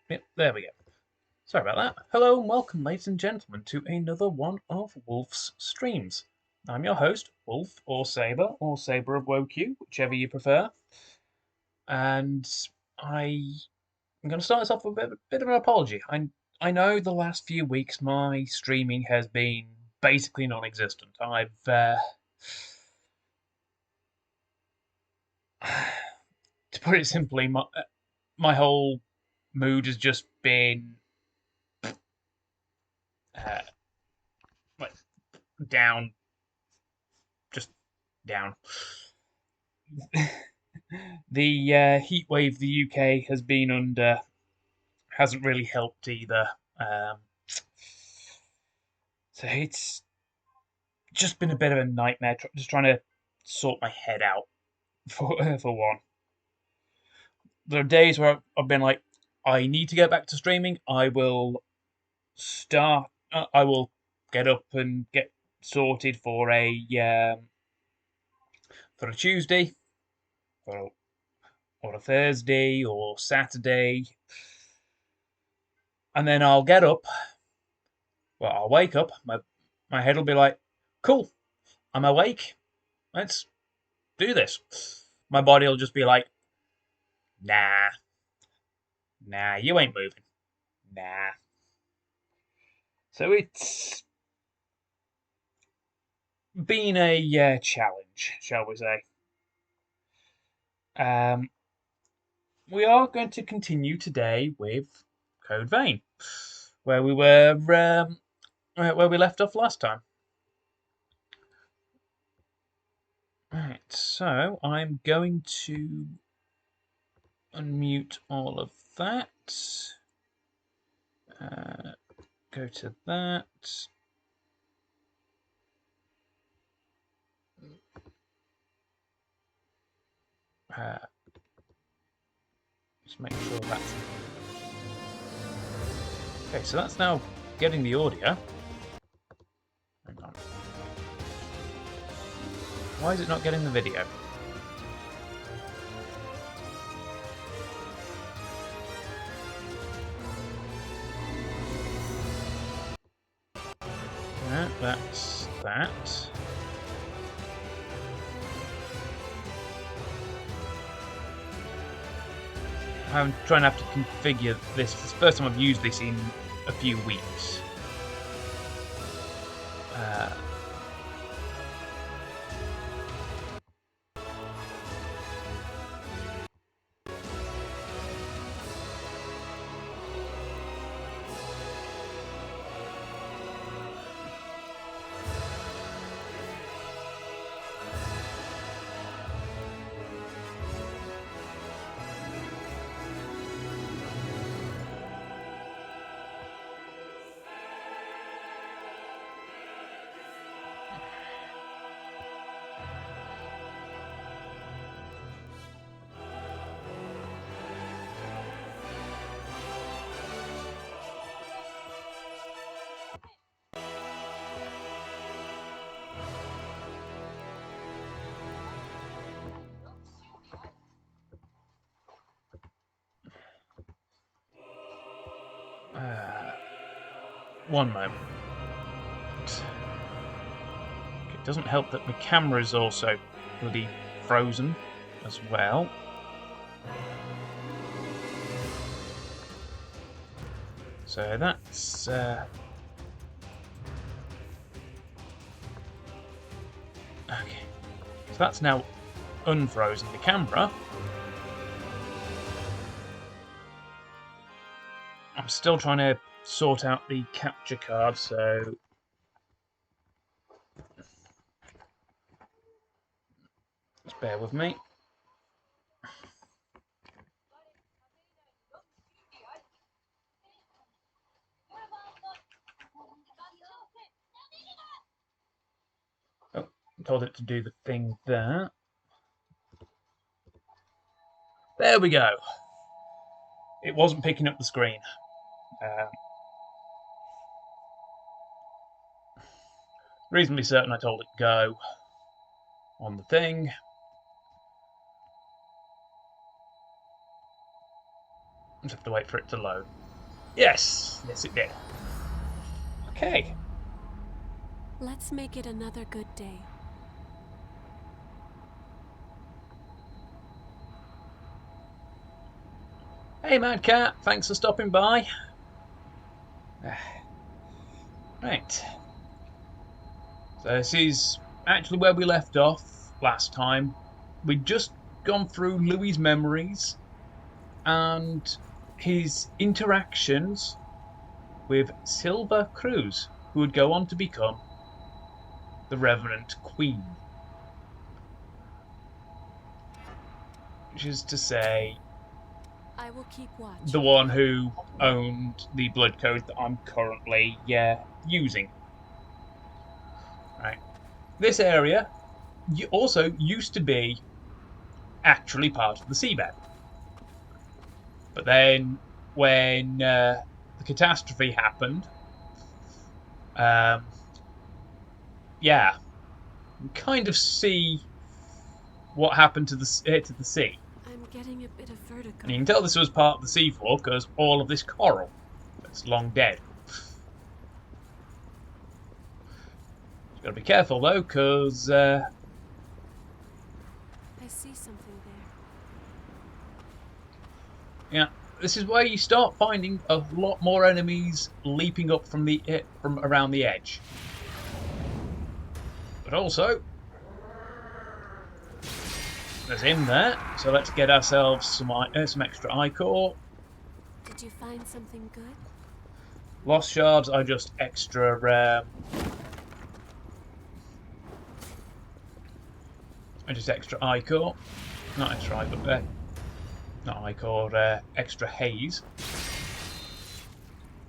Yep, there we go. Sorry about that. Hello and welcome, ladies and gentlemen, to another one of Wolf's streams. I'm your host, Wolf or Saber of WoQ, whichever you prefer. And I'm going to start this off with a bit of an apology. I know the last few weeks my streaming has been basically non-existent. To put it simply, my whole mood has just been uh, like down, just down. The heat wave the UK has been under hasn't really helped either. Um, so it's just been a bit of a nightmare, just trying to sort my head out for one. There are days where I've been like, I need to get back to streaming. I will start. I will get up and get sorted for a Tuesday, or or a Thursday or Saturday, and then I'll get up. Well, I'll wake up. My head will be like, "Cool, I'm awake. Let's do this." My body will just be like, "Nah, nah, you ain't moving. Nah." So it's been a challenge, shall we say? Um, we are going to continue today with Code Vein, where we were where we left off last time. Right, so I'm going to unmute all of that. Go to that. Uh, just make sure that's okay. So that's now getting the audio. Hang on. Why is it not getting the video? Yeah, that's that. I'm trying to have to configure this. It's the first time I've used this in a few weeks. Uh, uh, one moment. It doesn't help that my camera is also bloody frozen as well. So that's okay. So that's now unfrozen the camera. I'm still trying to sort out the capture card, so just bear with me. Oh, I told it to do the thing there. There we go. It wasn't picking up the screen. Reasonably certain I told it go on the thing. Just have to wait for it to load. Yes, yes it did. Okay. Let's make it another good day. Hey Mad Cat, thanks for stopping by. Right. So this is actually where we left off last time. We'd just gone through Louis's memories and his interactions with Silver Cruz, who would go on to become the Revenant Queen. Which is to say, I will keep watch. the one who owned the blood code that I'm currently using. Right. This area also used to be actually part of the seabed. But then when the catastrophe happened, yeah, you kind of see what happened to the sea. I'm getting a bit of vertigo. And you can tell this was part of the seafloor because all of this coral that's long dead. You've got to be careful though, because I see something there. yeah, this is where you start finding a lot more enemies leaping up from around the edge. But also, there's him there, so let's get ourselves some extra ichor. Did you find something good? Lost shards are just extra. Just extra ichor, not extra ichor, but not ichor, extra haze.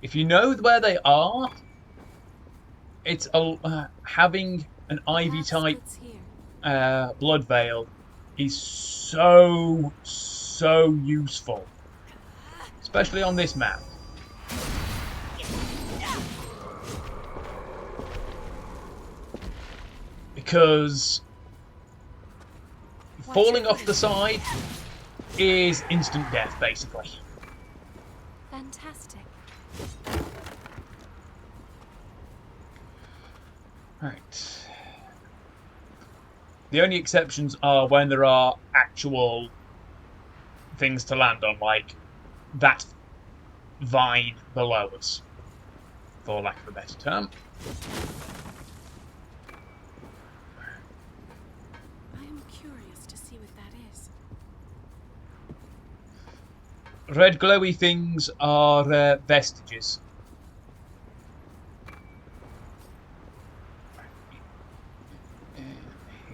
If you know where they are, it's having an ivy type blood veil is so useful, especially on this map. Because falling off the side is instant death, basically. Fantastic. Right. The only exceptions are when there are actual things to land on, like that vine below us, for lack of a better term. I am curious to see what that is. Red glowy things are vestiges.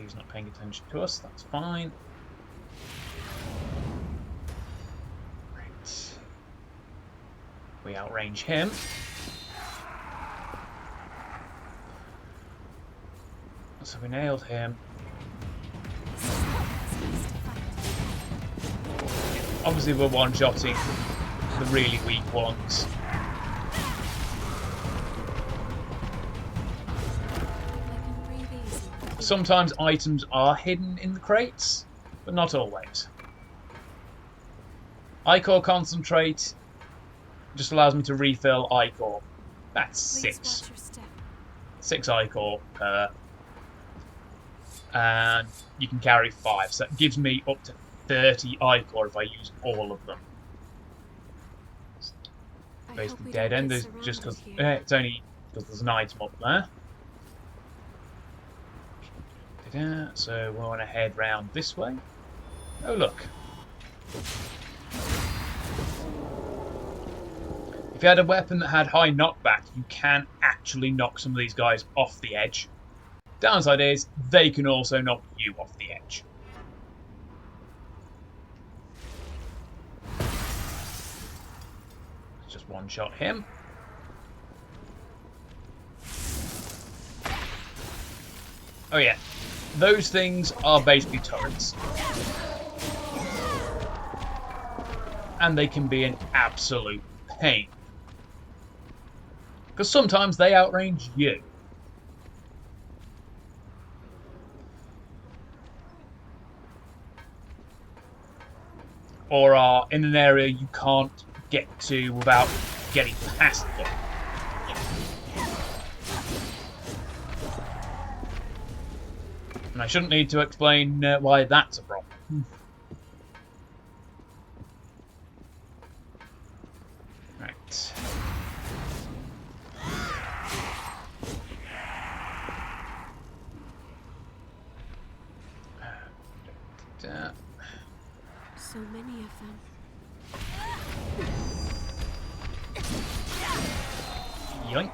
He's not paying attention to us, that's fine. Right. We outrange him. So we nailed him. Obviously we're one-shotting the really weak ones. Sometimes items are hidden in the crates, but not always. Ichor concentrate just allows me to refill ichor. That's 6. 6 ichor per. And you can carry 5, so that gives me up to 30 ichor if I use all of them. Basically dead end, just because it's only because there's an item up there. So we want to head round this way. Oh look. If you had a weapon that had high knockback, you can actually knock some of these guys off the edge. Downside is, they can also knock you off the edge. Let's just one-shot him. Oh yeah, those things are basically turrets. And they can be an absolute pain. Because sometimes they outrange you. Or are in an area you can't get to without getting past them. And I shouldn't need to explain why that's a problem. Right. So many of them. Yoink.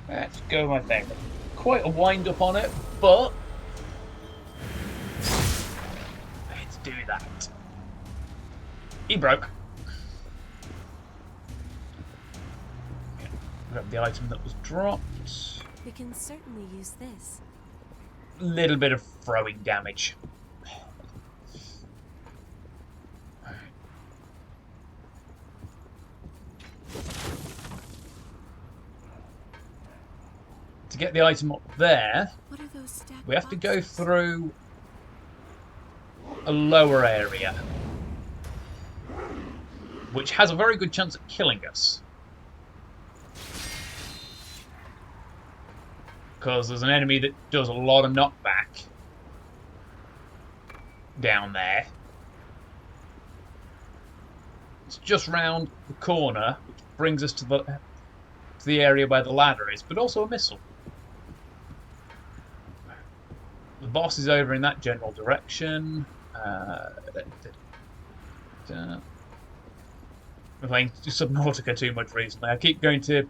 Let's go with my favourite. Quite a wind up on it, but let's do that. He broke. Grab the item that was dropped. We can certainly use this. Little bit of throwing damage. To get the item up there, What are those stacked we have to go boxes? through a lower area, which has a very good chance of killing us. Because there's an enemy that does a lot of knockback down there. It's just round the corner, which brings us to the area where the ladder is, but also a missile. The boss is over in that general direction. I'm playing Subnautica too much recently. I keep trying to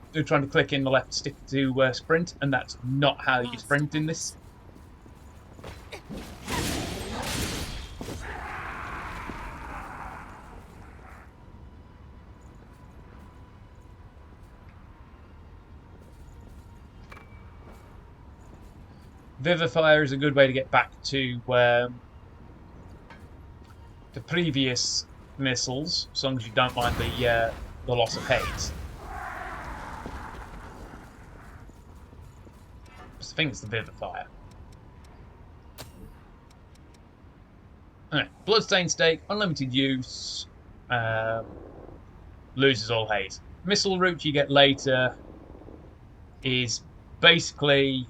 click in the left stick to sprint, and that's not how you sprint in this. Vivifier is a good way to get back to the previous missiles, as long as you don't mind the loss of haze. I think it's the Vivifier. Alright, Bloodstained Stake, unlimited use, loses all haze. Missile route you get later is basically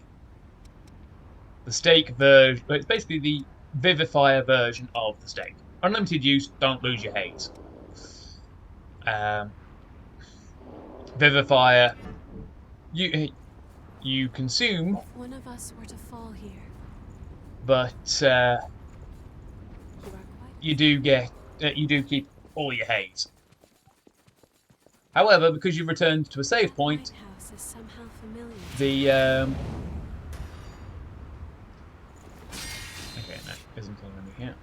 the stake version, but it's basically the Vivifier version of the stake. Unlimited use, don't lose your haze. Vivifier, you consume, If one of us were to fall here, but you are quite you do keep all your haze. However, because you've returned to a save point, lighthouse is somehow familiar. the okay, no, isn't anything here.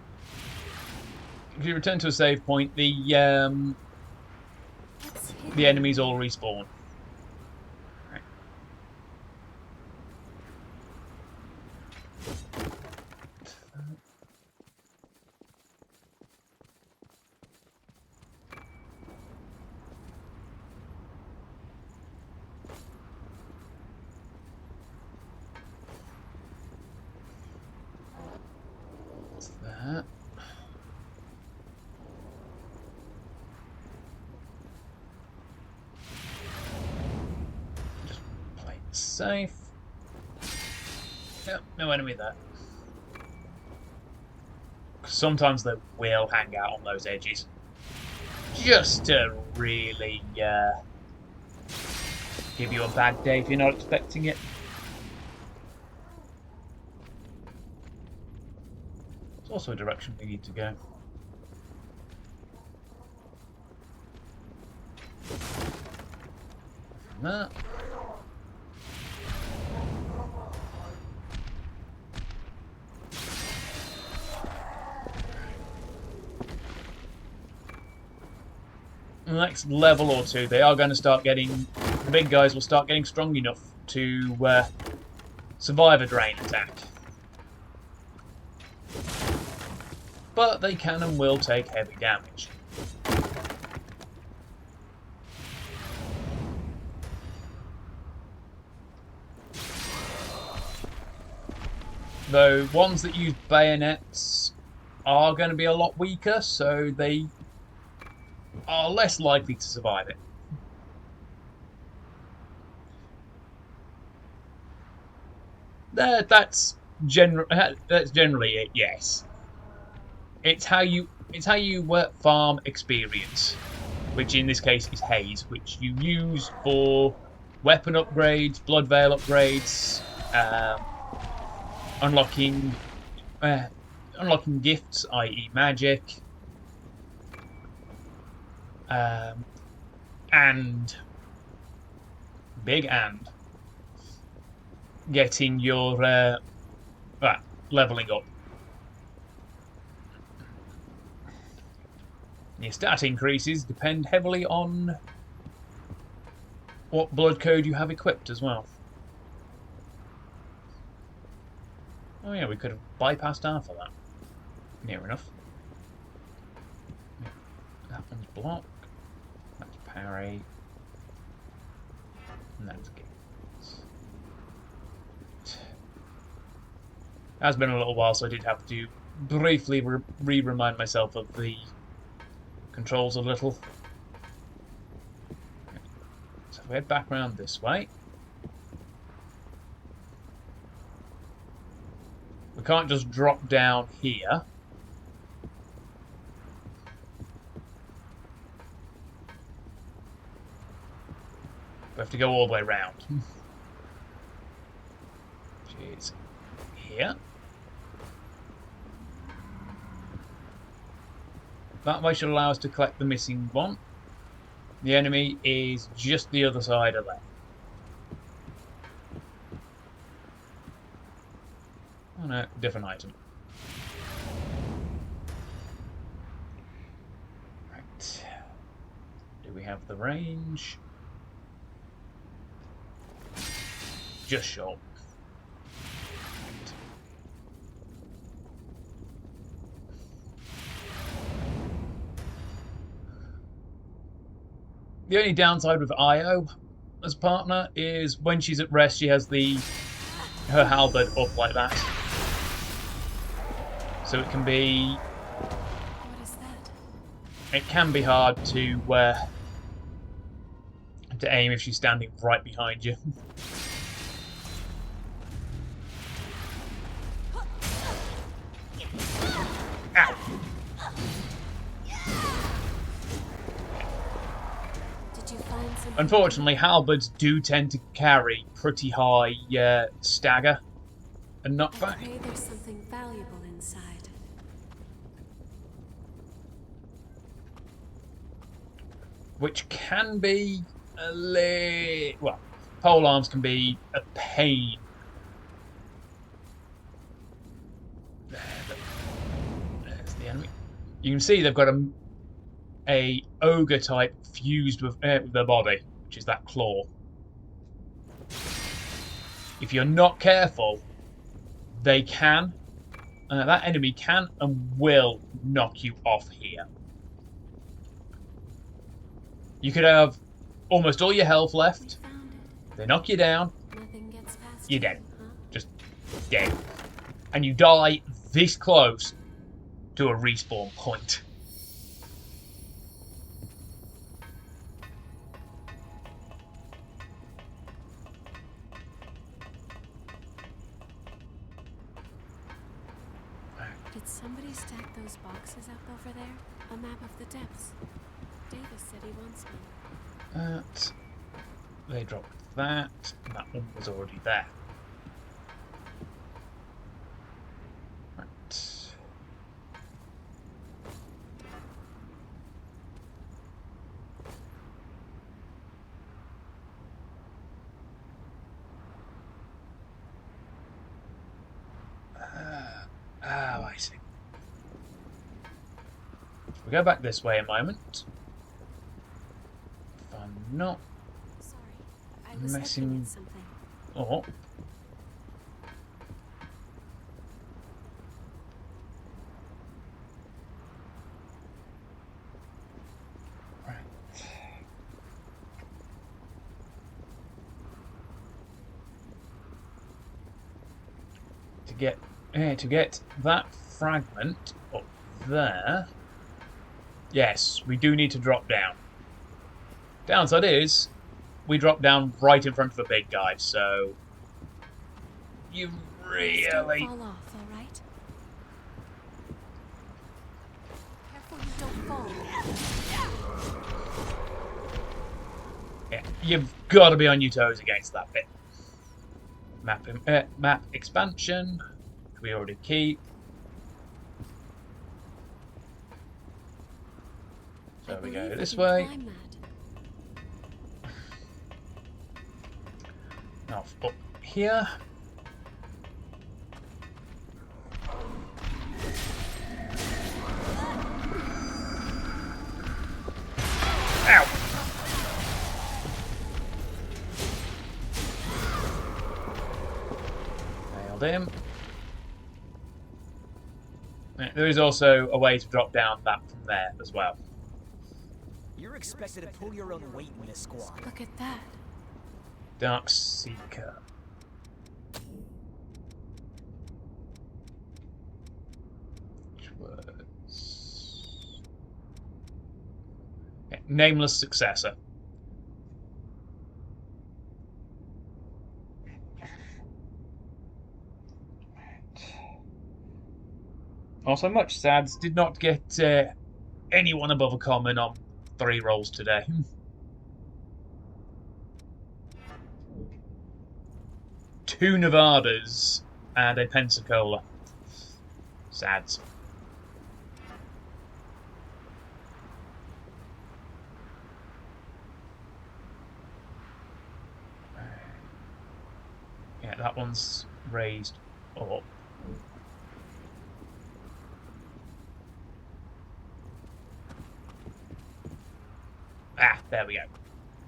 If you return to a save point, the enemies all respawn. Right. What's that? Just play it safe. Yep, no enemy there. Sometimes they will hang out on those edges, just to really give you a bad day if you're not expecting it. It's also a direction we need to go. From that. In the next level or two, they are going to start getting, the big guys will start getting strong enough to survive a drain attack. but they can and will take heavy damage. Though ones that use bayonets are going to be a lot weaker, so they are less likely to survive it. That's generally it. Yes, it's how you farm experience, which in this case is haze, which you use for weapon upgrades, blood veil upgrades, unlocking unlocking gifts, i.e., magic, and getting your leveling up. Your stat increases depend heavily on what blood code you have equipped as well. Oh yeah, we could have bypassed half of that. Near enough. That one's block. That's parry. And that's gates. It has been a little while, so I did have to briefly remind myself of the controls a little. So if we head back around this way. We can't just drop down here. We have to go all the way around. Which is here. That way should allow us to collect the missing one. The enemy is just the other side of that. Oh no, different item. Right. Do we have the range? Just short. The only downside with Io as partner is when she's at rest, she has her halberd up like that. So it can be. What is that? It can be hard to aim if she's standing right behind you. Ow! Unfortunately, halberds do tend to carry pretty high stagger and knockback. I pray there's something valuable inside. Which can be well, pole arms can be a pain. There's the enemy. You can see they've got a ogre type fused with their body, which is that claw. If you're not careful, they can. That enemy can and will knock you off here. You could have almost all your health left. They knock you down. You're dead. Just dead. And you die this close to a respawn point. Did somebody stack those boxes up over there? A map of the depths. Davis said he wants one. They dropped that. That one was already there. Right. I see. We go back this way a moment. If I'm not Sorry, I was messing. looking at something. Oh. get that fragment up there. Yes, we do need to drop down. Downside is, we drop down right in front of a big guy, so you Please don't really... fall off, all right? Careful you don't fall. Yeah, you've got to be on your toes against that bit. Map expansion. We already keep. So we go this way. Now up here. Ow! Nailed him. There is also a way to drop down that from there as well. You're expected to pull your own weight in this squad. Look at that. Dark Seeker. Which was... yeah, Nameless Successor. Also, much sads did not get anyone above a common on 3 rolls today. 2 Nevadas and a Pensacola. Sads. Yeah, that one's raised up. Ah, there we go.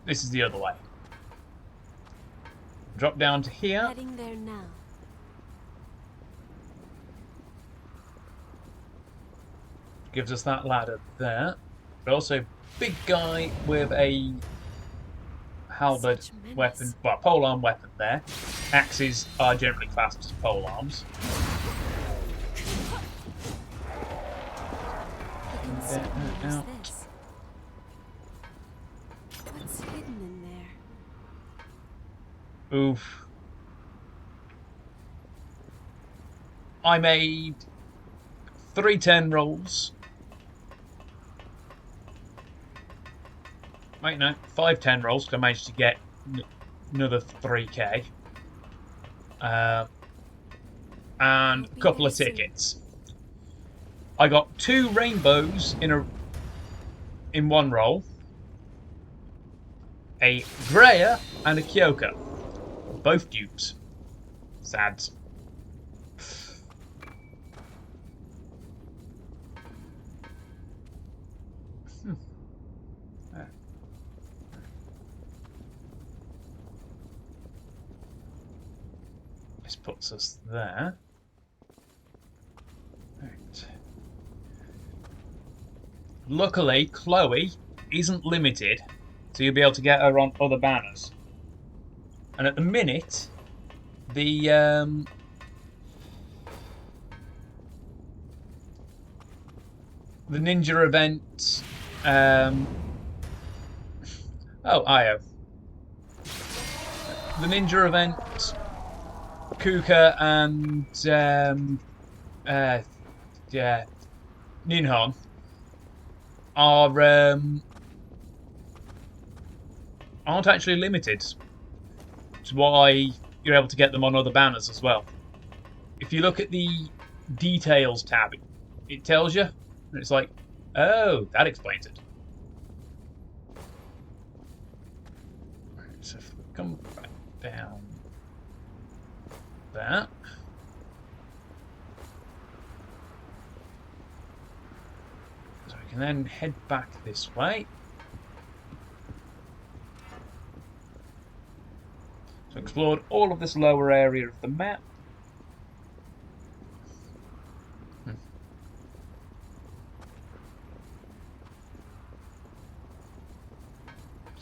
This is the other way. Drop down to here. Heading there now. Gives us that ladder there. But also, big guy with a halberd weapon, well, polearm weapon there. Axes are generally classed as polearms. Out. What's hidden in there? Oof. I made 3 10 rolls. Wait, no, 5 10 rolls because I managed to get another 3k. And a couple of tickets. I got 2 rainbows in one roll. A Greya and a Kyoka. Both dupes. Sads. This puts us there. Right. Luckily, Chloe isn't limited, so you'll be able to get her on other banners. And at the minute, the ninja event. Io. The ninja event, Kuka and Ninhon are aren't actually limited. Which is why you're able to get them on other banners as well. If you look at the details tab, it tells you, and it's like, oh, that explains it. Right, so if we come back down there. So we can then head back this way. So explored all of this lower area of the map.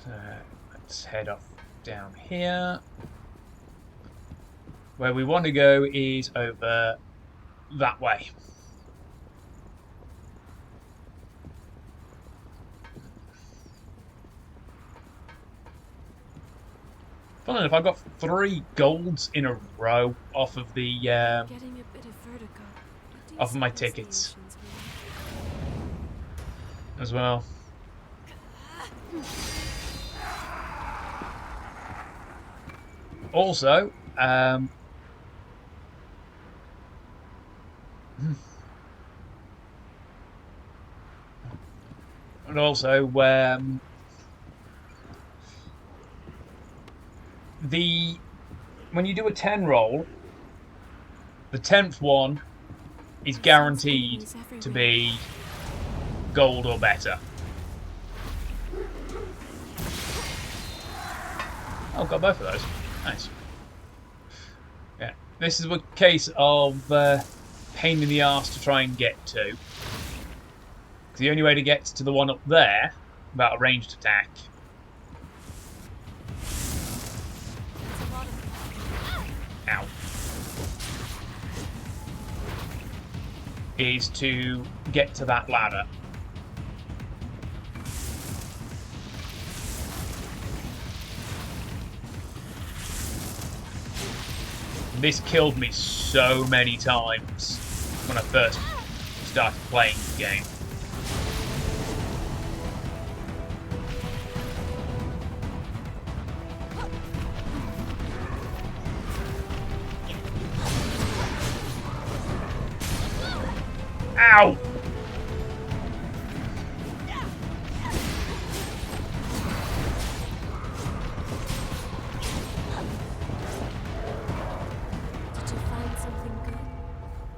So let's head off down here. Where we want to go is over that way. Funny enough, I got 3 golds in a row off of the Getting a bit of vertigo. What do you off of my suppose the tickets ancients as well. Also, and also when you do a 10 roll, the 10th one is There seems guaranteed enemies to everywhere. be gold or better. Oh, got both of those. Nice. Yeah, this is a case of pain in the arse to try and get to. The only way to get to the one up there, about a ranged attack, That's a lot of ow, is to get to that ladder. This killed me so many times when I first started playing the game. Ow! Did you find something good?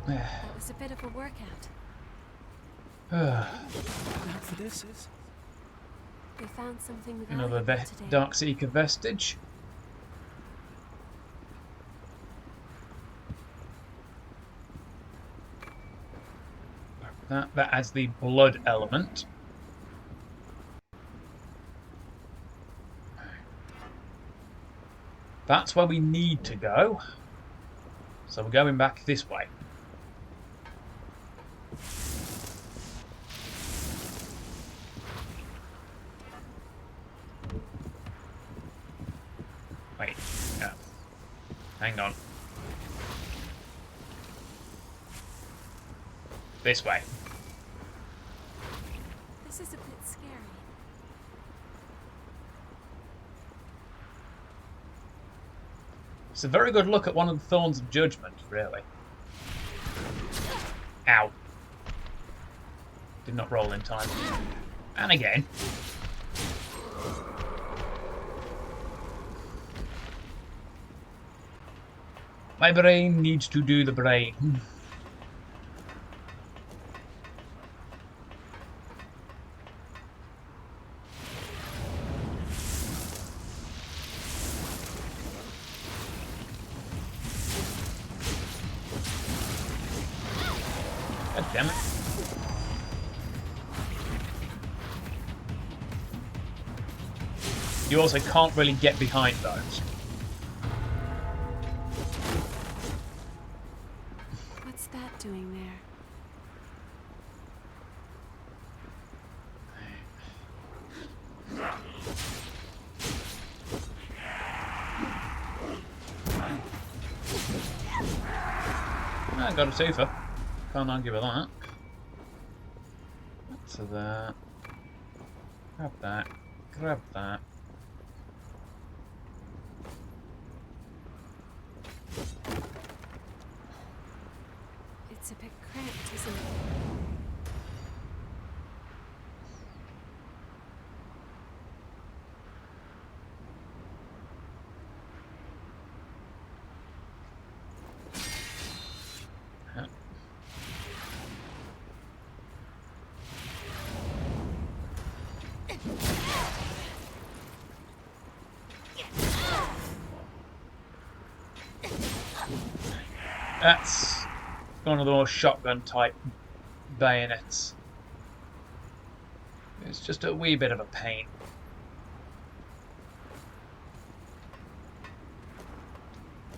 That was a bit of a workout. Now for this is. We found something Another valuable today. Darkseeker vestige. That adds the blood element. That's where we need to go. So we're going back this way. Wait, no. Hang on. This way. This is a bit scary. It's a very good look at one of the Thorns of Judgment, really. Ow. Did not roll in time. And again. My brain needs to do the brain. God damn it. You also can't really get behind those. What's that doing there? I got a twofer. Can't argue with that. So that. Grab that. Grab that. It's a bit cramped, isn't it? Yeah. That's one of the more shotgun type bayonets. It's just a wee bit of a pain.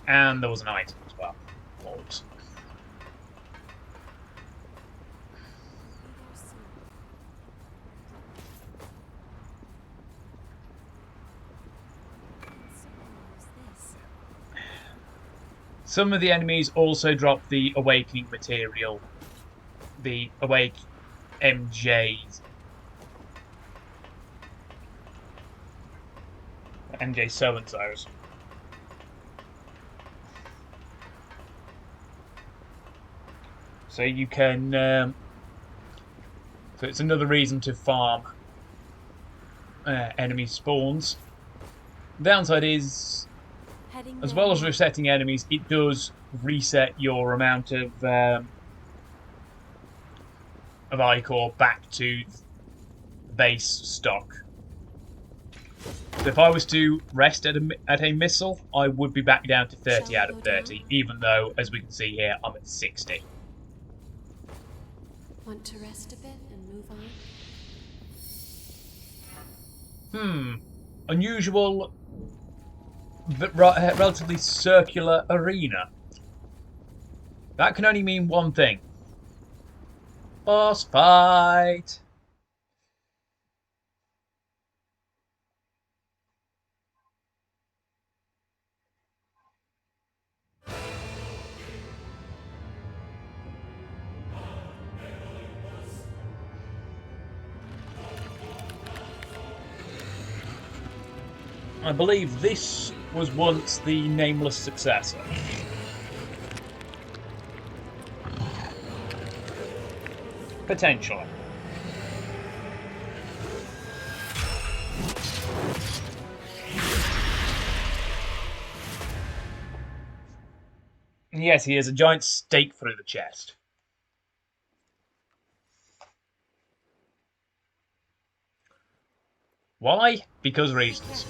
And there was an item as well. Balls. We'll be there soon. And someone knows this. Some of the enemies also drop the awakening material. The awake MJs. MJ so-and-sos. So you can... so it's another reason to farm enemy spawns. The downside is, Heading as there well as now. resetting enemies, it does reset your amount of ichor back to base stock. So if I was to rest at a missile, I would be back down to 30 Shall out we of go 30, down? even though, as we can see here, I'm at 60. Want to rest a bit and move on? Unusual, but relatively circular arena. That can only mean one thing. Boss fight! I believe this was once the nameless successor. Potentially. Yes, he has a giant stake through the chest. Why? Because reasons.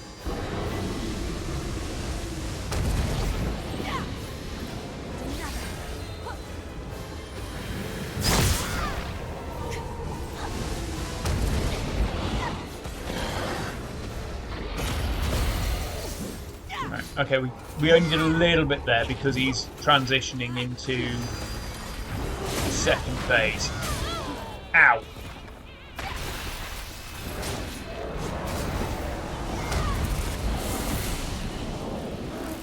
Right, okay, we only did a little bit there because he's transitioning into the second phase. Ow!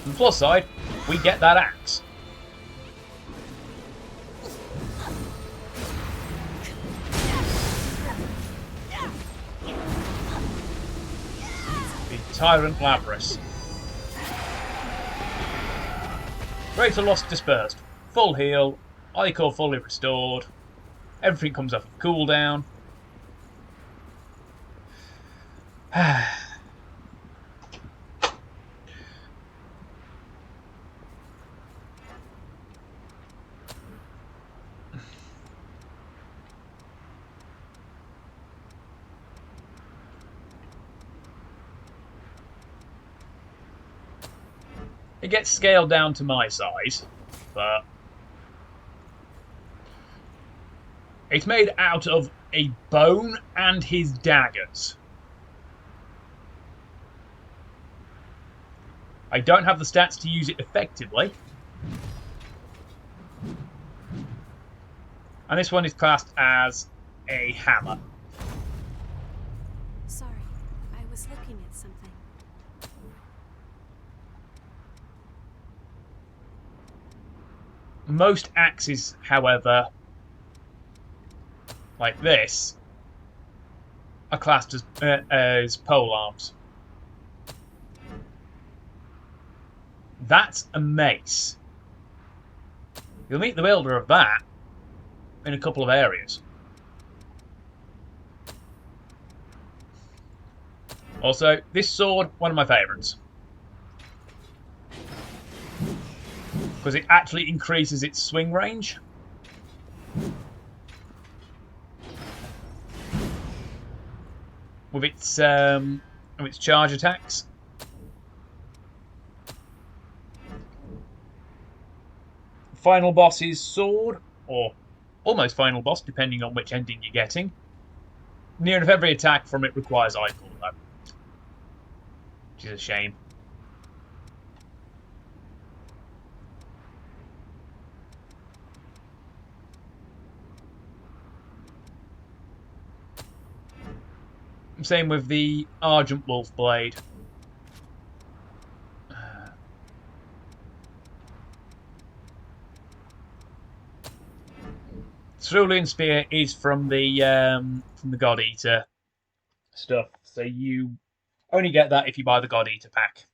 On the plus side, we get that axe. The Tyrant Labrys. Greater loss dispersed. Full heal. Ichor fully restored. Everything comes off of cooldown. It gets scaled down to my size, but it's made out of a bone and his daggers. I don't have the stats to use it effectively. And this one is classed as a hammer. Sorry, I was looking at something. Most axes, however, like this, are classed as pole arms. That's a mace. You'll meet the builder of that in a couple of areas. Also, this sword, one of my favourites. Because it actually increases its swing range. With its charge attacks. Final boss's sword, or almost final boss, depending on which ending you're getting. Near enough every attack from it requires ichor, though. Which is a shame. Same with the Argent Wolf Blade. Cerulean Spear is from the God Eater stuff, so you only get that if you buy the God Eater pack.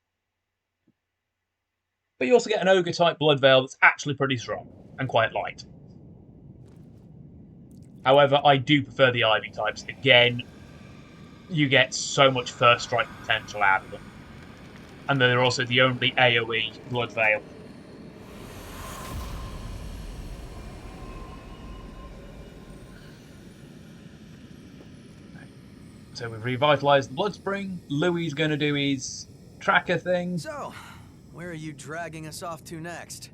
But you also get an Ogre type Blood Veil that's actually pretty strong and quite light. However, I do prefer the Ivy types. Again, you get so much first strike potential out of them. And they're also the only AoE Blood Veil. So we've revitalised the Bloodspring. Louis going to do his tracker thing. So, where are you dragging us off to next?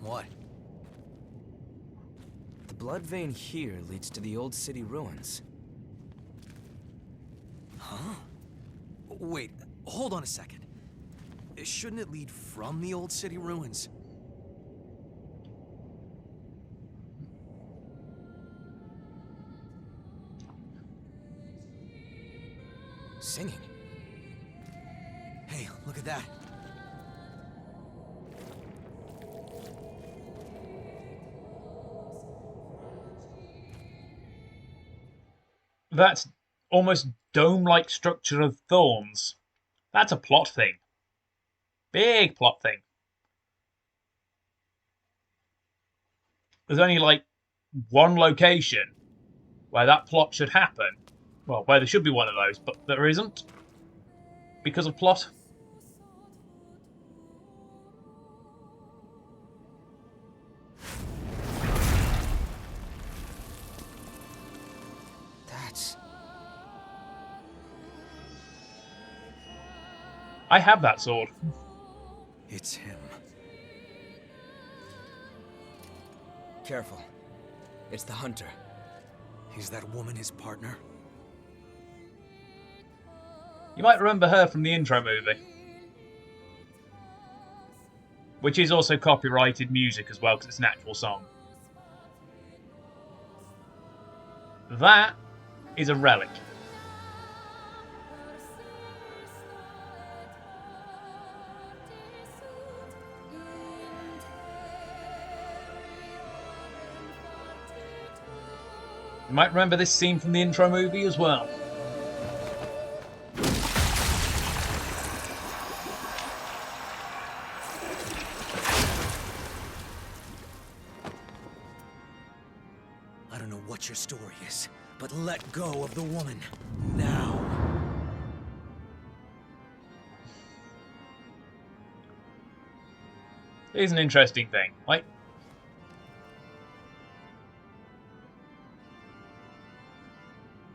What? The blood vein here leads to the old city ruins. Huh? Wait, hold on a second. Shouldn't it lead from the old city ruins? Singing. Hey, look at that. That almost dome-like structure of thorns. That's a plot thing. Big plot thing. There's only like one location where that plot should happen. Well, where there should be one of those, but there isn't. Because of plot. That's... I have that sword. It's him. Careful. It's the hunter. Is that woman his partner? You might remember her from the intro movie. Which is also copyrighted music as well, because it's an actual song. That is a relic. You might remember this scene from the intro movie as well. I don't know what your story is, but let go of the woman. Now. Here's an interesting thing. Like,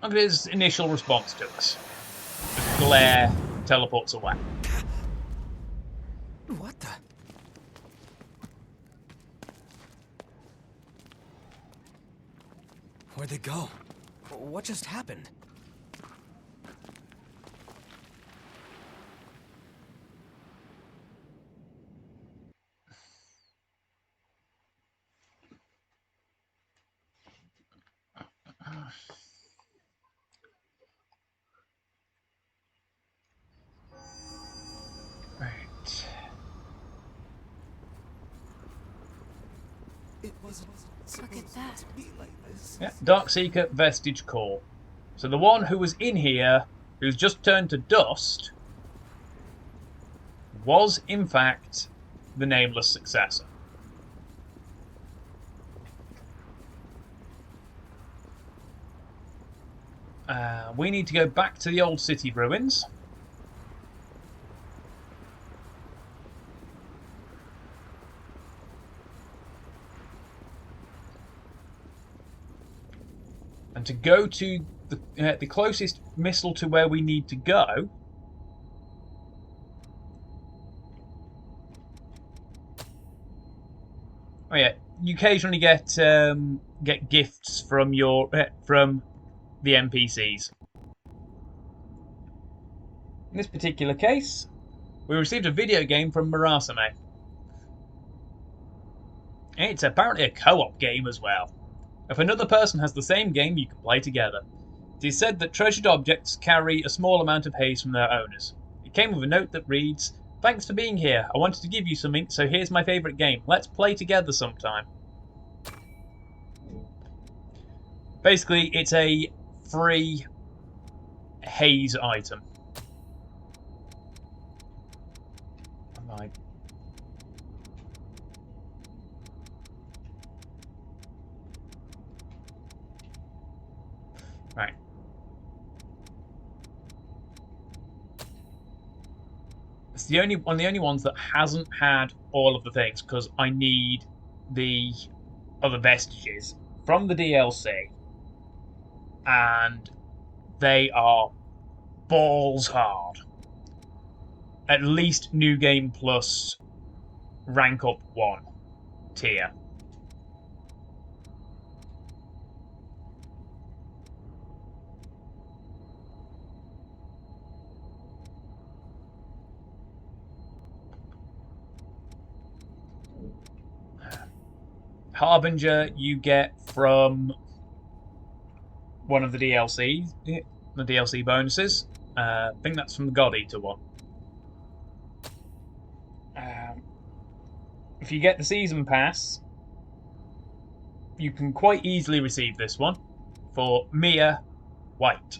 look at his initial response to us. The glare teleports away. What the... Where'd they go? What just happened? Right. It wasn't Look at that. to be like this. Yeah, Darkseeker Vestige Core. So the one who was in here, who's just turned to dust, was in fact the nameless successor. We need to go back to the old city ruins. And to go to the closest missile to where we need to go. Oh yeah, you occasionally get gifts from from the NPCs. In this particular case, we received a video game from Murasame. It's apparently a co-op game as well. If another person has the same game, you can play together. It is said that treasured objects carry a small amount of haze from their owners. It came with a note that reads, "Thanks for being here. I wanted to give you something, so here's my favourite game. Let's play together sometime." Basically, it's a free haze item. Right. Right. It's the only one of the only ones that hasn't had all of the things because I need the other vestiges from the DLC, and they are balls hard. At least New Game Plus rank up 1 tier. Harbinger you get from one of the DLCs, the DLC bonuses. I think that's from the God Eater one. If you get the season pass, you can quite easily receive this one for Mia White.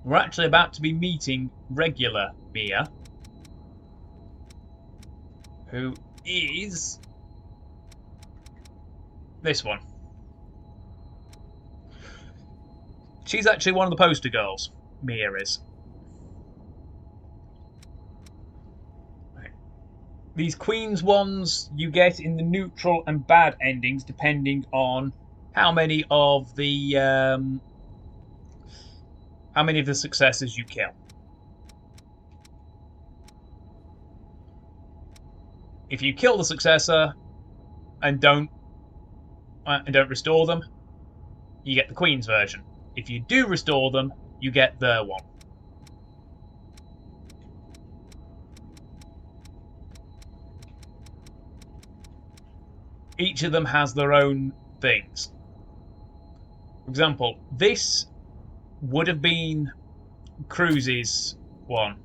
We're actually about to be meeting regular Mia, who is this one. She's actually one of the poster girls, Mia is. Right. These Queen's ones you get in the neutral and bad endings depending on how many of the successors you kill. If you kill the successor and don't restore them, you get the Queen's version. If you do restore them, you get their one. Each of them has their own things. For example, this would have been Cruise's one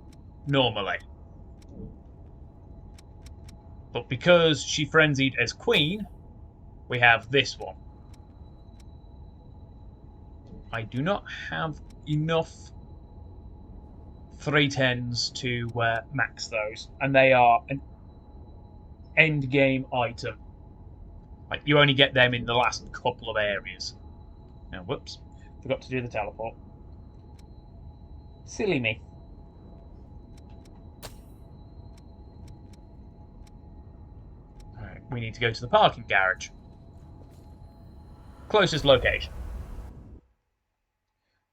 normally. But because she frenzied as Queen, we have this one. I do not have enough 310s to max those, and they are an end game item. Like, you only get them in the last couple of areas. Now, whoops, forgot to do the teleport. Silly me. Alright, we need to go to the parking garage. Closest location.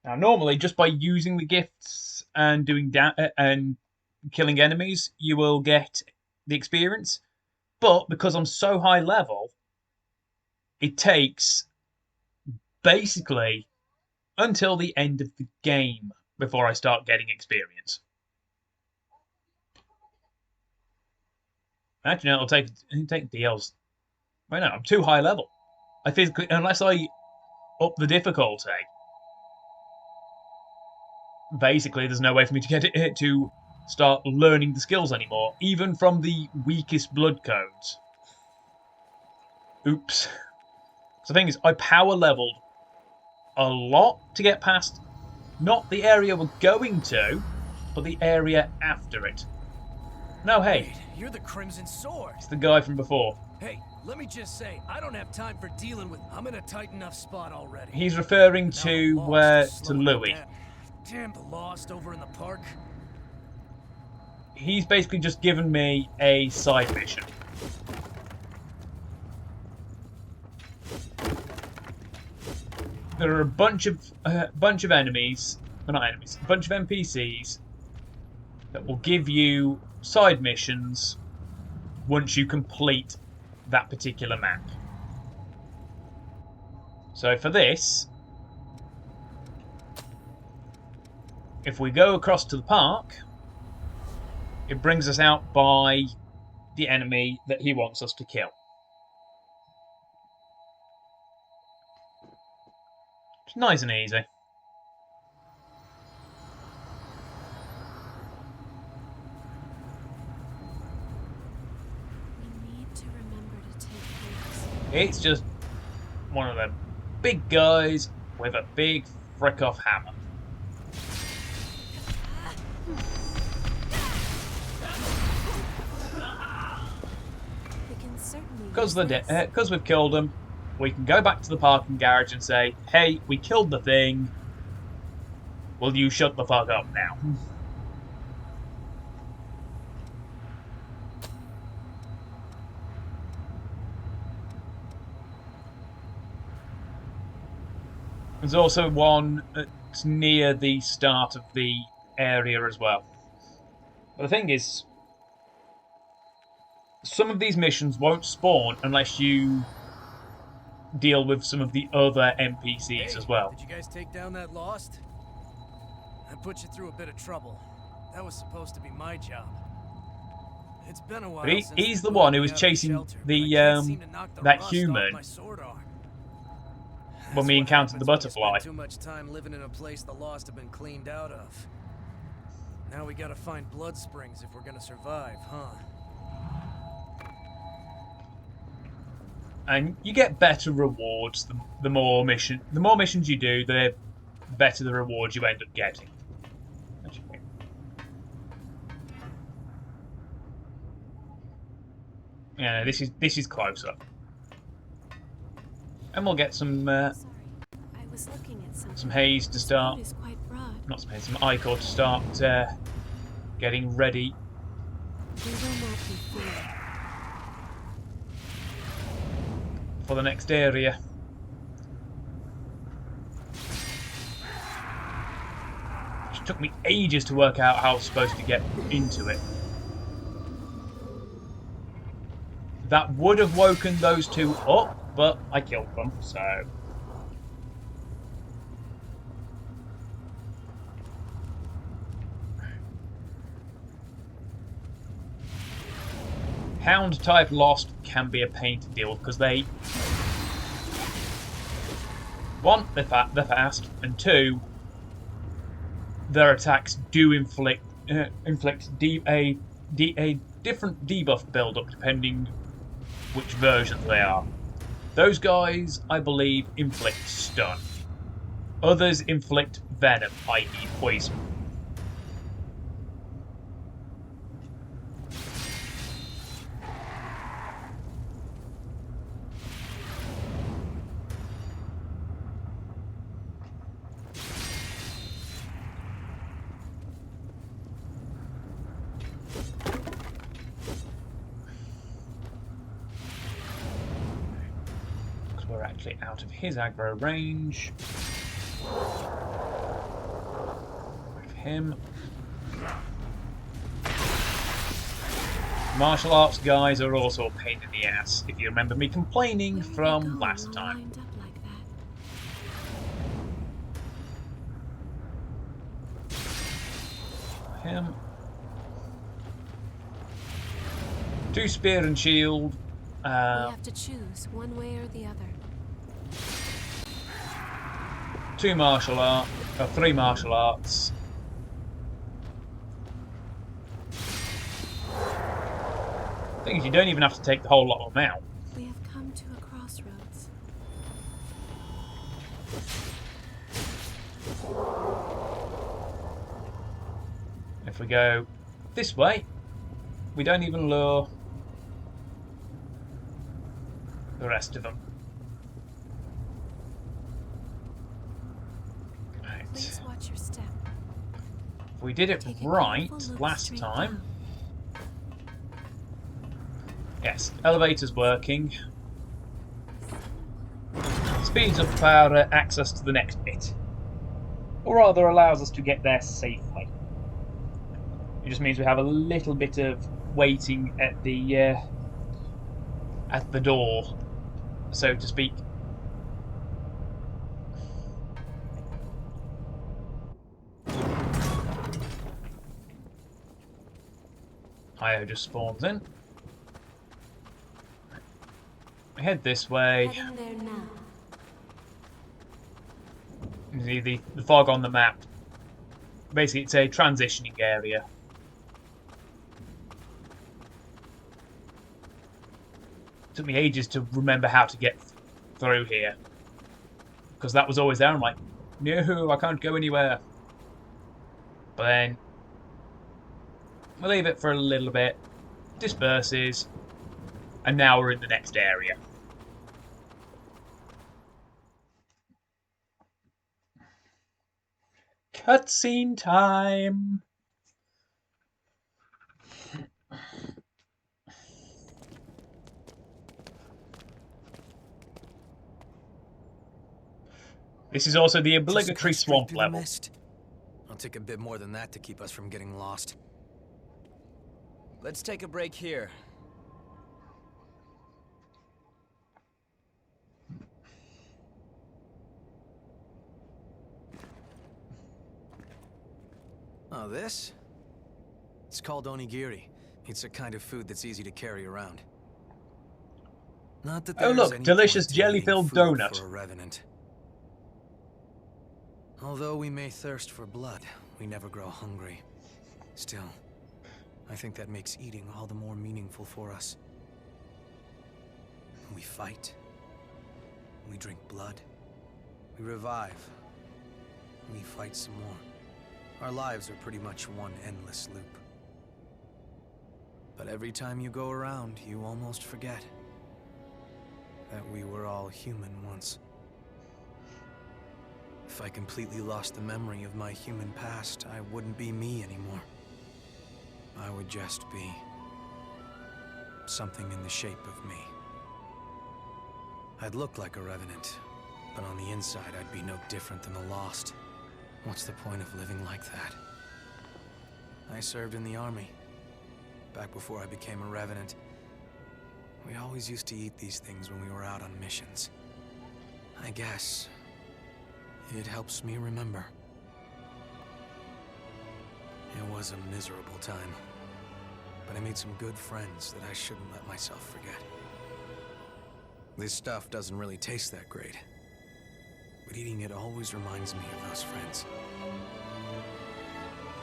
Now, normally, just by using the gifts and doing and killing enemies, you will get the experience. But because I'm so high level, it takes basically until the end of the game before I start getting experience. Actually, no, it'll take DLs. Wait, no, I'm too high level. I physically, unless I up the difficulty, basically there's no way for me to get it to start learning the skills anymore, even from the weakest blood codes. Oops. So the thing is, I power leveled a lot to get past not the area we're going to, but the area after it. No, hey. Wait, you're the Crimson Sword. It's the guy from before. Hey, let me just say, I don't have time for dealing with. I'm in a tight enough spot already. He's referring to Louis. Damn the Lost over in the park. He's basically just given me a side mission. There are a bunch of enemies, well, not enemies, a bunch of NPCs that will give you side missions once you complete that particular map. So for this, if we go across to the park, it brings us out by the enemy that he wants us to kill. It's nice and easy. We need to remember to take breaks. It's just one of them big guys with a big frick-off hammer. We can certainly Because use this. we've killed them, we can go back to the parking garage and say, hey, we killed the thing. Will you shut the fuck up now? There's also one that's near the start of the area as well. But the thing is, some of these missions won't spawn unless you deal with some of the other NPCs as well. Did you guys take down that Lost? I put you through a bit of trouble. That was supposed to be my job. It's been a while But since he's they the one booted who me was out of the chasing shelter, but the I can't seem to knock the that rust off human my sword arm. when That's we what encountered the happens when you butterfly. spend too much time living in a place the Lost have been cleaned out of. Now we gotta find blood springs if we're gonna survive, huh? And you get better rewards the more missions you do, the better the rewards you end up getting. Yeah, this is closer, and we'll get some Sorry, I was looking at something. some haze to This start. road is quite broad. Not some haze, some ichor to start getting ready. We will not be fooled. For the next area. It took me ages to work out how I was supposed to get into it. That would have woken those two up, but I killed them, so... Hound type Lost can be a pain to deal with because they... One, they're fast, and two, their attacks do inflict a different debuff build-up depending which versions they are. Those guys, I believe, inflict stun. Others inflict venom, i.e. poison. We're actually out of his aggro range. With him. Martial arts guys are also a pain in the ass, if you remember me complaining from last time. Lined up like that. Him. 2 spear and shield. We have to choose one way or the other. 3 martial arts. The thing is, you don't even have to take the whole lot of them out. We have come to a crossroads. If we go this way, we don't even lure the rest of them. Right. Please watch your step. If we did it Take a right careful look last straight time. down. Yes, elevator's working. Speeds up our access to the next bit. Or rather allows us to get there safely. It just means we have a little bit of waiting at the door, so to speak. Io just spawns in. We head this way. Heading there now. You see the fog on the map. Basically, it's a transitioning area. Took me ages to remember how to get through here. Because that was always there. I'm like, no, I can't go anywhere. But then we leave it for a little bit, disperses, and now we're in the next area. Cutscene time! This is also the obligatory swamp level. I'll take a bit more than that to keep us from getting lost. Let's take a break here. Oh, this? It's called onigiri. It's a kind of food that's easy to carry around. Not that Oh look, delicious jelly-filled donut. For a revenant. Although we may thirst for blood, we never grow hungry. Still, I think that makes eating all the more meaningful for us. We fight. We drink blood. We revive. We fight some more. Our lives are pretty much one endless loop. But every time you go around, you almost forget that we were all human once. If I completely lost the memory of my human past, I wouldn't be me anymore. I would just be something in the shape of me. I'd look like a revenant, but on the inside I'd be no different than the lost. What's the point of living like that? I served in the army, back before I became a revenant. We always used to eat these things when we were out on missions. I guess it helps me remember. It was a miserable time, but I made some good friends that I shouldn't let myself forget. This stuff doesn't really taste that great, but eating it always reminds me of those friends.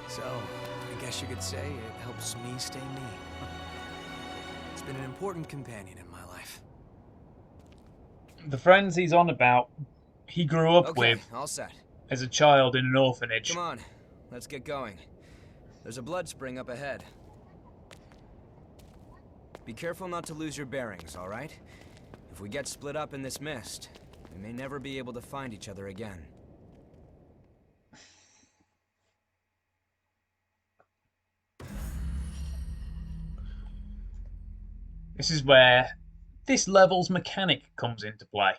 So, I guess you could say it helps me stay me. It's been an important companion in my life. The friends he's on about, he grew up with all set. as a child in an orphanage. Come on, let's get going. There's a blood spring up ahead. Be careful not to lose your bearings, all right? If we get split up in this mist, we may never be able to find each other again. This is where this level's mechanic comes into play.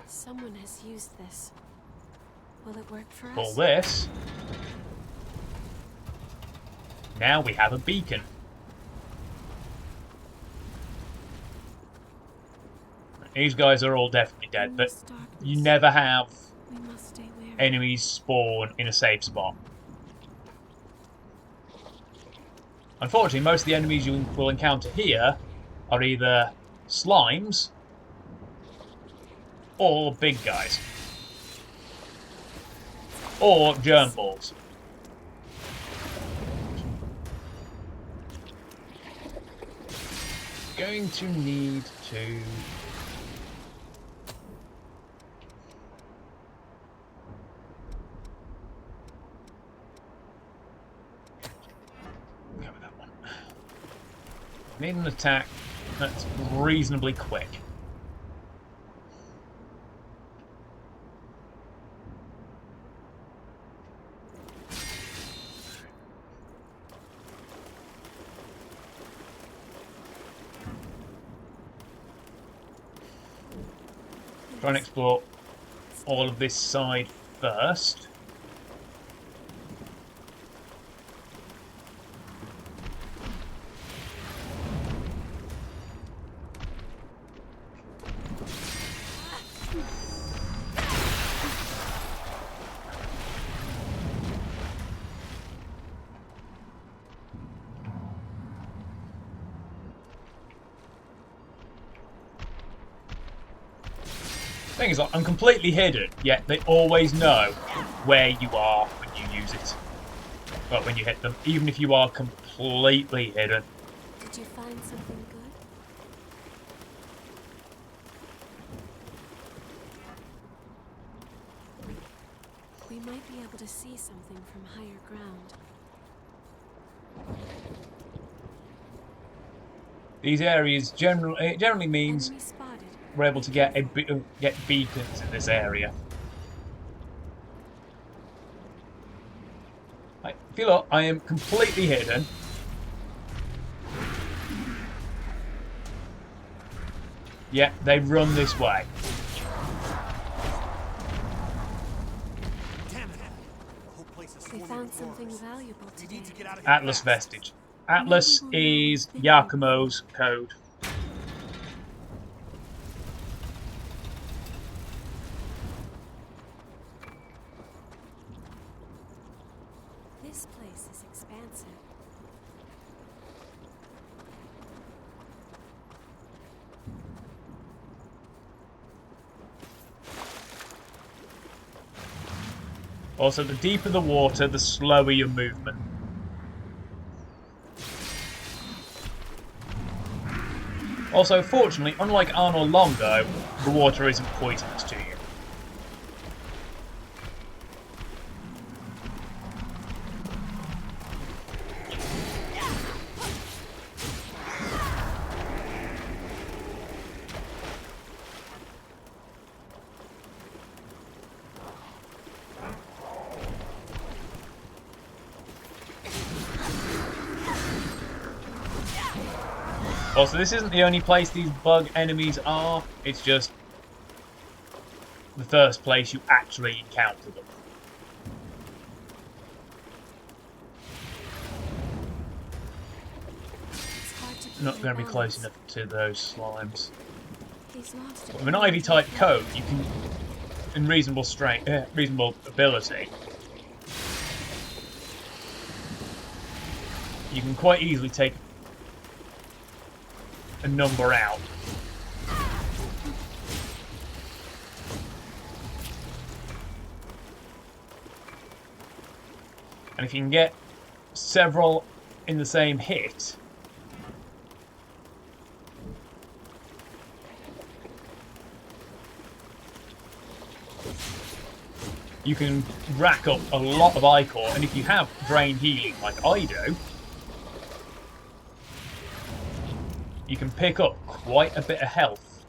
Someone has used this. Will it work for us? For this, now we have a beacon. These guys are all definitely dead, but you never have We must stay wary. enemies spawn in a safe spot. Unfortunately, most of the enemies you will encounter here are either slimes or big guys. Or germ balls. Going to need to... go with that one. Need an attack that's reasonably quick. Try and explore all of this side first. Thing is, like, I'm completely hidden, yet they always know where you are when you use it. Well, when you hit them, even if you are completely hidden. Did you find something good? We might be able to see something from higher ground. These areas generally means Enemy spotted. we're able Be to get careful. get beacons in this area. Like, if you look, I am completely hidden. Yeah, they run this way. Damn it! The whole place is They swarming found with something horrors. valuable We today. need to get out of here Atlas fast. vestige. Atlas Maybe we'll know is who's been here Yakumo's code. This place is expansive. Also, the deeper the water, the slower your movement. Also, fortunately, unlike Arnold Longo, the water isn't poisonous to you. Also, this isn't the only place these bug enemies are, it's just the first place you actually encounter them. It's hard to keep Not my going to be close balance. enough to those slimes. These monsters But with an Ivy type code, you can, in reasonable strength, reasonable ability, you can quite easily take a number out. And if you can get several in the same hit, you can rack up a lot of ichor, and if you have drain healing like I do, you can pick up quite a bit of health.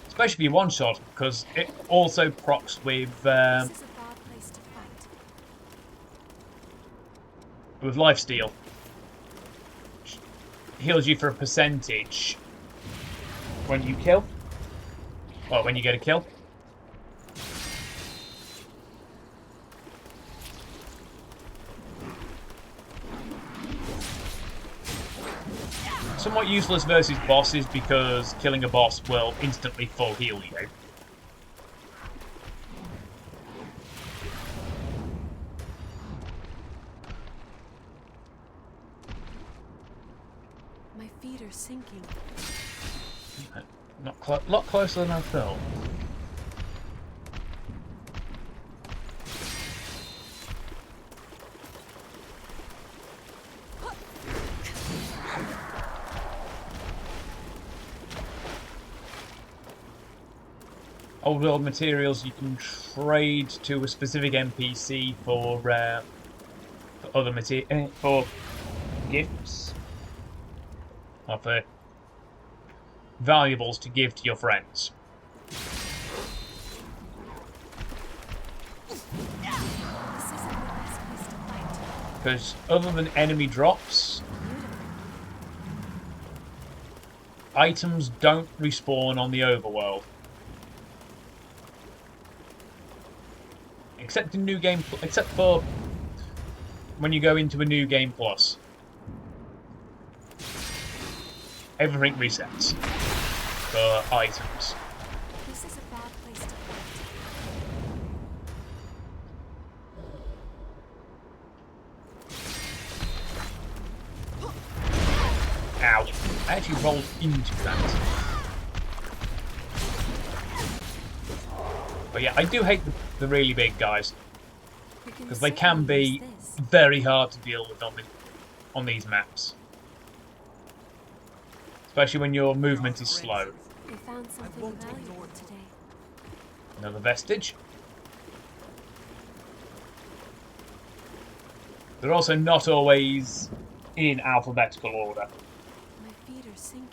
Especially if you one-shot, because it also procs with This is a bad place to fight. lifesteal. Heals you for a percentage when you kill. Or when you get a kill. Somewhat useless versus bosses because killing a boss will instantly full heal you. My feet are sinking. Not lot closer than I thought. Old world materials you can trade to a specific NPC for other for gifts or for valuables to give to your friends. This isn't the best place to fight. Because other than enemy drops, items don't respawn on the overworld. Except in except for when you go into a new game plus. Everything resets for items. This is a bad place to fight. Ow. I actually rolled into that. But yeah, I do hate the really big guys. Because they can be very hard to deal with on these maps. Especially when your movement is slow. We found something valuable today. Another vestige. They're also not always in alphabetical order. My feet are sinking.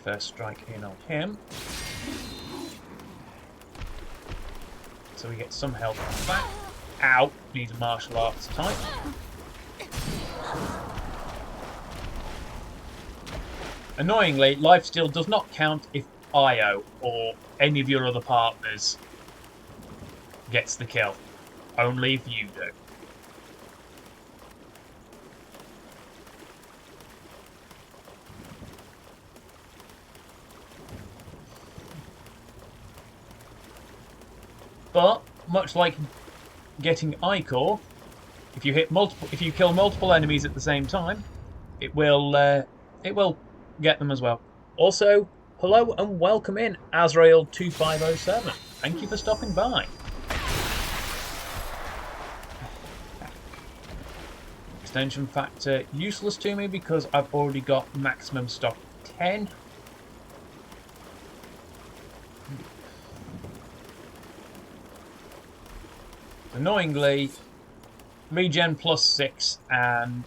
First strike in on him. So we get some health back. Ow! Needs a martial arts type. Annoyingly, lifesteal does not count if Io or any of your other partners gets the kill. Only if you do. But much like getting Ichor, if you kill multiple enemies at the same time, it will get them as well. Also, hello and welcome in Azrael2507. Thank you for stopping by. Extension factor useless to me because I've already got maximum stock 10. Annoyingly, regen plus 6 and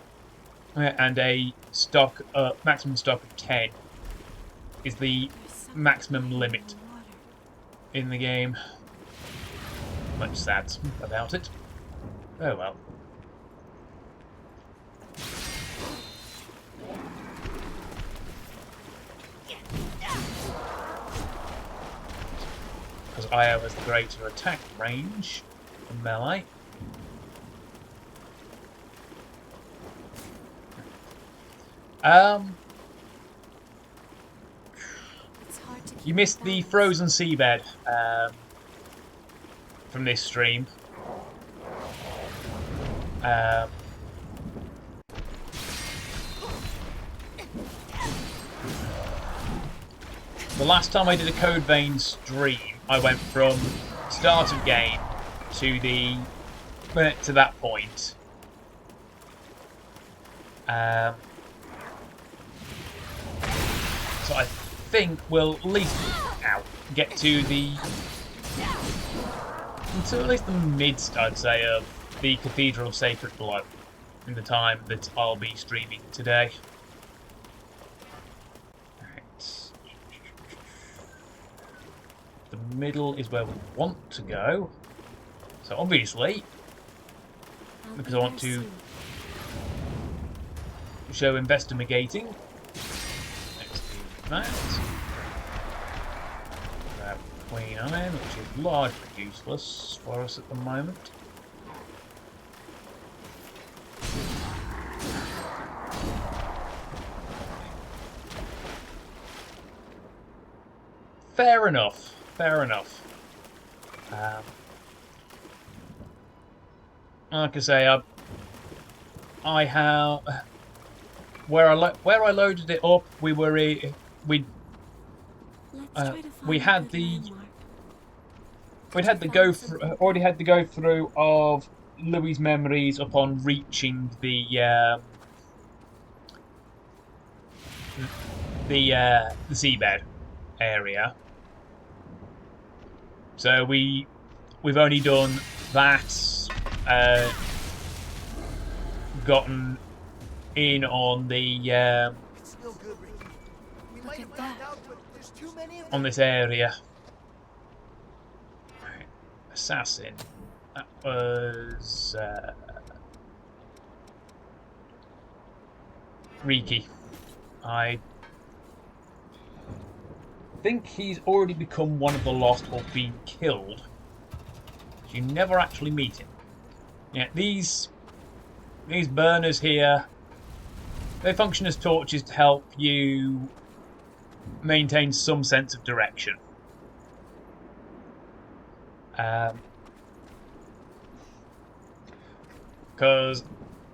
a stock maximum stock of 10 is the maximum limit in the game. Much sad about it. Oh well. Because Io has the greater attack range than melee. You missed the frozen seabed from this stream. The last time I did a Code Vein stream, I went from start of game to that point. So I think we'll at least get to at least the mid, I'd say, of the Cathedral of Sacred Blood in the time that I'll be streaming today. Right. The middle is where we want to go. So obviously, because I want to show investigating. Next to that. Grab Queen Iron, which is largely useless for us at the moment. Fair enough. Fair enough. Like I say, I have where I loaded it up. We had already had the go through of Louis' memories upon reaching the seabed area. So we've only done that, gotten in on the on this area. Right. Assassin. That was Riki. I think he's already become one of the Lost or been killed. You never actually meet him. Yeah, these burners here, they function as torches to help you maintain some sense of direction Because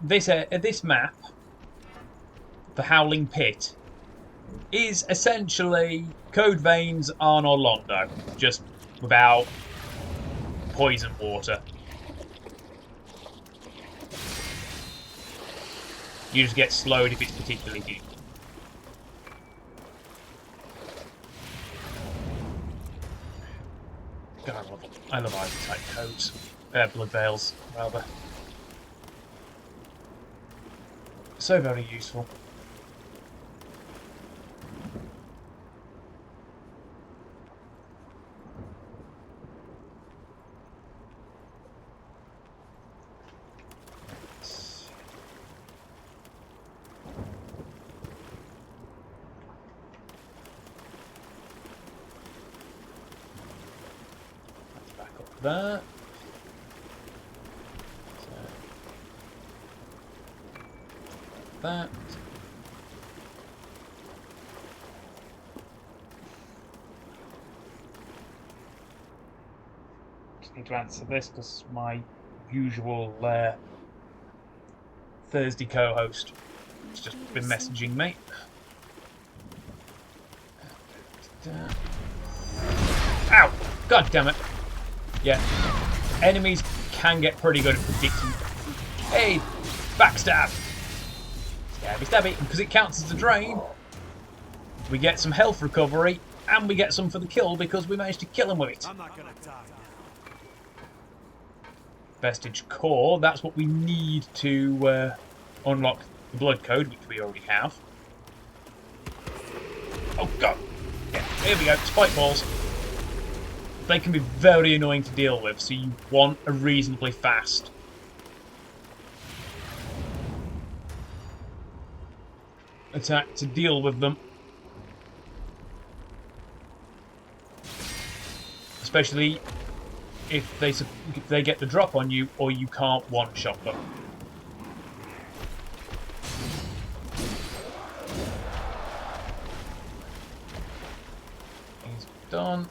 this map, the Howling Pit, is essentially Code Vein's Arno Londo, just without poison water. You just get slowed if it's particularly deep. God, I love Ivy type codes. Blood veils, rather. So very useful. That. So, that. Just need to answer this because my usual Thursday co-host has just been messaging me. Ow! God damn it! Yeah, enemies can get pretty good at predicting. Hey, backstab! Stabby stabby, because it counts as a drain. We get some health recovery, and we get some for the kill because we managed to kill him with it. I'm not gonna die now. Vestige core, that's what we need to unlock the blood code, which we already have. Oh god! Yeah, here we go, spike balls. They can be very annoying to deal with, so you want a reasonably fast attack to deal with them. Especially if they get the drop on you or you can't one-shot them. He's done.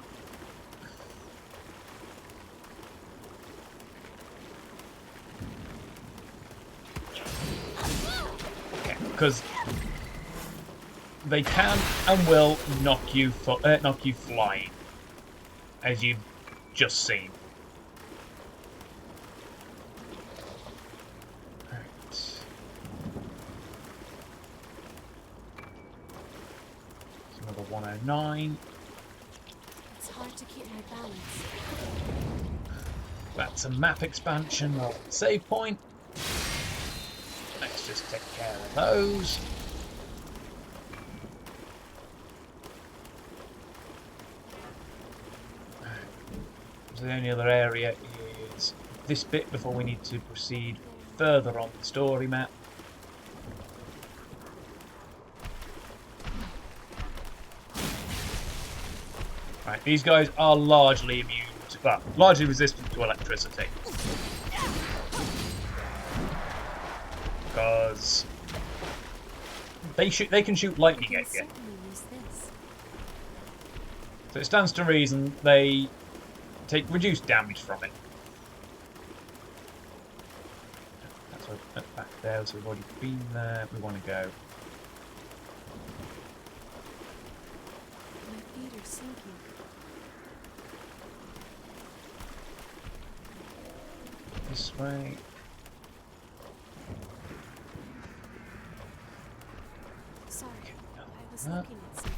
Because they can and will knock you flying, as you've just seen. Right. It's another 109. It's hard to keep my balance. That's a map expansion of the save point. Let's just take care of those. So the only other area is this bit before we need to proceed further on the story map. Right, these guys are largely immune to, well, largely resistant to electricity. Because they can shoot lightning at you. So it stands to reason they take reduced damage from it. That's back there, so we've already been there. We want to go. My feet are sinking. This way. Sorry, I was looking at something.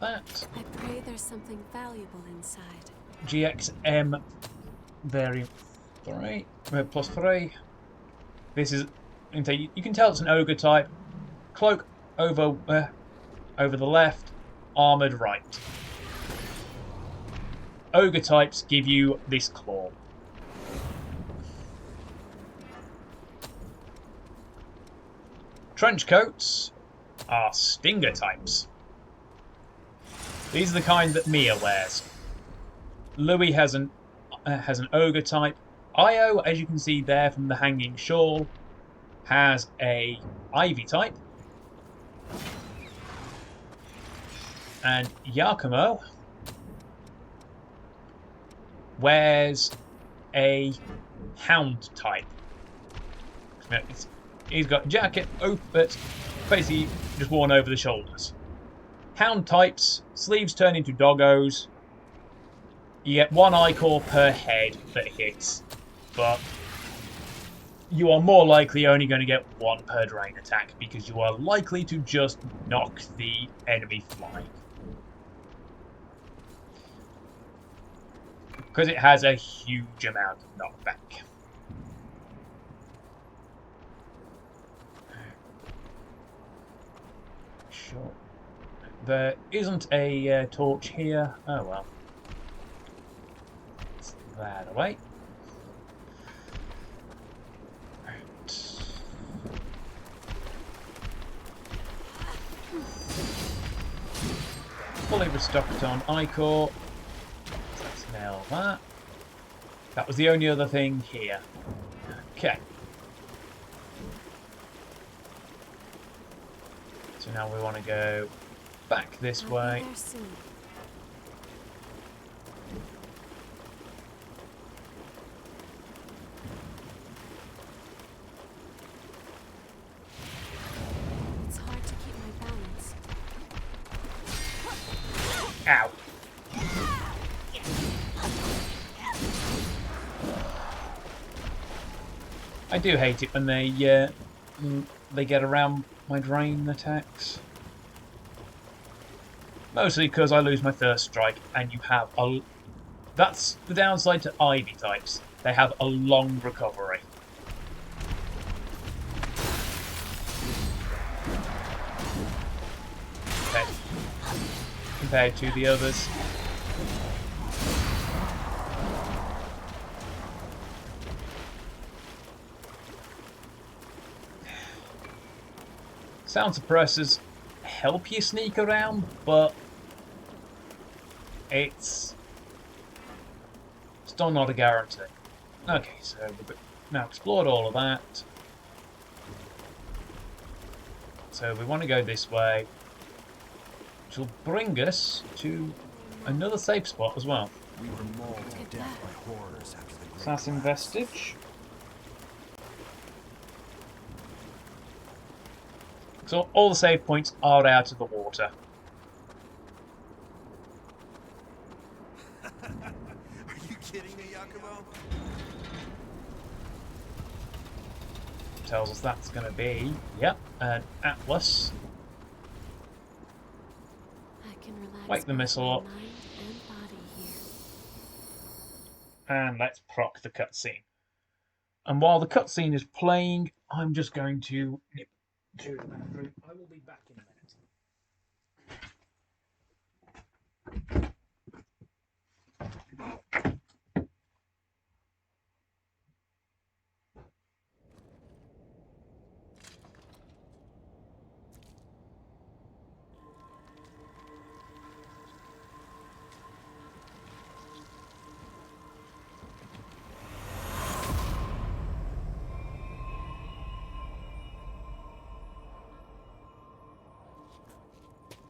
That. I pray there's something valuable inside. GXM variant 3 plus 3. This is, you can tell it's an ogre type. Cloak over the left, armored right. Ogre types give you this claw. Trench coats are stinger types. These are the kind that Mia wears. Louis has an ogre type. Io, as you can see there from the hanging shawl, has a ivy type. And Yakumo wears a hound type. He's got a jacket, but basically just worn over the shoulders. Hound types, sleeves turn into doggos. You get one ichor per head that hits, but you are more likely only going to get one per drain attack because you are likely to just knock the enemy flying. Because it has a huge amount of knockback. Sure. There isn't a torch here. Oh well. It's that away. Fully restocked on ichor. Let's nail that. That was the only other thing here. Okay. So now we want to go back this way. There soon. It's hard to keep my balance. Ow. I do hate it when they get around my drain attacks. Mostly because I lose my first strike, and you have a. That's the downside to Ivy types. They have a long recovery. Compared to the others. Sound suppressors help you sneak around, but it's still not a guarantee. Okay, so we've now explored all of that. So we want to go this way, which will bring us to another safe spot as well. We were mauled to death by horrors after the Great Assassin Collapse. Vestige. So all the save points are out of the water. Are you kidding me, Yakumo? Tells us that's going to be, yep, an Atlas. I can relax Wake the both missile my up. mind and body here. And let's proc the cutscene. And while the cutscene is playing, I'm just going to nip to the bathroom. I will be back in a minute.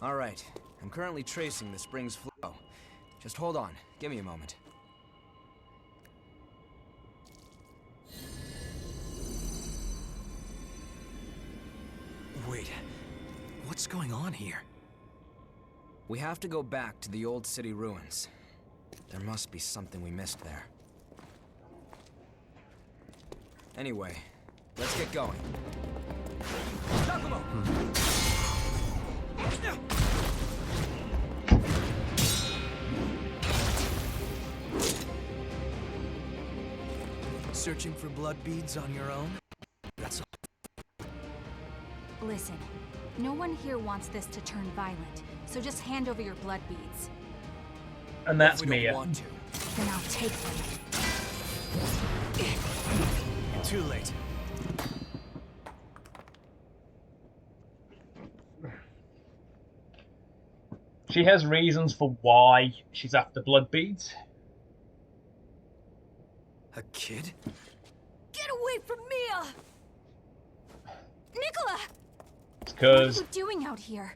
All right, I'm currently tracing the spring's flow. Just hold on, give me a moment. Wait, what's going on here? We have to go back to the old city ruins. There must be something we missed there. Anyway, let's get going. Yakumo! Searching for blood beads on your own? That's Listen, no one here wants this to turn violent, so just hand over your blood beads. And that's we don't Mia. want to. Then I'll take them. too late. She has reasons for why she's after blood beads. A kid? Get away from Mia! Nicola! It's What are because you doing out here?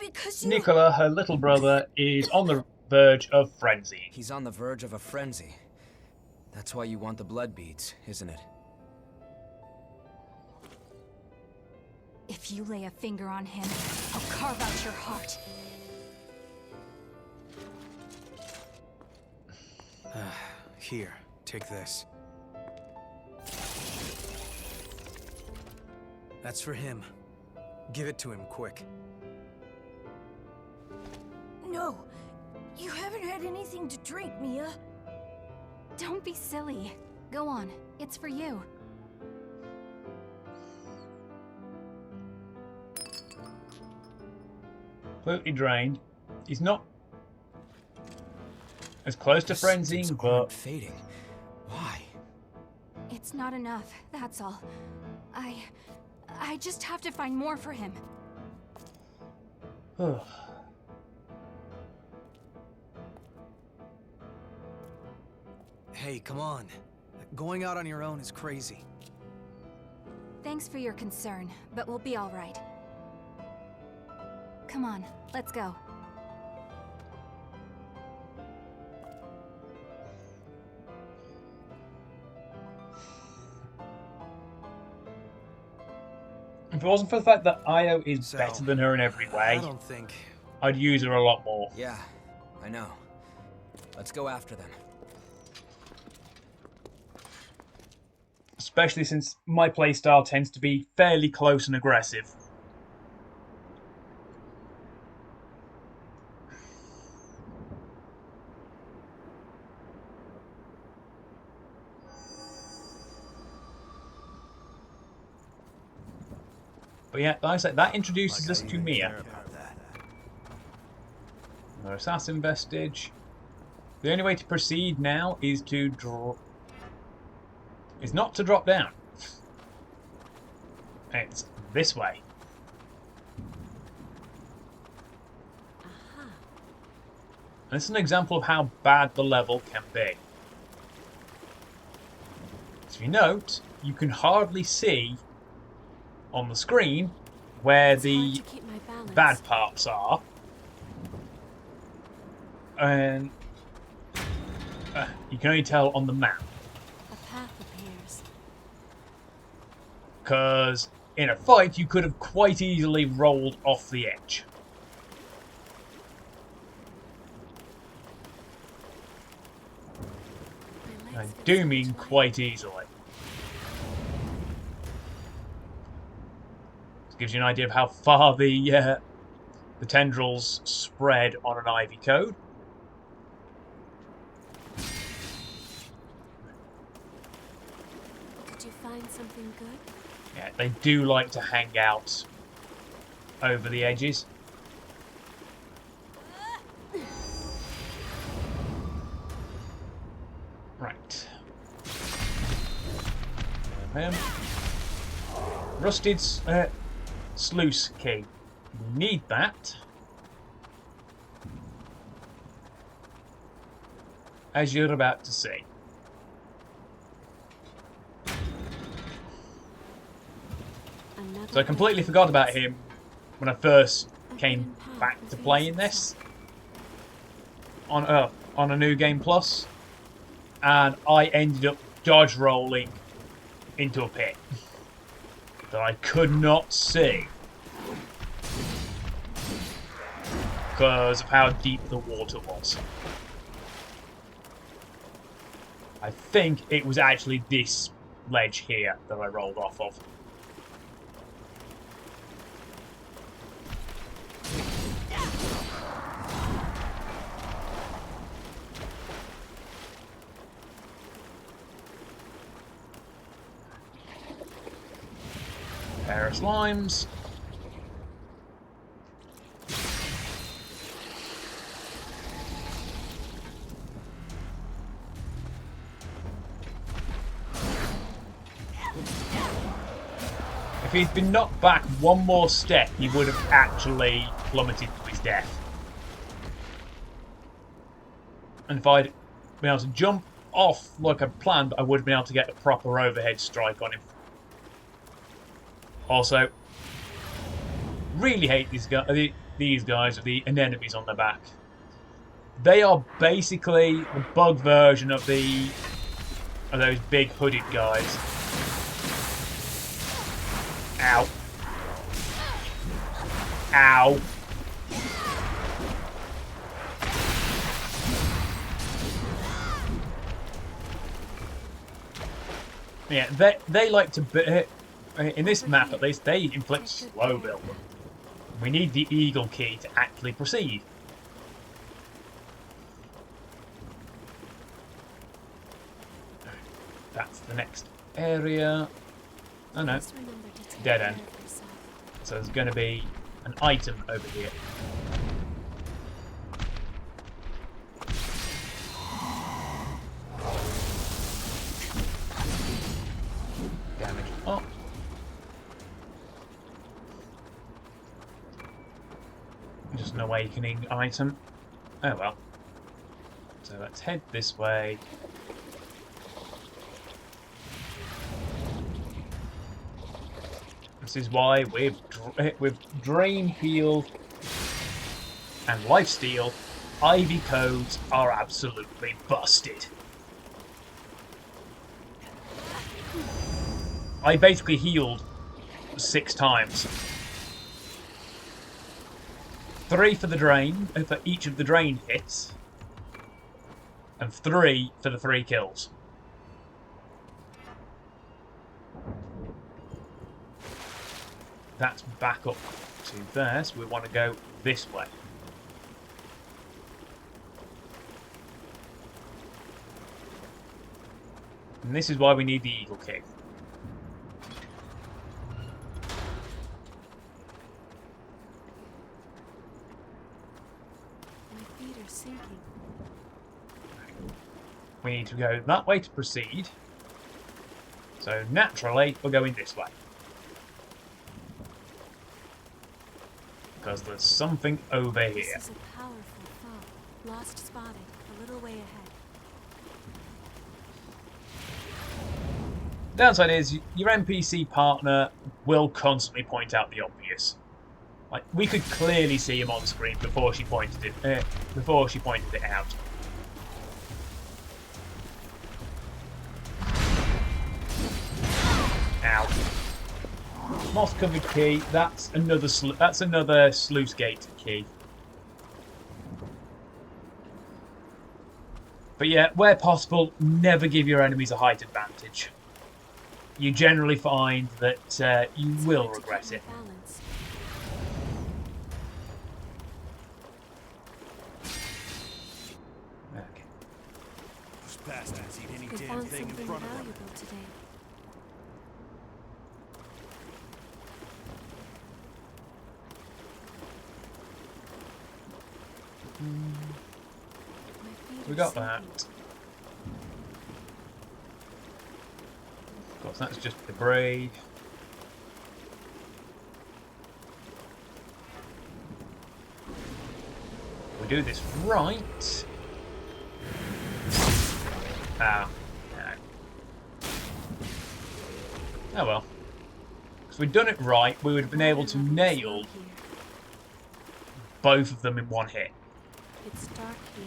because you... Nicola, her little brother, is on the verge of frenzy. He's on the verge of a frenzy. That's why you want the blood beads, isn't it? If you lay a finger on him, I'll carve out your heart. Here, take this. That's for him. Give it to him, quick. No, you haven't had anything to drink, Mia. Don't be silly. Go on, it's for you. Completely drained. He's not as close to frenzying, symptoms but aren't fading. Why? It's not enough, that's all. I just have to find more for him. Hey, come on. Going out on your own is crazy. Thanks for your concern, but we'll be all right. Come on, let's go. if it wasn't for the fact that Io is So, better than her in every way, I don't think... I'd use her a lot more. Yeah, I know. Let's go after them. Especially since my playstyle tends to be fairly close and aggressive. But yeah, like I said, that introduces us to Mia. Another assassin vestige. The only way to proceed now is to is not to drop down. It's this way. And this is an example of how bad the level can be. So if you note, you can hardly see on the screen where It's hard the to keep my balance. bad parts are. And you can only tell on the map. A path appears. Because in a fight, you could have quite easily rolled off the edge. My I legs feel do so mean much quite easily. This gives you an idea of how far the tendrils spread on an ivy code. Did you find something good? Yeah, they do like to hang out over the edges. Right. Rusted sluice key. We need that. As you're about to see. Another So I completely way. forgot about him when I first came hidden path back to reveals playing this itself. on a new game plus, and I ended up dodge rolling into a pit that I could not see because of how deep the water was. I think it was actually this ledge here that I rolled off of. Pair of slimes. If he'd been knocked back one more step, he would have actually plummeted to his death. And if I'd been able to jump off like I planned, I would have been able to get a proper overhead strike on him. Also, really hate this guy. these guys with the anemones on their back. They are basically the bug version of those big hooded guys. Ow. Ow. Yeah, they like to in this map at least they inflict slow build. We need the eagle key to actually proceed. That's the next area. Oh no, dead end. So there's going to be an item over here. Damage up. Just an awakening item. Oh well. So let's head this way. This is why with Drain Heal and Lifesteal, Ivy codes are absolutely busted. I basically healed 6 times. 3 for the drain, for each of the drain hits, and 3 for the 3 kills. That's back up to there, so we want to go this way. And this is why we need the eagle key. My feet are sinking. We need to go that way to proceed. So naturally, we're going this way. Because there's something over here. This is a powerful foe. Lost spotted, a little way ahead. Downside is your NPC partner will constantly point out the obvious. Like we could clearly see him on screen before she pointed it out. Ow. Moss covered key. That's another sluice gate key. But yeah, where possible, never give your enemies a height advantage. You generally find that you will regret it. Okay. Those bastards eat any We damn found thing in something front of them. valuable today. My feet We are got sinking. that. Of course, that's just debris. We do this right. Ah, no. Oh well. If we'd done it right, we would have been able to nail both of them in one hit. It's dark here.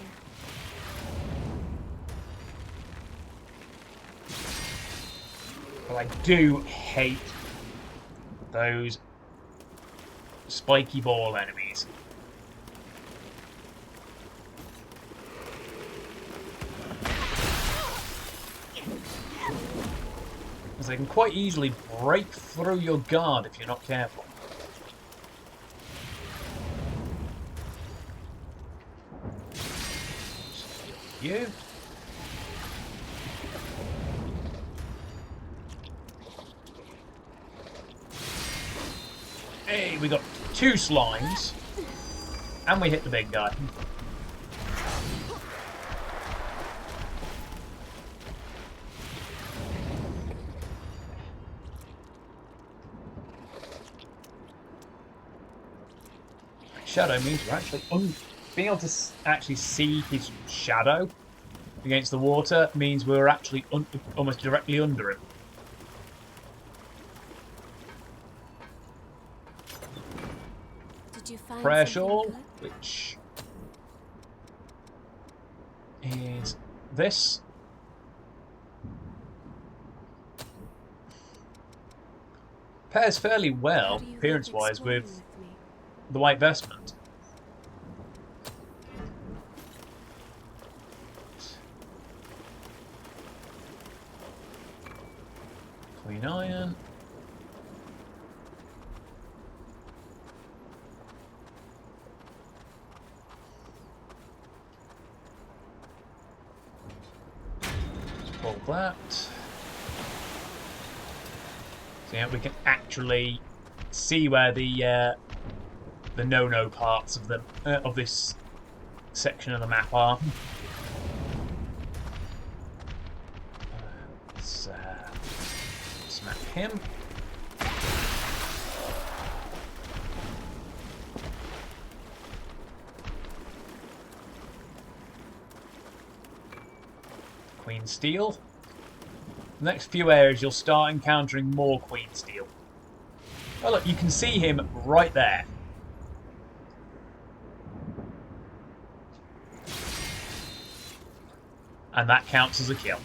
But I do hate those spiky ball enemies. Because they can quite easily break through your guard if you're not careful. You. Hey, we got 2 slimes. And we hit the big guy. Shadow means we're actually being able to actually see his shadow against the water means we're actually almost directly under him. Did Did you find prayer something shawl, good? which is this. Pairs fairly How well, do you like appearance-wise, exploring with me? the white vestment. Queen Iron. Let's pull that. So yeah, we can actually see where the no-no parts of of this section of the map are. Let's smack him. Queen Steel. The next few areas you'll start encountering more Queen Steel. Oh look, you can see him right there. And that counts as a kill.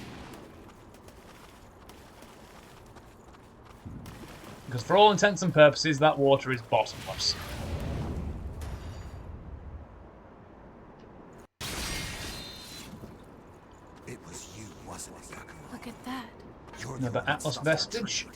Because for all intents and purposes, that water is bottomless. It was you, wasn't it, Yakumo? Look at that. You're the Another one that Atlas stuffed our vestige. trade.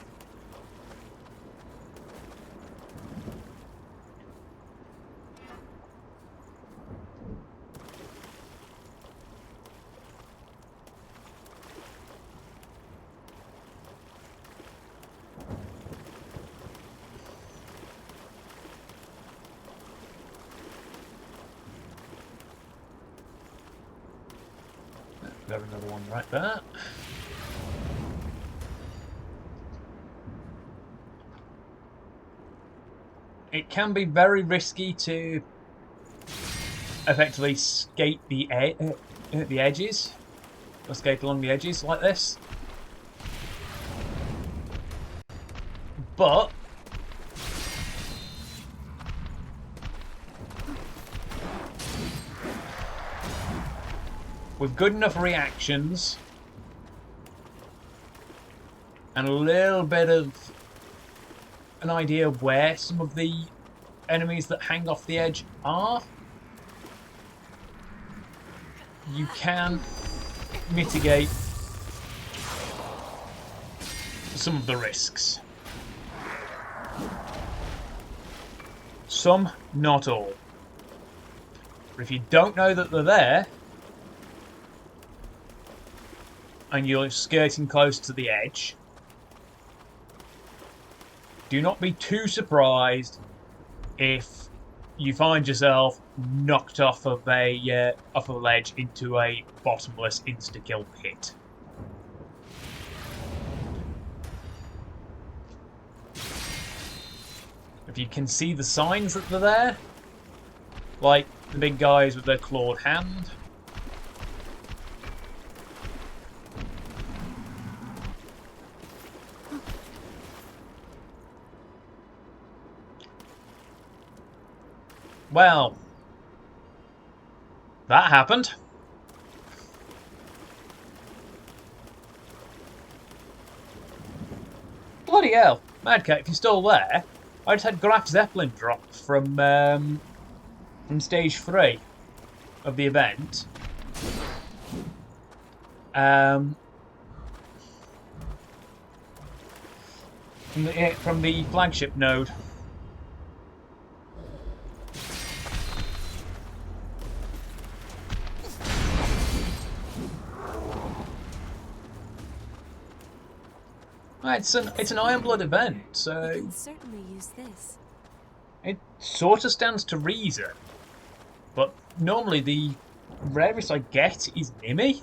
Got another one right there. It can be very risky to effectively skate the edges, or skate along the edges like this. But with good enough reactions and a little bit of an idea of where some of the enemies that hang off the edge are, you can mitigate some of the risks. Some, not all. But if you don't know that they're there, and you're skirting close to the edge, do not be too surprised if you find yourself knocked off of a ledge into a bottomless insta-kill pit. If you can see the signs that they're there, like the big guys with their clawed hand, well, that happened. Bloody hell, Madcat, if you're still there, I just had Graf Zeppelin dropped from stage 3 of the event. From the flagship node. It's an Ironblood event, We so can certainly use this. it sort of stands to reason. But normally the rarest I get is Nimi.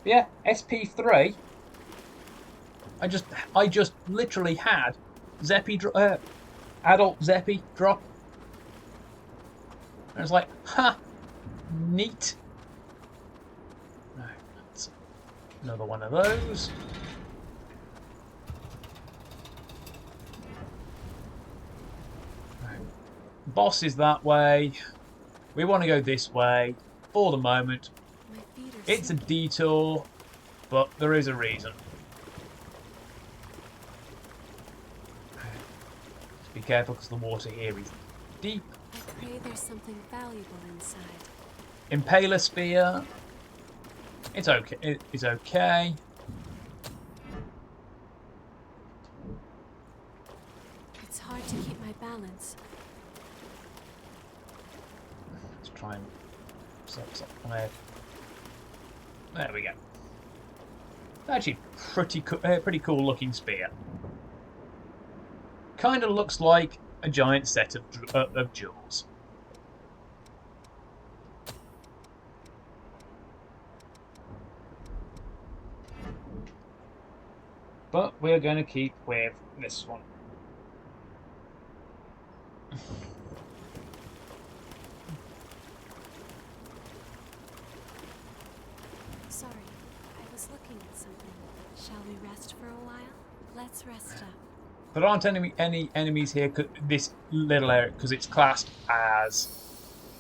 Yeah, SP3. I just literally had adult Zeppy drop. And I was like, ha, neat. Right, that's another one of those. Boss is that way. We want to go this way for the moment. My feet are It's a sinking. detour, but there is a reason. Just be careful because the water here is deep. I pray there's something valuable inside. Impaler spear. It's okay. It is okay. It's hard to keep my balance. Let's try and set this up on there. There we go. Actually, pretty cool looking spear. Kind of looks like a giant set of jewels. But we're going to keep with this one. Sorry, I was looking at something. Shall we rest for a while? Let's rest up. There aren't any enemies here. This little area because it's classed as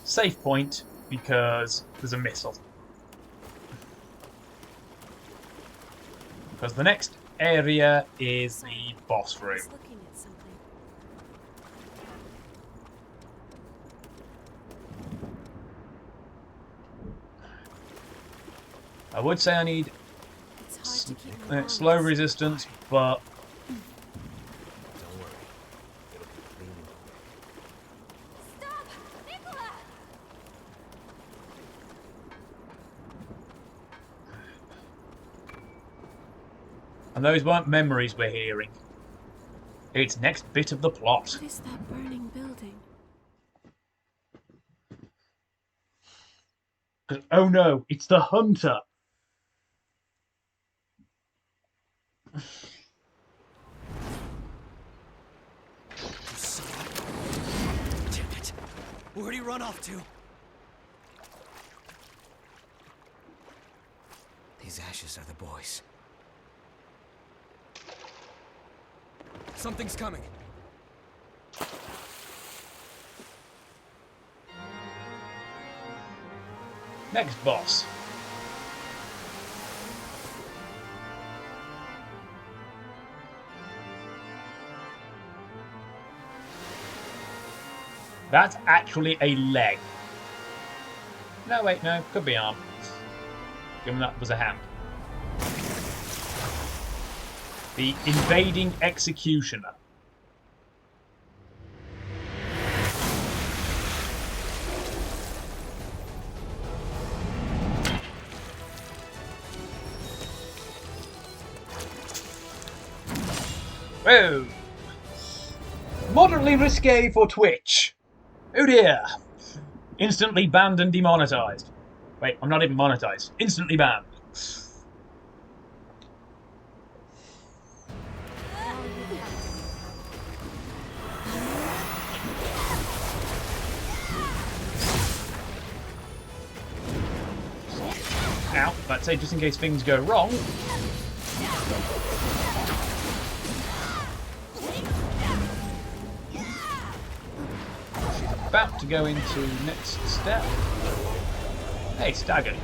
safe point because there's a missile. Because the next area is the boss I room. was looking at something. I would say I need It's hard to keep my balance. slow resistance, but Don't worry. It'll be clean and quick. Stop! Nicola! and those weren't memories we're hearing. It's next bit of the plot. What is that burning building? Oh no, it's the hunter. You saw it? Damn it. Where'd he run off to? These ashes are the boys. Something's coming. Next boss. That's actually a leg. No, wait, no, could be arm. Given that was a hand. The invading executioner. Whoa! Moderately risque for Twitch. Oh dear. Instantly banned and demonetized. Wait, I'm not even monetized. Instantly banned. Now, let's say just in case things go wrong. About to go into next step. Hey, stagger.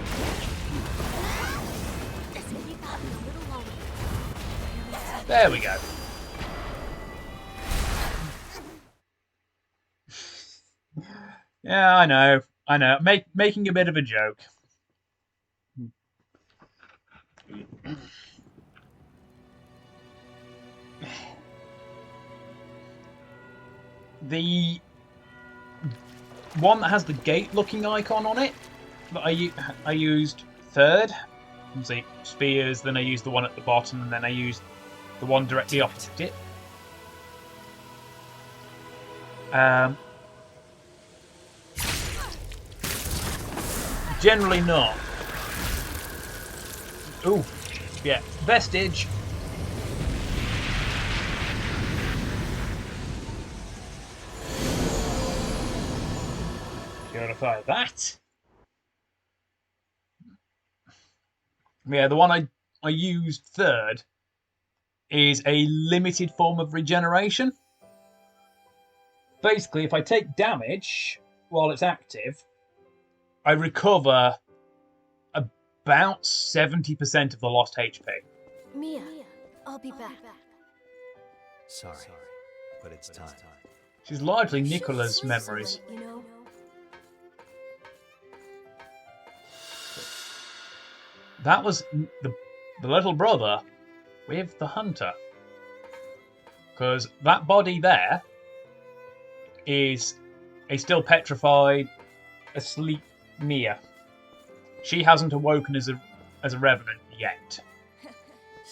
There we go. Yeah, I know. Making a bit of a joke. The one that has the gate-looking icon on it that I used third. See, spears. Then I used the one at the bottom, and then I used the one directly opposite it. Generally not. Ooh, yeah, vestige. Purify that. Yeah, the one I used third is a limited form of regeneration. basically, if I take damage while it's active, I recover about 70% of the lost HP. Mia, I'll be back. Sorry, but it's time. Which is largely You shouldn't Nicola's sleep so memories. late, you know. That was the little brother with the hunter. Because that body there is a still petrified, asleep Mia. She hasn't awoken as a revenant yet.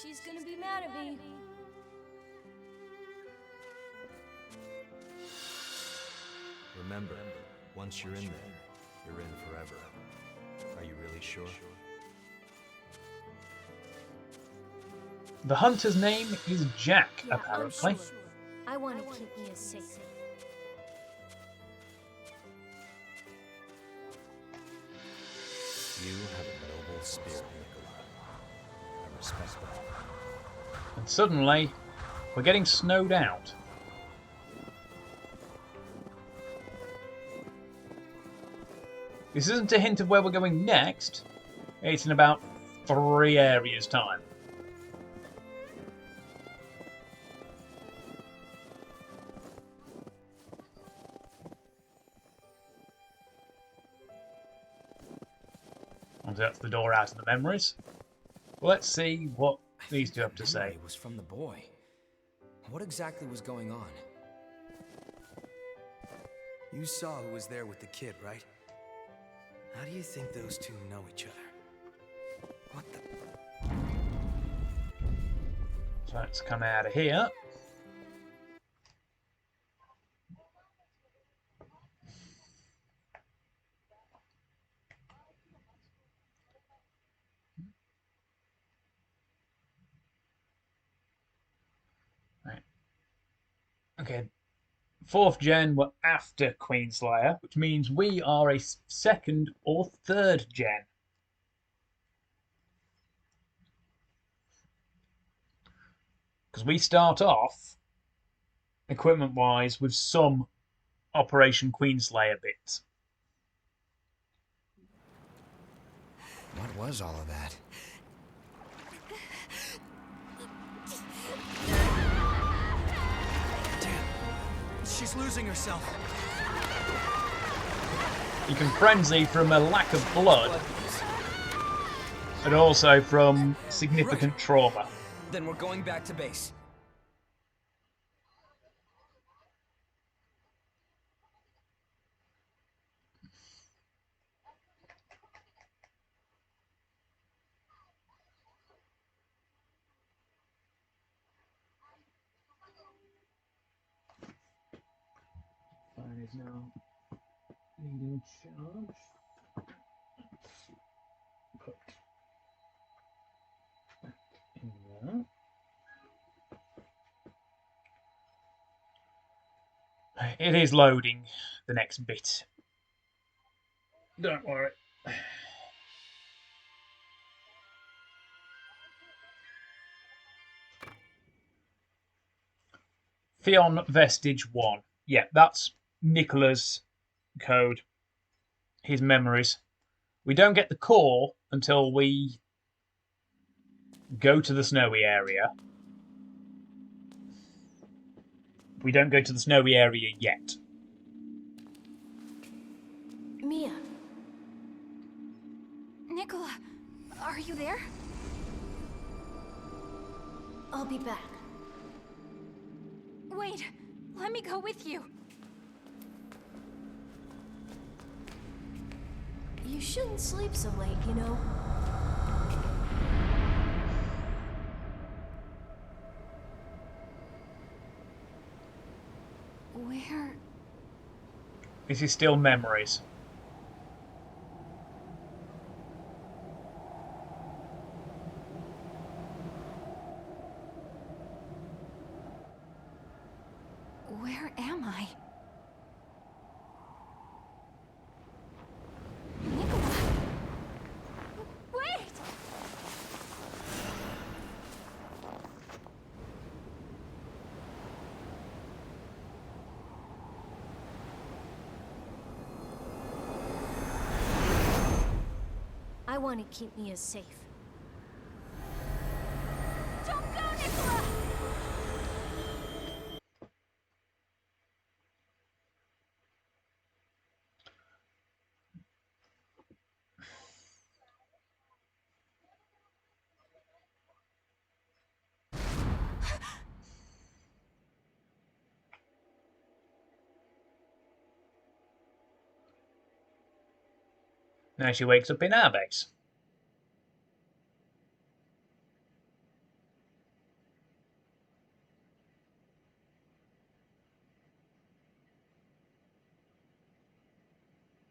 She's gonna be mad at me. Remember, once you're in there, you're in forever. Are you really sure? The hunter's name is Jack, Yeah, apparently. I'm sure. I want to keep Mia safe. You have a noble spirit, Nikolai. I respect that. And suddenly, we're getting snowed out. This isn't a hint of where we're going next. It's in about 3 areas' time. And that's the door out of the memories. Let's see what these two have to say. It was from the boy. What exactly was going on? You saw who was there with the kid, right? How do you think those two know each other? What the... So let's come out of here. Right. Okay. 4th gen were after Queenslayer, which means we are a 2nd or 3rd gen. Because we start off, equipment-wise, with some Operation Queenslayer bits. What was all of that? She's losing herself. You can frenzy from a lack of blood, and also from significant trauma. Then we're going back to base. Fire is now needing charge. Put back in there. It is loading the next bit. Don't worry. Theon Vestige 1. Yeah, that's Nicola's code. His memories. We don't get the core until we go to the snowy area. We don't go to the snowy area yet. Mia. Nicola, are you there? I'll be back. Wait, let me go with you. You shouldn't sleep so late, you know. Where? This is still memories. Where am I? Nicola! Wait! want to keep Mia safe. Don't go, Nicola! Now she wakes up in our base.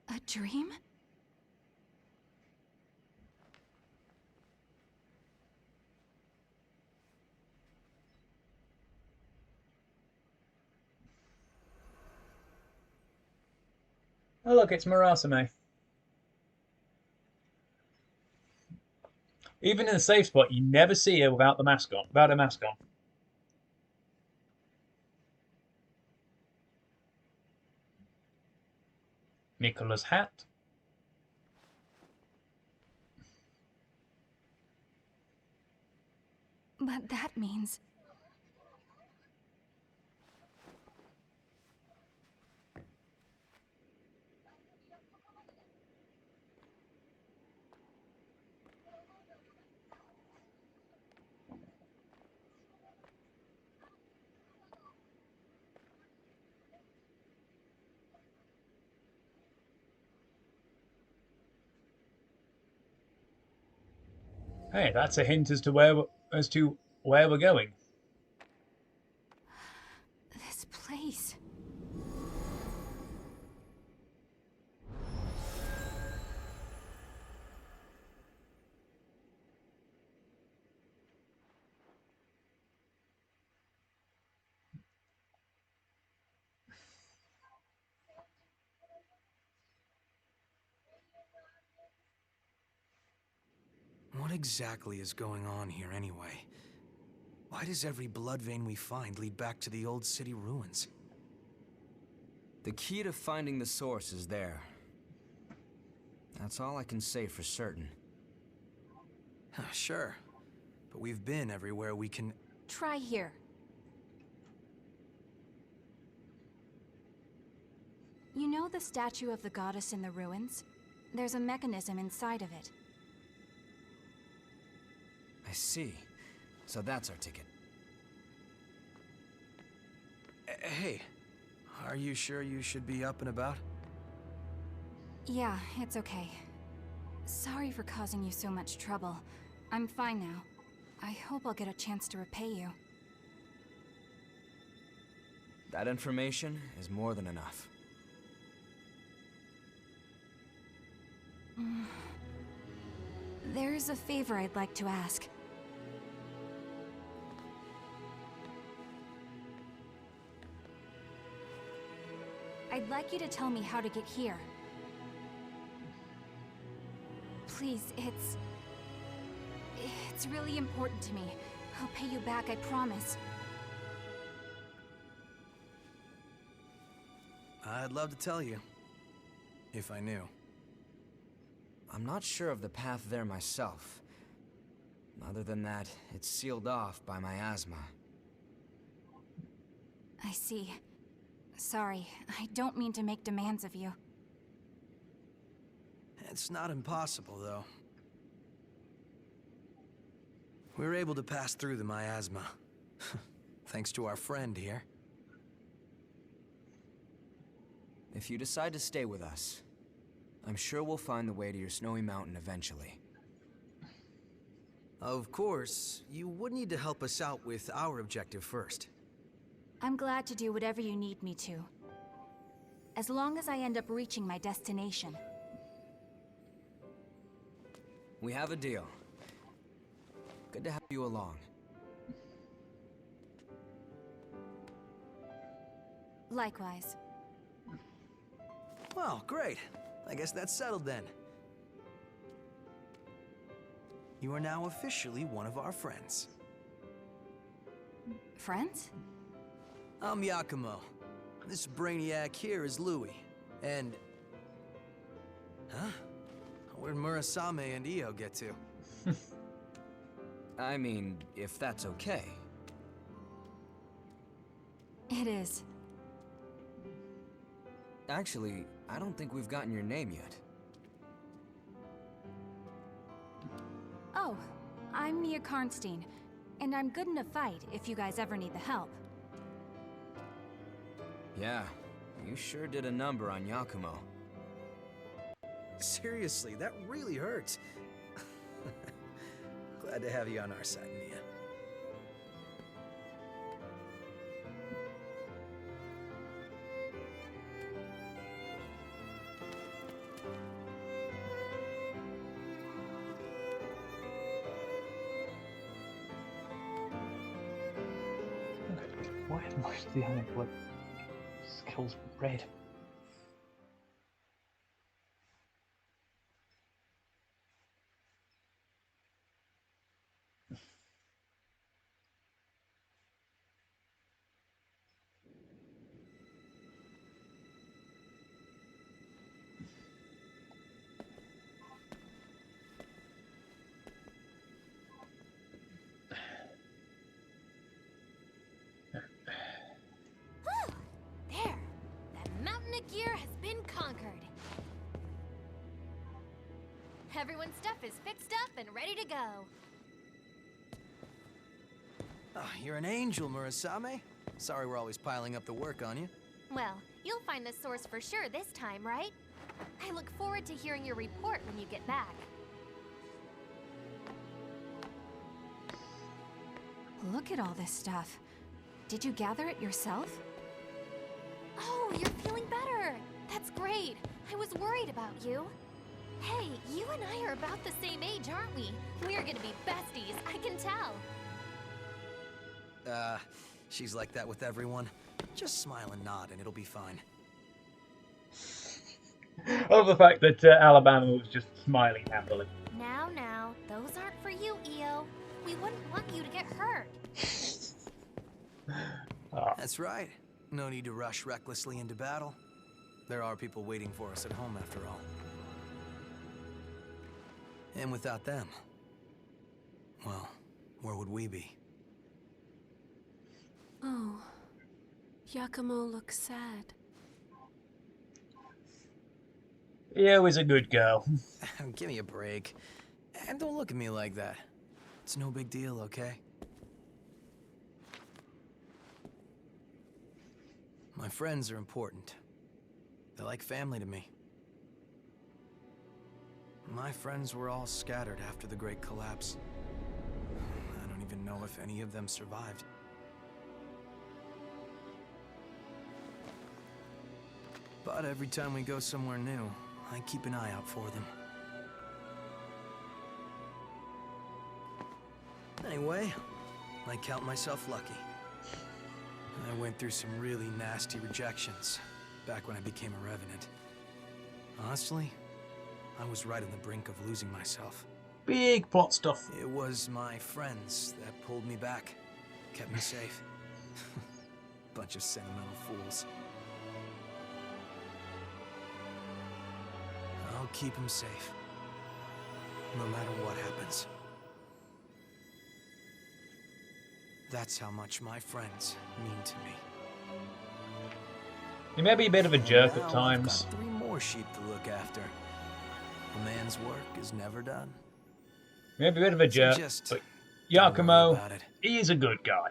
A dream? Oh look, it's Murasame. Even in the safe spot, you never see her without the mask on, without her mask on. Nicola's hat. But that means... Hey, that's a hint as to where we're going. this place... What exactly is going on here anyway? Why does every blood vein we find lead back to the old city ruins? The key to finding the source is there. That's all I can say for certain. Sure, but we've been everywhere we can... Try here. You know the statue of the goddess in the ruins? There's a mechanism inside of it. I see. So that's our ticket. Hey, are you sure you should be up and about? Yeah, it's okay. Sorry for causing you so much trouble. I'm fine now. I hope I'll get a chance to repay you. That information is more than enough. There's a favor I'd like to ask. I'd like you to tell me how to get here. Please, it's really important to me. I'll pay you back, I promise. I'd love to tell you, if I knew. I'm not sure of the path there myself. Other than that, it's sealed off by my asthma. I see. Sorry, I don't mean to make demands of you. It's not impossible, though. We were able to pass through the miasma. Thanks to our friend here. If you decide to stay with us, I'm sure we'll find the way to your snowy mountain eventually. Of course, you would need to help us out with our objective first. I'm glad to do whatever you need me to. As long as I end up reaching my destination. We have a deal. Good to have you along. Likewise. Well, great. I guess that's settled then. You are now officially one of our friends. Friends? I'm Yakumo. This brainiac here is Louis. And... Huh? Where'd Murasame and Io get to? I mean, if that's okay. It is. Actually, I don't think we've gotten your name yet. Oh, I'm Mia Karnstein, and I'm good in a fight if you guys ever need the help. Yeah, you sure did a number on Yakumo. Seriously, that really hurts. Glad to have you on our side, Mia. Why are most of the Animu skills red? There! That mountain of gear has been conquered. Everyone's stuff is fixed up and ready to go. Ah, you're an angel, Murasame. Sorry we're always piling up the work on you. Well, you'll find the source for sure this time, right? I look forward to hearing your report when you get back. Look at all this stuff. Did you gather it yourself? Oh, you're feeling better! That's great! I was worried about you. Hey, you and I are about the same age, aren't we? We're gonna be besties, I can tell. She's like that with everyone. Just smile and nod and it'll be fine. I love the fact that Alabama was just smiling happily. Now, those aren't for you, Io. We wouldn't want you to get hurt. Oh. That's right. No need to rush recklessly into battle. There are people waiting for us at home after all. And without them, well, where would we be? Oh, Yakumo looks sad. Io is a good girl. Give me a break. And don't look at me like that. It's no big deal, okay? My friends are important. They're like family to me. My friends were all scattered after the Great Collapse. I don't even know if any of them survived. But every time we go somewhere new, I keep an eye out for them. Anyway, I count myself lucky. I went through some really nasty rejections back when I became a Revenant. Honestly, I was right on the brink of losing myself. Big plot stuff. It was my friends that pulled me back, kept me safe. Bunch of sentimental fools. I'll keep him safe, no matter what happens. That's how much my friends mean to me. He may be a bit of a jerk Now at times. I've got 3 more sheep to look after. A man's work is never done. He may be a bit of a So jerk, just but don't worry Yakumo, about it. he is a good guy.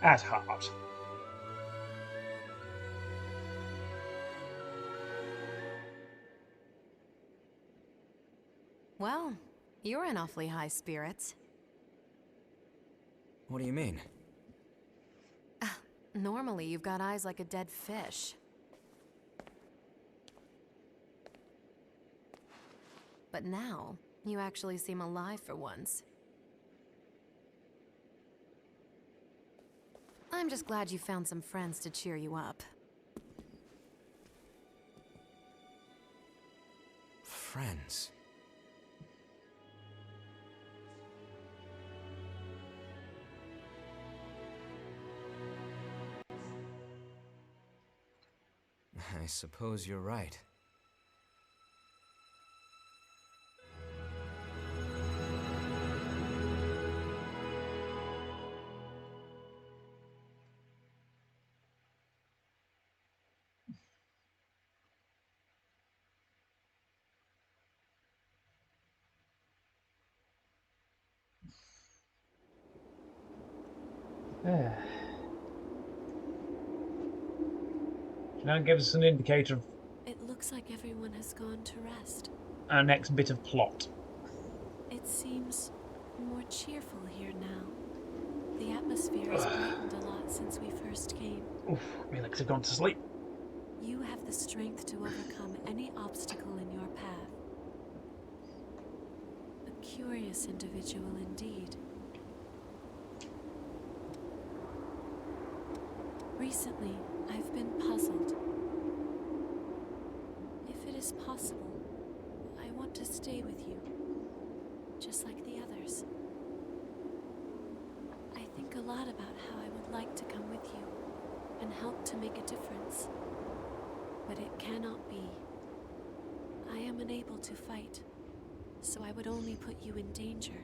At heart. Well, you're in awfully high spirits. What do you mean? Normally, you've got eyes like a dead fish. But now, you actually seem alive for once. I'm just glad you found some friends to cheer you up. Friends. I suppose you're right. Now give us an indicator of It looks like everyone has gone to rest. our next bit of plot. It seems more cheerful here now. The atmosphere has brightened a lot since we first came. Oof, my legs have gone to sleep. You have the strength to overcome any obstacle in your path. A curious individual indeed. Recently, I've been puzzled. If it is possible, I want to stay with you, just like the others. I think a lot about how I would like to come with you and help to make a difference. But it cannot be. I am unable to fight, so I would only put you in danger.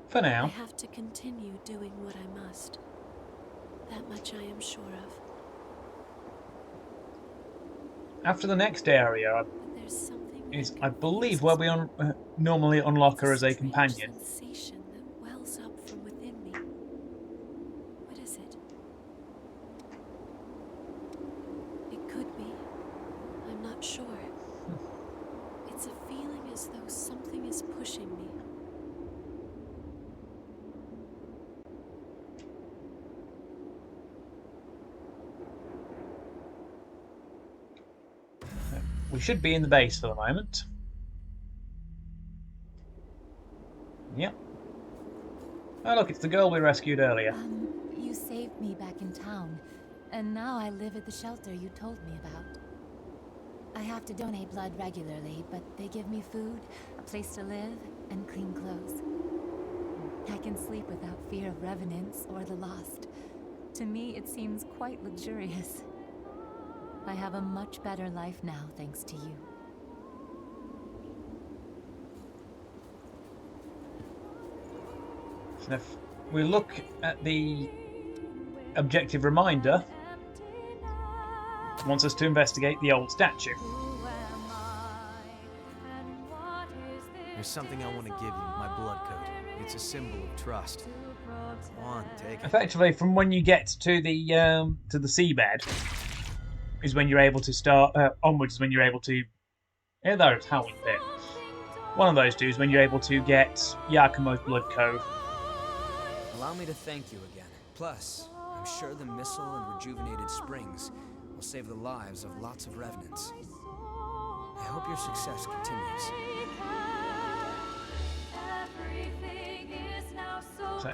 For I now. have to continue doing what I must. That much I am sure of. After the next area But there's something is, that I believe, where we confuses me. normally unlock It's her a as a strange companion. sensation that wells up from within me. What is it? It could be. I'm not sure. It's a feeling as though something is pushing me. We should be in the base for the moment. Yep. Oh look, it's the girl we rescued earlier. You saved me back in town, and now I live at the shelter you told me about. I have to donate blood regularly, but they give me food, a place to live, and clean clothes. I can sleep without fear of revenants or the lost. To me, it seems quite luxurious. I have a much better life now, thanks to you. So if we look at the objective reminder, it wants us to investigate the old statue. There's something I want to give you, my blood coat. It's a symbol of trust. Go on, take it. Effectively, from when you get to the seabed, is when you're able to start. Onwards is when you're able to. Yeah, there it's Howling Pit. One of those two is when you're able to get Yakumo's blood coat. Allow me to thank you again. Plus, I'm sure the missile and rejuvenated springs will save the lives of lots of revenants. I hope your success continues. So,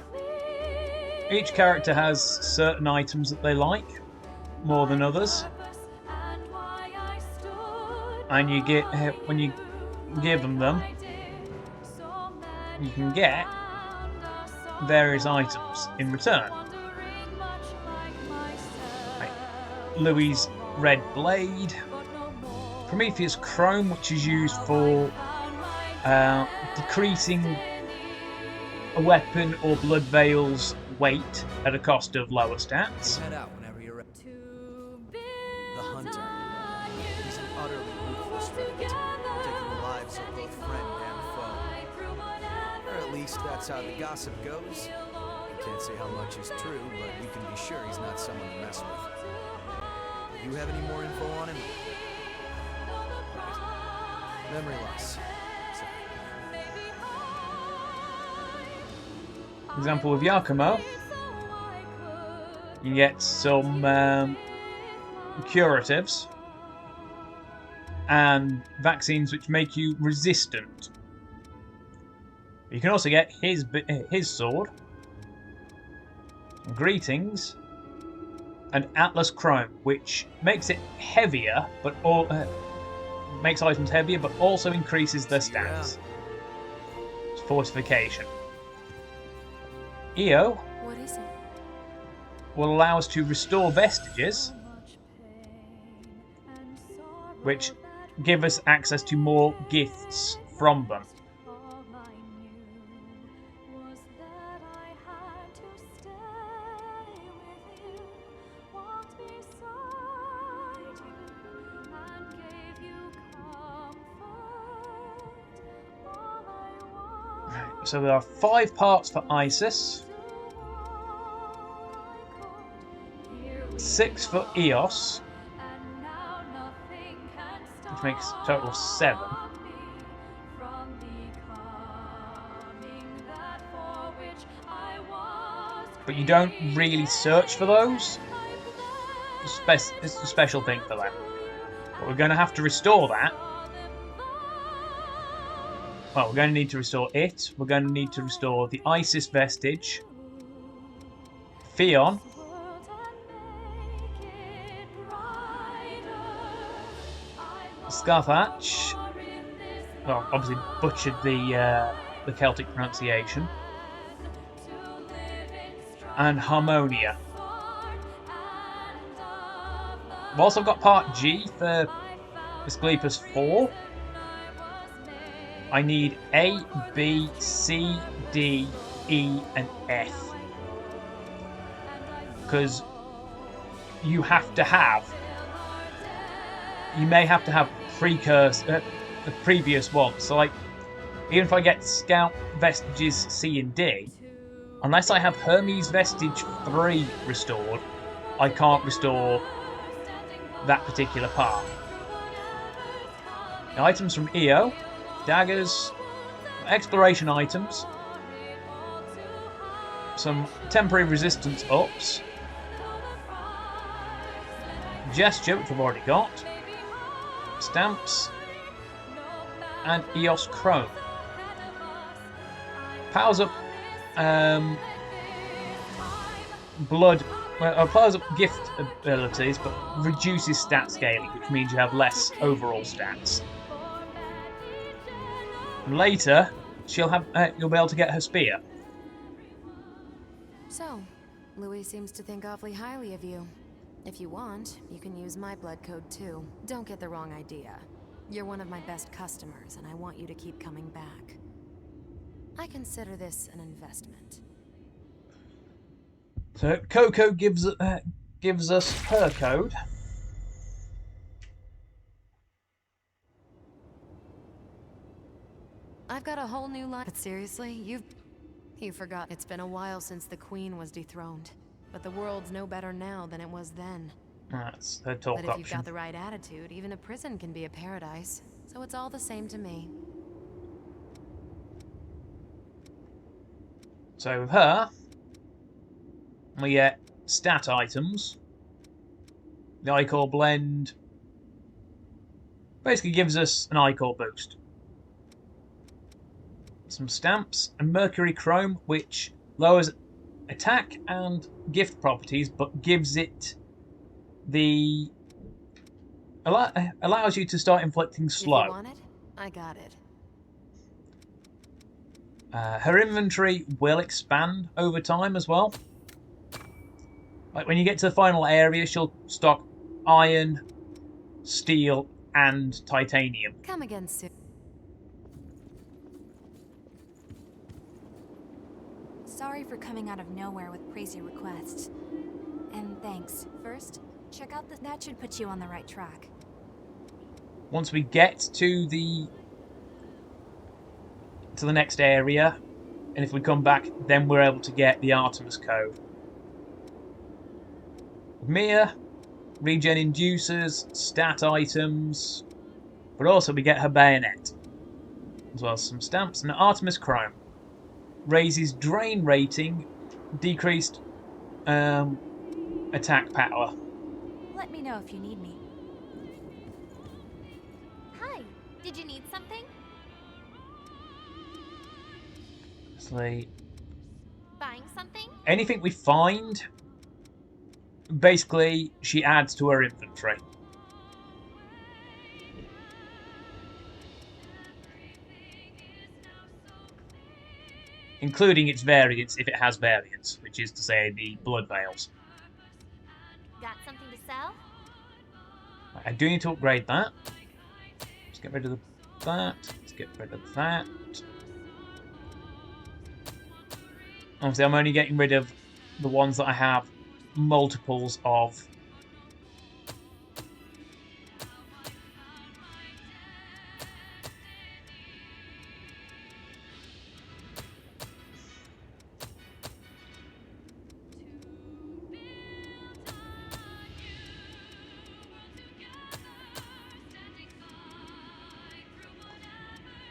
each character has certain items that they like more than others, and you get when you give them, you can get various items in return. Like Louis' red blade, Prometheus chrome, which is used for decreasing a weapon or blood veil's weight at a cost of lower stats. Head out whenever you're ready. The Hunter. He's an utterly ruthless revenant, taking the lives of both friend and foe. Or at least that's how the gossip goes. I can't say how much is true, but you can be sure he's not someone to mess with. Do you have any more info on him? Right. Memory loss. Example with Yakumo, you get some curatives and vaccines which make you resistant. You can also get his sword, Greetings, and Atlas Chrome, which makes it heavier, but makes items heavier, but also increases their stats. It's fortification. EO What is it? will allow us to restore vestiges which give us access to more gifts from them. So there are 5 parts for Isis, 6 for Eos, which makes a total of 7. But you don't really search for those. It's a special thing for them. But we're going to have to restore that. Well, we're going to need to restore it. We're going to need to restore the Isis vestige, Theon, Scarthach. Well, obviously butchered the Celtic pronunciation, and Harmonia. I've also got Part G for Asclepius 4. I need A, B, C, D, E, and F. Because you have to have... You may have to have the previous ones. So, like, even if I get Scout Vestiges C and D, unless I have Hermes Vestige 3 restored, I can't restore that particular part. The items from EO, daggers, exploration items, some temporary resistance ups, gesture, which I've already got, stamps, and Eos Chrome. Powers up powers up gift abilities, but reduces stat scaling, which means you have less overall stats. Later, you'll be able to get her spear. So, Louis seems to think awfully highly of you. If you want, you can use my blood code too. Don't get the wrong idea. You're one of my best customers, and I want you to keep coming back. I consider this an investment. So Coco gives us her code. I've got a whole new line. But seriously, you forgot. It's been a while since the Queen was dethroned. But the world's no better now than it was then. That's her talk But if you've option. got the right attitude, even a prison can be a paradise. So it's all the same to me. So with her, we get stat items. The iCore blend basically gives us an iCore boost. Some stamps and Mercury Chrome, which lowers attack and gift properties, but gives it the allows you to start inflicting slow. If you want it, I got it. Her inventory will expand over time as well. Like when you get to the final area, she'll stock iron, steel, and titanium. Come again soon. Sorry for coming out of nowhere with crazy requests. And thanks. First, check out this. That should put you on the right track. Once we get to the next area, and if we come back, then we're able to get the Artemis code. Mia, regen inducers, stat items, but also we get her bayonet, as well as some stamps and Artemis Chrome. Raises drain rating, decreased attack power. Let me know if you need me. Hi, did you need something? Obviously, Buying something? anything we find, basically, she adds to her inventory. Including its variants, if it has variants, which is to say the blood veils. Got something to sell? I do need to upgrade that. get rid of that. Let's get rid of that. Obviously, I'm only getting rid of the ones that I have multiples of.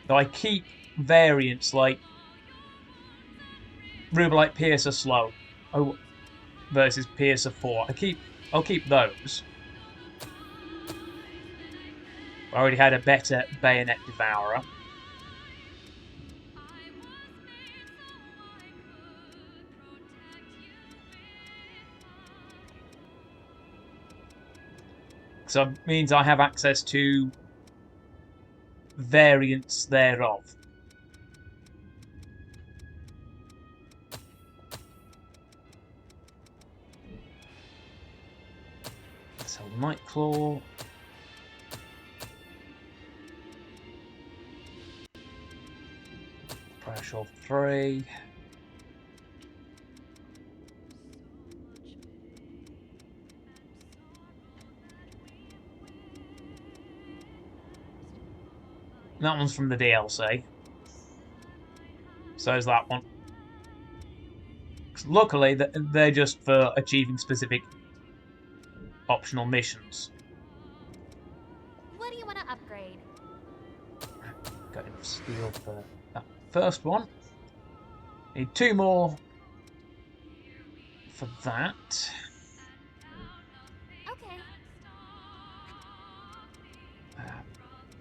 So I keep variants like Rubelite Piercer Slow versus Piercer 4. I'll keep those. I already had a better Bayonet Devourer. So it means I have access to variants thereof. So Nightclaw. Pressure 3. That one's from the DLC. So is that one. Luckily, they're just for achieving specific optional missions. What do you want to upgrade? Got enough steel for that first one. Need 2 more for that. Okay.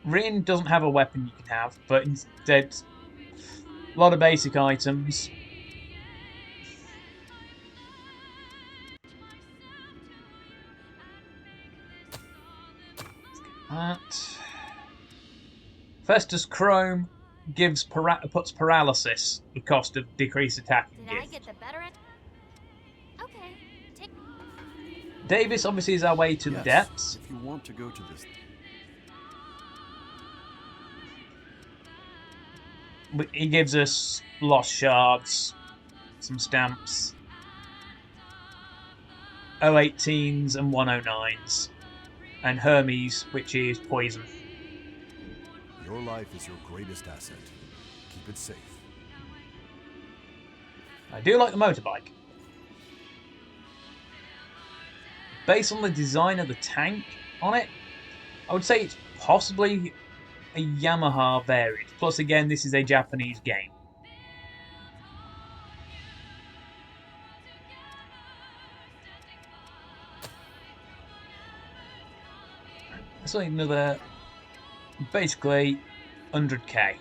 Rin doesn't have a weapon you can have, but instead a lot of basic items. That. Festus Chrome puts paralysis, the cost of decreased attack and Did I gift. get the better end? Okay. Take. Davis obviously is our way to the Yes, depths. if you want to go to this. He gives us lost shards, some stamps, 018s and 109s, and Hermes, which is poison. Your life is your greatest asset. Keep it safe. I do like the motorbike. Based on the design of the tank on it, I would say it's possibly a Yamaha variant. Plus, again, this is a Japanese game. So another, basically, 100k.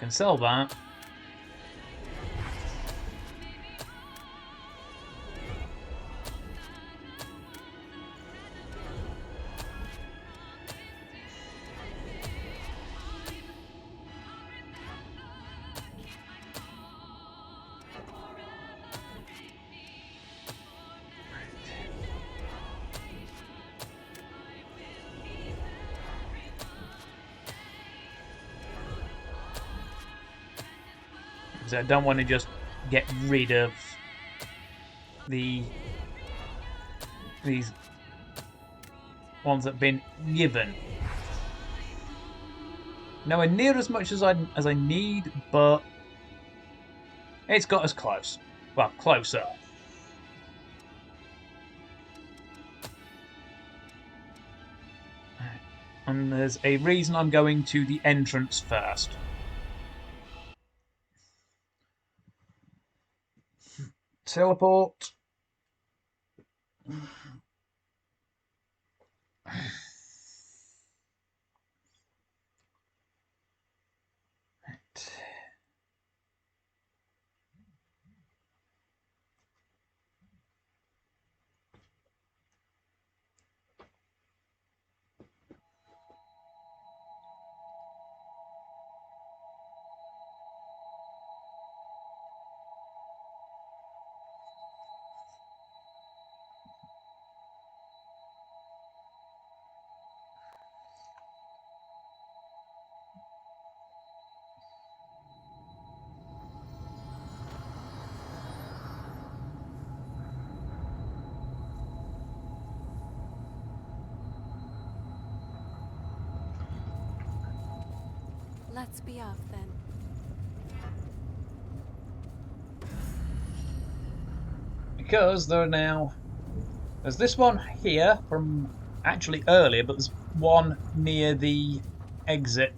Can sell that. So I don't want to just get rid of these ones that have been given. Nowhere near as much as I need, but it's got us close. Well, closer. And there's a reason I'm going to the entrance first. Teleport. Let's be off then. Because there are now... There's this one here from actually earlier, but there's one near the exit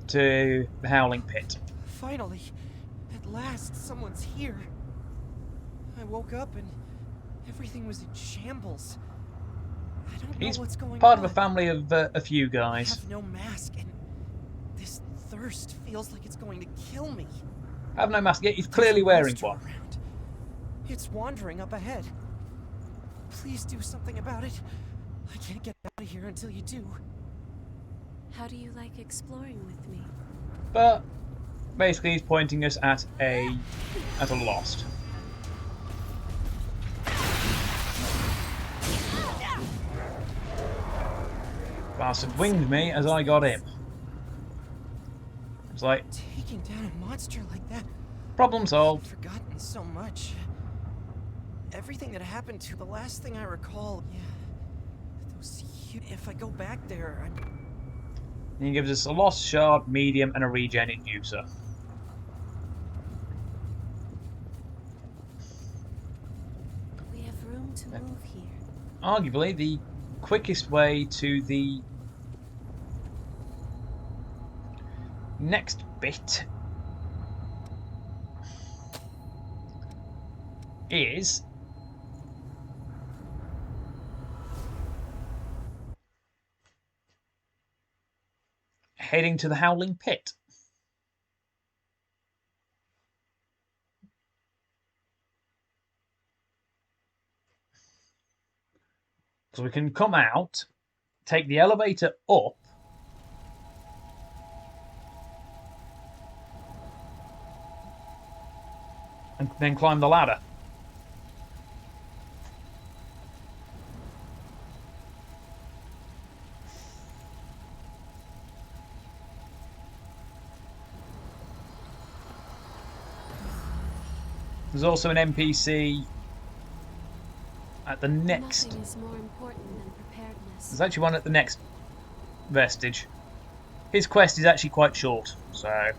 to the Howling Pit. Finally, at last, someone's here. I woke up and everything was in shambles. I don't know He's what's going part on. of a family of a few I guys. have no mask, and this thirst feels like it's going to kill me. Have no mask yet. He's There's clearly a wearing monster one. around. It's wandering up ahead. Please do something about it. I can't get out of here until you do. How do you like exploring with me? But basically, he's pointing us at a lost. Bastard winged me as I got him. It's like, Taking down a monster like that. problem solved. I've forgotten so much. Everything that happened to the last thing I recall. Yeah. Those if I go back there, I'm... And he gives us a lost shard, medium, and a regen inducer. We have room to move here. Arguably, the quickest way to the next bit is heading to the Howling Pit. So we can come out, take the elevator up, and then climb the ladder. There's also an NPC at the next... Nothing is more important than preparedness. There's actually one at the next vestige. His quest is actually quite short, so...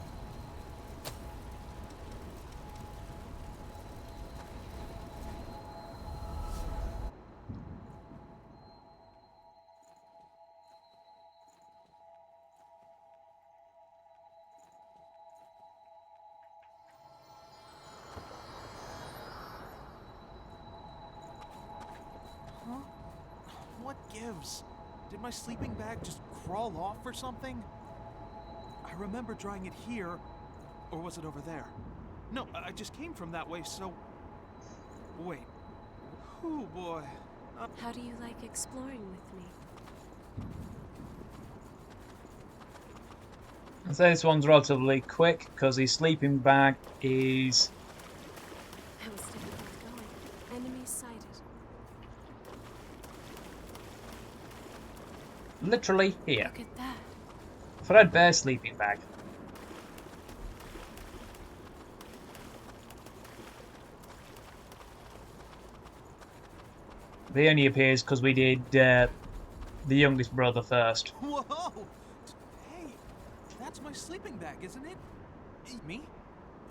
Huh? What gives? Did my sleeping bag just crawl off or something? I remember drying it here, or was it over there? No, I just came from that way, so... Wait. Oh boy. How do you like exploring with me? I'd say this one's relatively quick, because his sleeping bag is... How's difficult going? Enemies sighted. literally here. Look at that. Threadbare sleeping bag. He only appears because we did the youngest brother first. Whoa! Hey, that's my sleeping bag, isn't it? Me?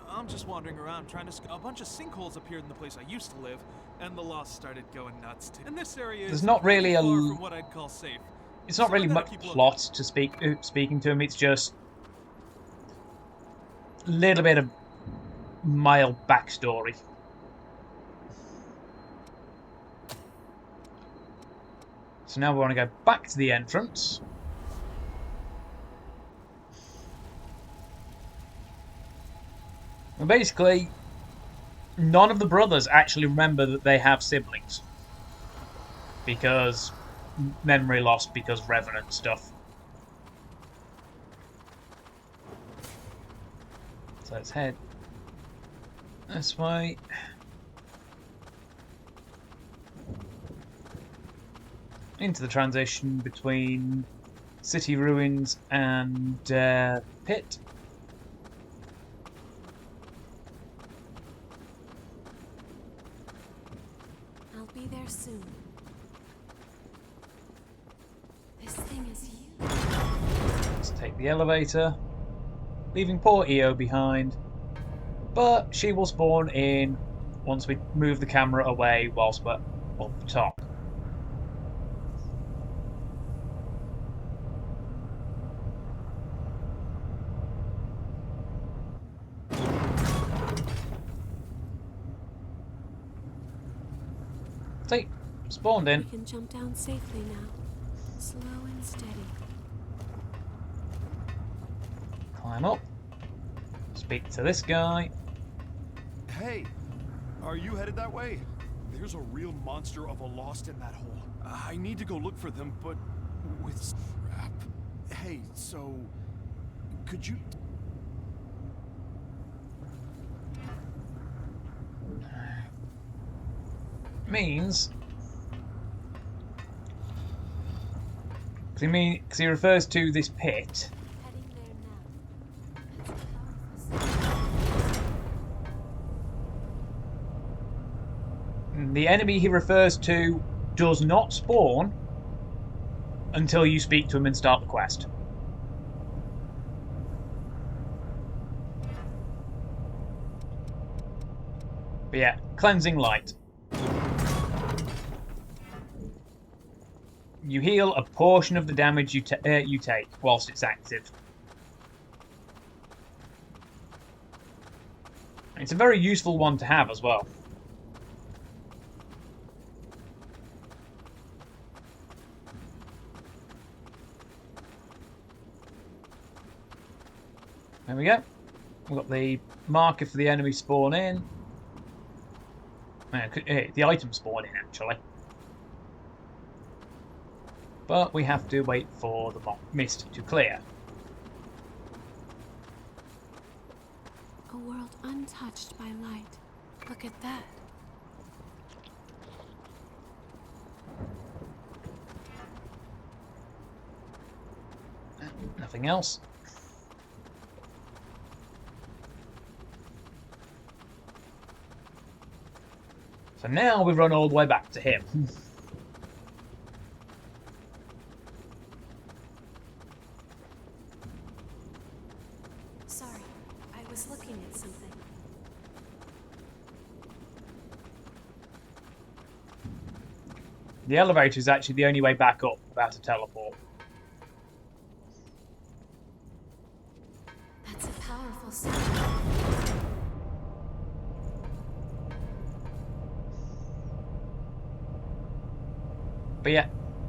I'm just wandering around trying to... A bunch of sinkholes appeared in the place I used to live, and the lost started going nuts too. And this area There's is not really far from what I'd call safe. It's not So really I better much keep plot to speaking to him. It's just a little bit of mild backstory. So now we want to go back to the entrance. And basically, none of the brothers actually remember that they have siblings. Because memory loss, because Revenant stuff. So let's head this way. Into the transition between city ruins and pit. I'll be there soon. This thing is huge. Let's take the elevator. leaving poor Io behind. But she will spawn in once we move the camera away whilst we're up top. See, spawned in. We can jump down safely now. Slow and steady. Climb up. Speak to this guy. Hey, are you headed that way? There's a real monster of a lost in that hole. I need to go look for them, but with crap. Hey, so could you? Means because he refers to this pit. Heading there now. The enemy he refers to does not spawn until you speak to him and start the quest. But yeah, cleansing light. You heal a portion of the damage you take whilst it's active. It's a very useful one to have as well. There we go. We've got the marker for the enemy spawn in. The item spawn in, actually. But we have to wait for the mist to clear. A world untouched by light. Look at that. Nothing else. So now we run all the way back to him. Sorry, I was looking at something. The elevator is actually the only way back up without a teleport. That's a powerful sound. But yeah,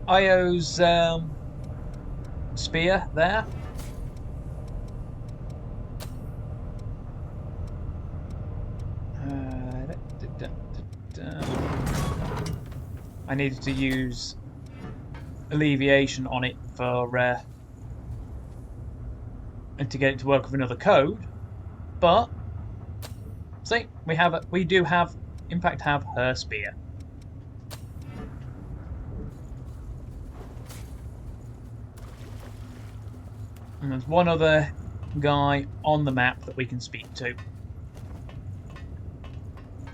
Io's spear there. I needed to use alleviation on it for and to get it to work with another code, but see, we do have, in fact, have her spear. And there's one other guy on the map that we can speak to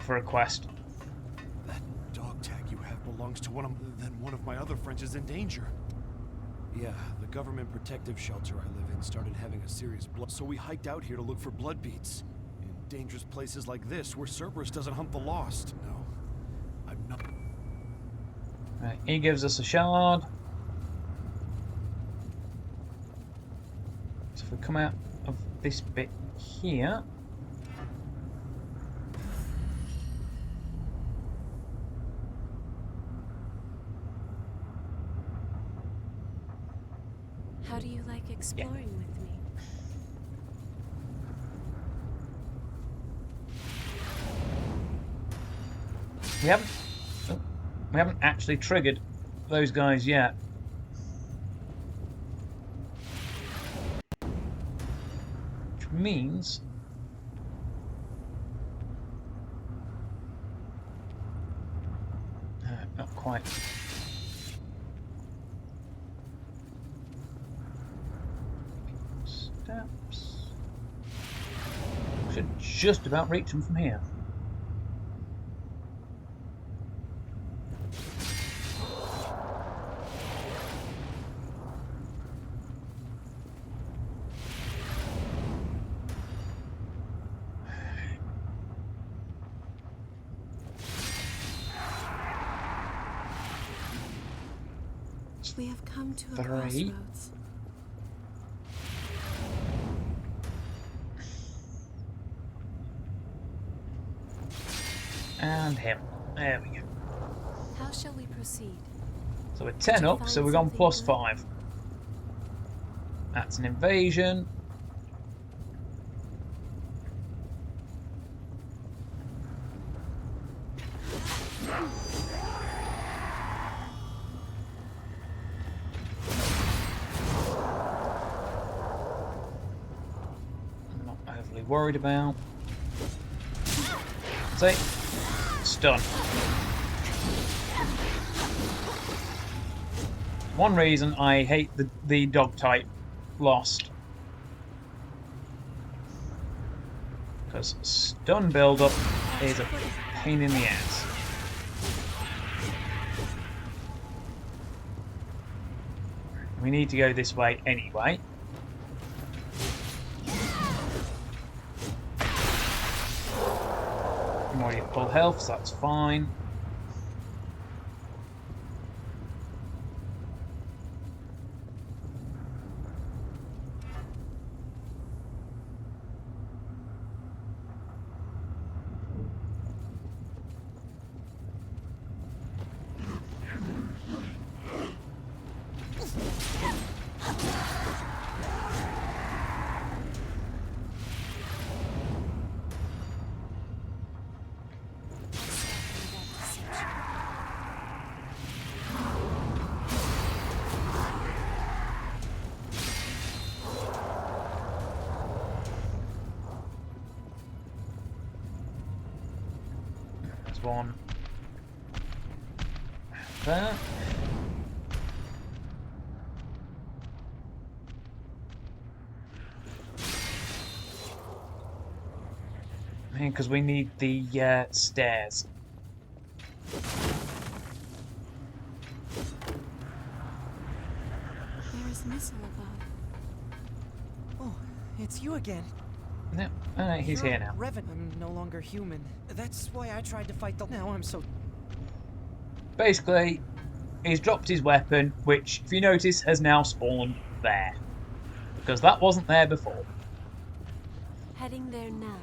for a quest. That dog tag you have belongs to one of my other friends is in danger. Yeah, the government protective shelter I live in started having a serious blood, so we hiked out here to look for blood beads. In dangerous places like this, where Cerberus doesn't hunt the lost. No, I'm not. Right, he gives us a shard. So if we come out of this bit here. How do you like exploring with me? We haven't actually triggered those guys yet. Which means not quite. Steps. Should just about reach them from here. We have come to a 3. crossroads. And him. There we go. How shall we proceed? So we're 10 you up, so find we've gone something plus good? 5. That's an invasion. I'm not overly worried about. See? Stun. One reason I hate the dog type Lost. Because stun build-up is a pain in the ass. We need to go this way anyway. I'm already at full health, so that's fine. There's one there. Because we need the stairs. There is missile above. Oh, it's you again. No, he's You're here now. I'm no longer human. That's why I tried to fight the... Now I'm so... Basically, he's dropped his weapon, which, if you notice, has now spawned there. Because that wasn't there before. Heading there now.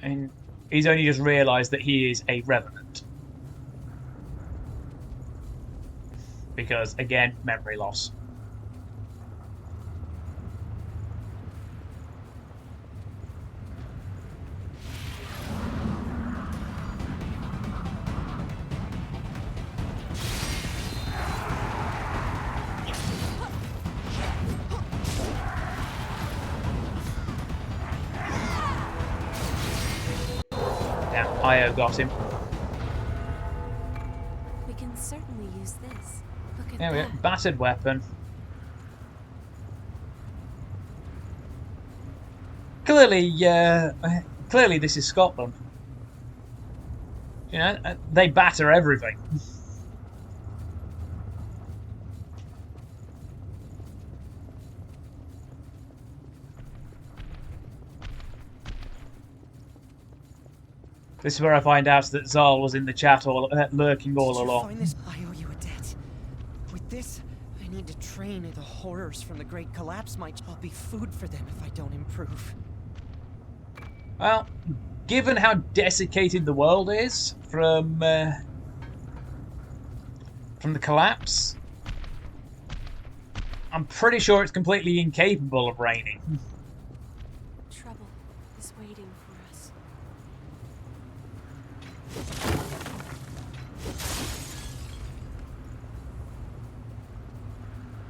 And he's only just realised that he is a revenant. Because, again, memory loss. IO got him. We can certainly use this. Look at There we go. that. Battered weapon. Clearly, clearly this is Scotland. You know, they batter everything. This is where I find out that Zal was in the chat, lurking all along. Find this? I owe you a debt. With this, I need to train. The horrors from the Great Collapse I'll be food for them if I don't improve. Well, given how desiccated the world is from the collapse, I'm pretty sure it's completely incapable of raining. Trouble is waiting for us.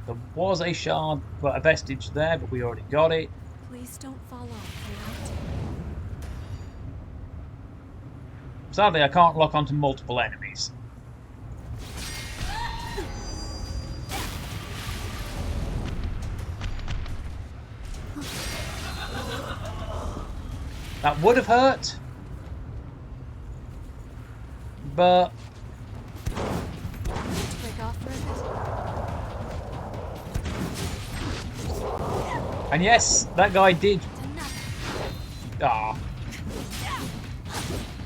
There was a shard, but a vestige there, but we already got it. Please don't fall off, alright? Sadly, I can't lock onto multiple enemies. That would have hurt, but Break off for a bit. and yes, that guy did. Ah,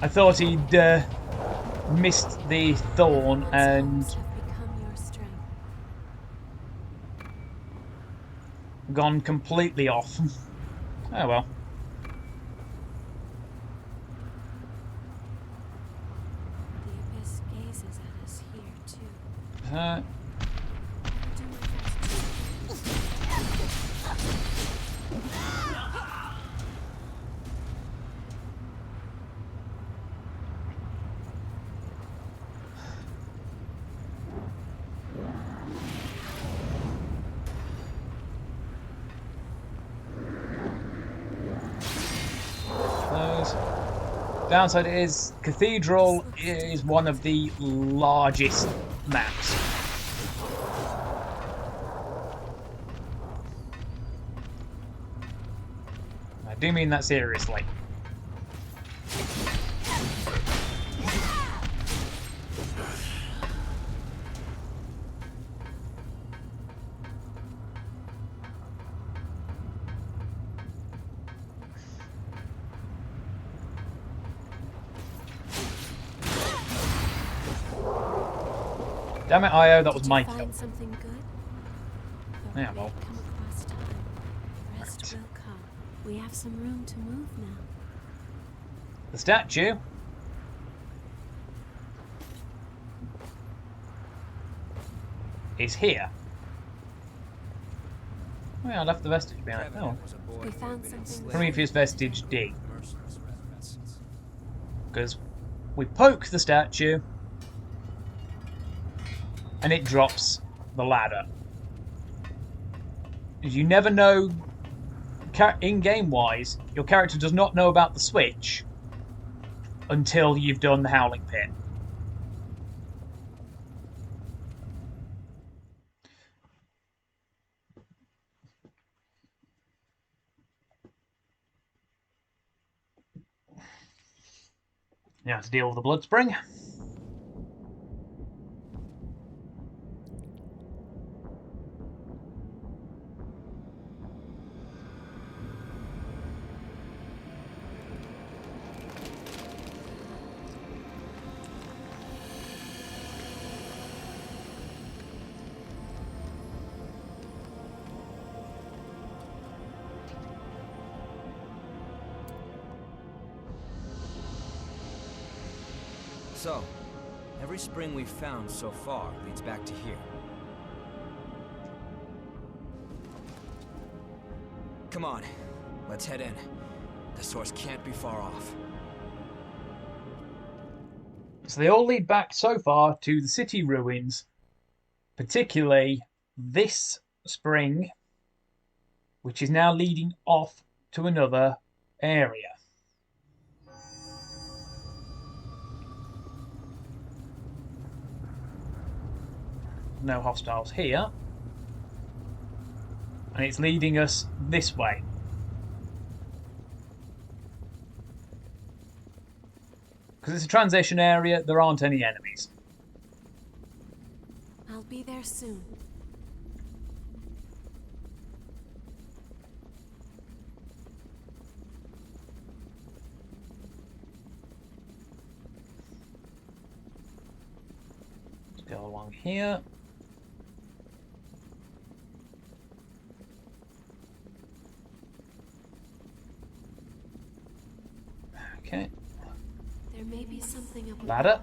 I thought he'd missed the thorn and gone completely off. Oh well. The abyss gazes at us here, too. Uh, Do my best those. Downside is Cathedral is one of the largest maps. I do mean that seriously. Damn it, Io, that was my kill. find something good? Though Yeah, it well. may come across time. Rest Right. will come. We have some room to move now. The statue is here. Oh yeah, I left the vestige behind. Oh. We found something. Prometheus vestige D. Because we poke the statue and it drops the ladder. You never know, in-game wise, your character does not know about the switch until you've done the Howling Pit. Now to deal with the blood spring. So, every spring we've found so far leads back to here. Come on, let's head in. The source can't be far off. So they all lead back so far to the city ruins, particularly this spring, which is now leading off to another area. No hostiles here. And it's leading us this way. Because it's a transition area, there aren't any enemies. I'll be there soon. Let's go along here. Okay. There may be something up Ladder.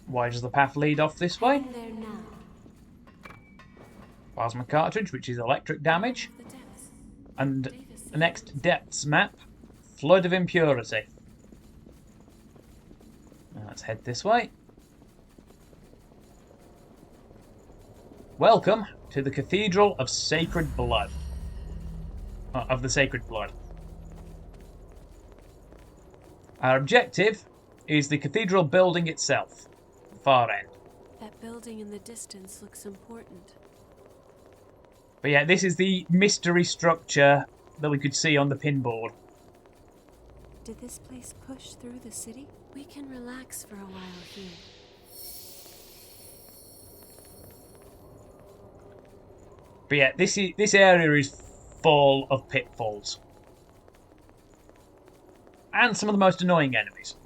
Why does the path lead off this way? there now. Plasma cartridge, which is electric damage. The depths. And Davis the said. next depths map, Flood of Impurity. Now let's head this way. Welcome to the Cathedral of Sacred Blood. Of the Sacred Blood. Our objective is the cathedral building itself, the far end. That building in the distance looks important. But yeah, this is the mystery structure that we could see on the pinboard. Did this place push through the city? We can relax for a while here. But yeah, this area is full of pitfalls. and some of the most annoying enemies.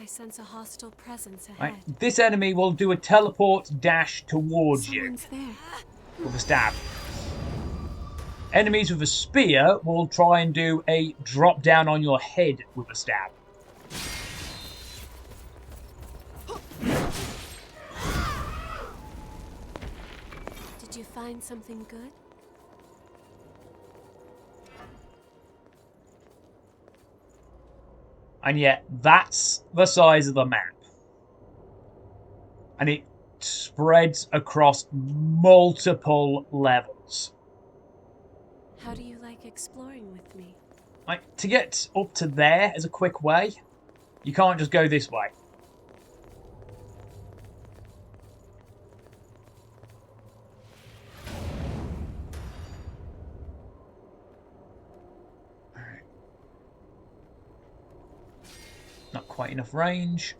I sense a hostile presence ahead. Right? This enemy will do a teleport dash towards Someone's you there. with a stab. Enemies with a spear will try and do a drop down on your head with a stab. Did you find something good? And yet, that's the size of the map. And it spreads across multiple levels. How do you like exploring with me? Like, to get up to there is a quick way. You can't just go this way. Alright. Not quite enough range.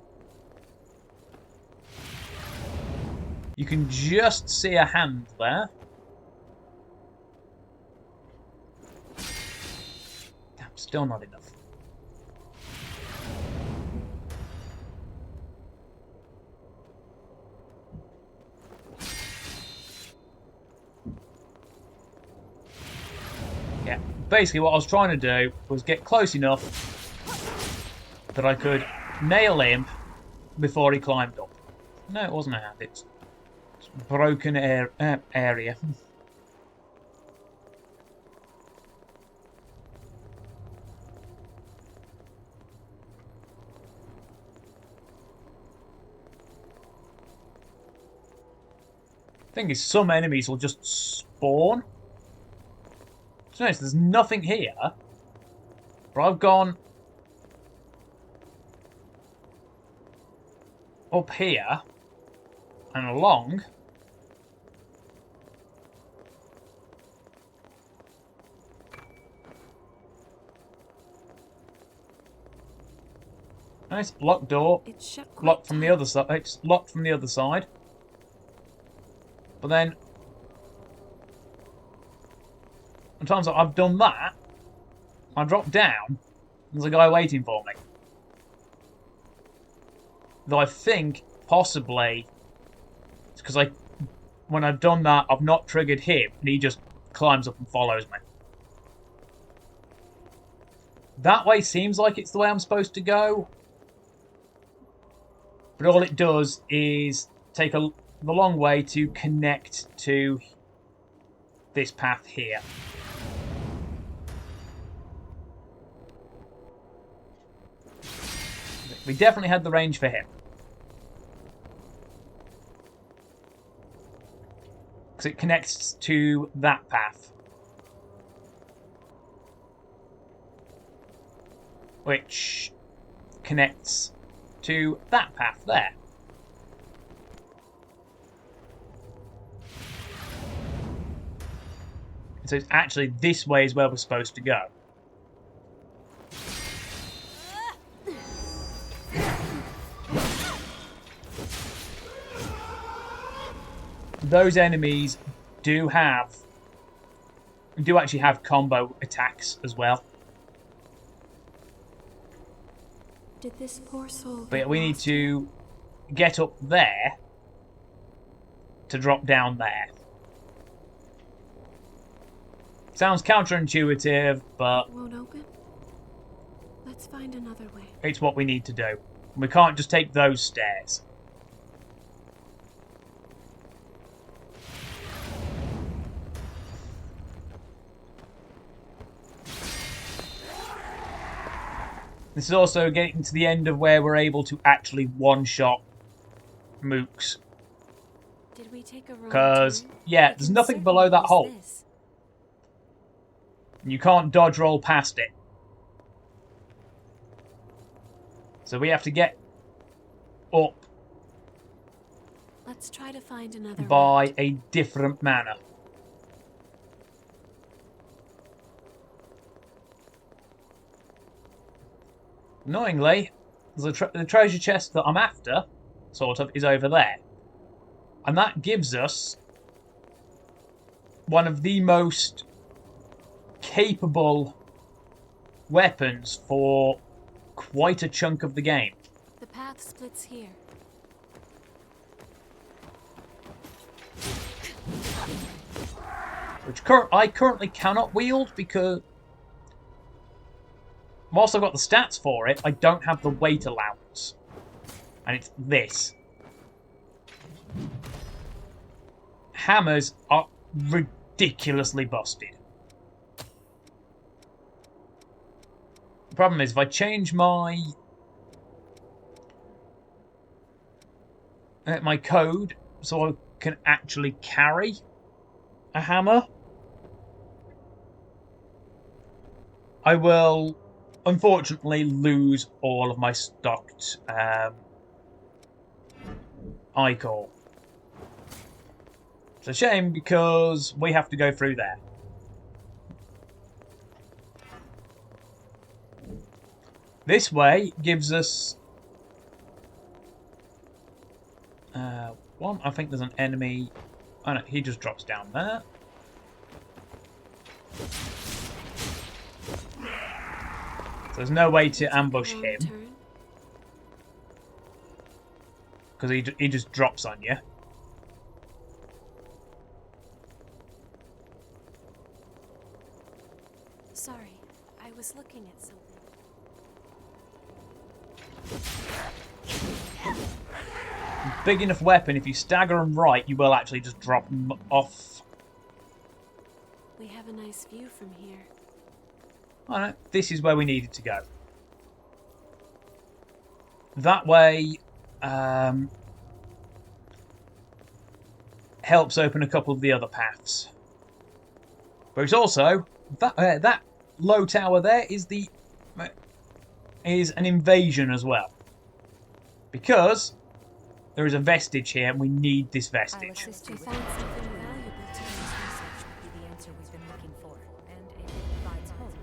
You can just see a hand there. Damn, still not enough. Yeah, basically what I was trying to do was get close enough that I could nail him before he climbed up. No, it wasn't a hand, it's broken area. Thing is, some enemies will just spawn. So notice there's nothing here, but I've gone up here and along. Nice locked door. It's shut Locked from the other side. It's locked from the other side. But then, sometimes I've done that. I drop down. There's a guy waiting for me. Though I think possibly it's because when I've done that, I've not triggered him, and he just climbs up and follows me. That way seems like it's the way I'm supposed to go. But all it does is take the long way to connect to this path here. We definitely had the range for him. Because it connects to that path. Which connects to that path there. So it's actually this way is where we're supposed to go. Those enemies do actually have combo attacks as well. Did this poor soul But yeah, get we need lost? to get up there to drop down there. Sounds counterintuitive, but Won't open? Let's find another way. it's what we need to do. We can't just take those stairs. This is also getting to the end of where we're able to actually one-shot mooks. Did we take a wrong Because, turn? yeah, I there's can nothing below certainly that use hole. this. You can't dodge roll past it. So we have to get up Let's try to find another by route. a different manner. Annoyingly, the treasure chest that I'm after, sort of, is over there. And that gives us one of the most capable weapons for quite a chunk of the game. The path splits here. Which I currently cannot wield because whilst I've got the stats for it, I don't have the weight allowance. And it's this. Hammers are ridiculously busted. The problem is if I change my code so I can actually carry a hammer, I will unfortunately lose all of my stocked iCore. It's a shame because we have to go through there. This way gives us one. I think there's an enemy. Oh no, he just drops down there. So there's no way to ambush him because he just drops on you. Sorry, I was looking at something. Big enough weapon, if you stagger them right, you will actually just drop them off. We have a nice view from here. Alright, this is where we needed to go. That way helps open a couple of the other paths. But it's also that low tower there is an invasion as well, because there is a vestige here and we need this vestige. I'll assist you find something valuable to use. Research would be the answer we've been looking for, and it provides hope.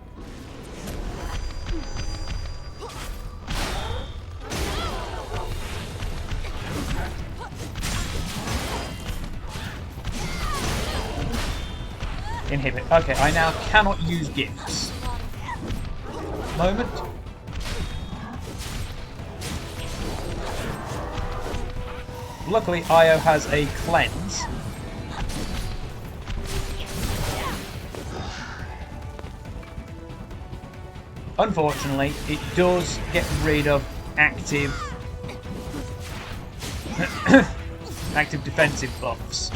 Inhibit. Okay, I now cannot use gifts. Moment. Luckily, Io has a cleanse. Unfortunately, it does get rid of active active defensive buffs.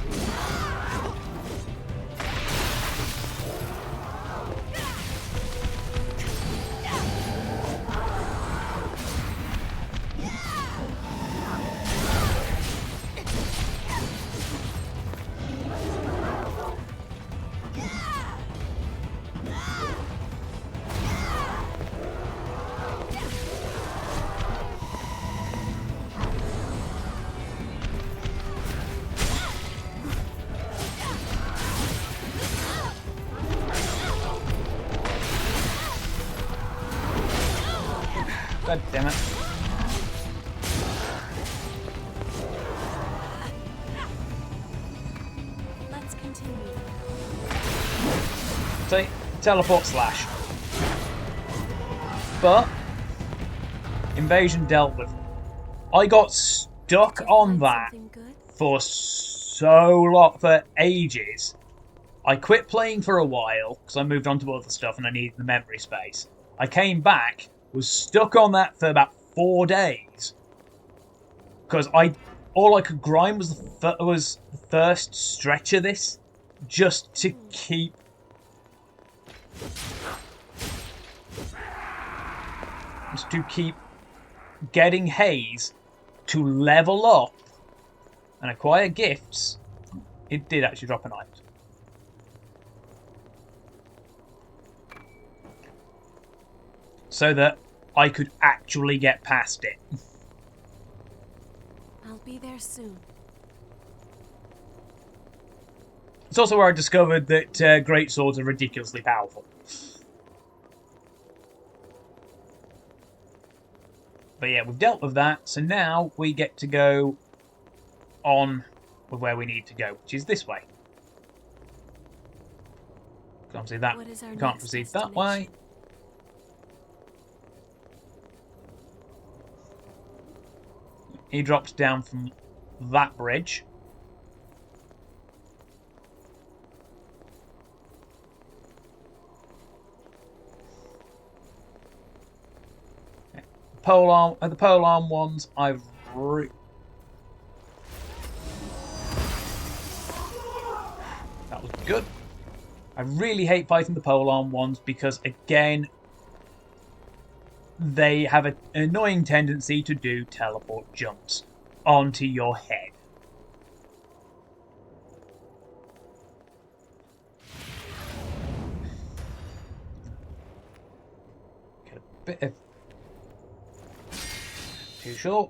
God damn it. Let's continue. See, teleport slash. But invasion dealt with. I got stuck on that for so long, for ages. I quit playing for a while because I moved on to other stuff and I needed the memory space. I came back, was stuck on that for about 4 days because all I could grind was the first stretch of this, just to keep getting Haze to level up and acquire gifts. It did actually drop an item. So that I could actually get past it. I'll be there soon. It's also where I discovered that great swords are ridiculously powerful. But yeah, we've dealt with that, so now we get to go on with where we need to go, which is this way. Can't see that. What is our Can't next proceed that way. He drops down from that bridge. The pole arm ones, I've that was good. I really hate fighting the pole arm ones because, again, they have an annoying tendency to do teleport jumps onto your head. Get a bit of too short.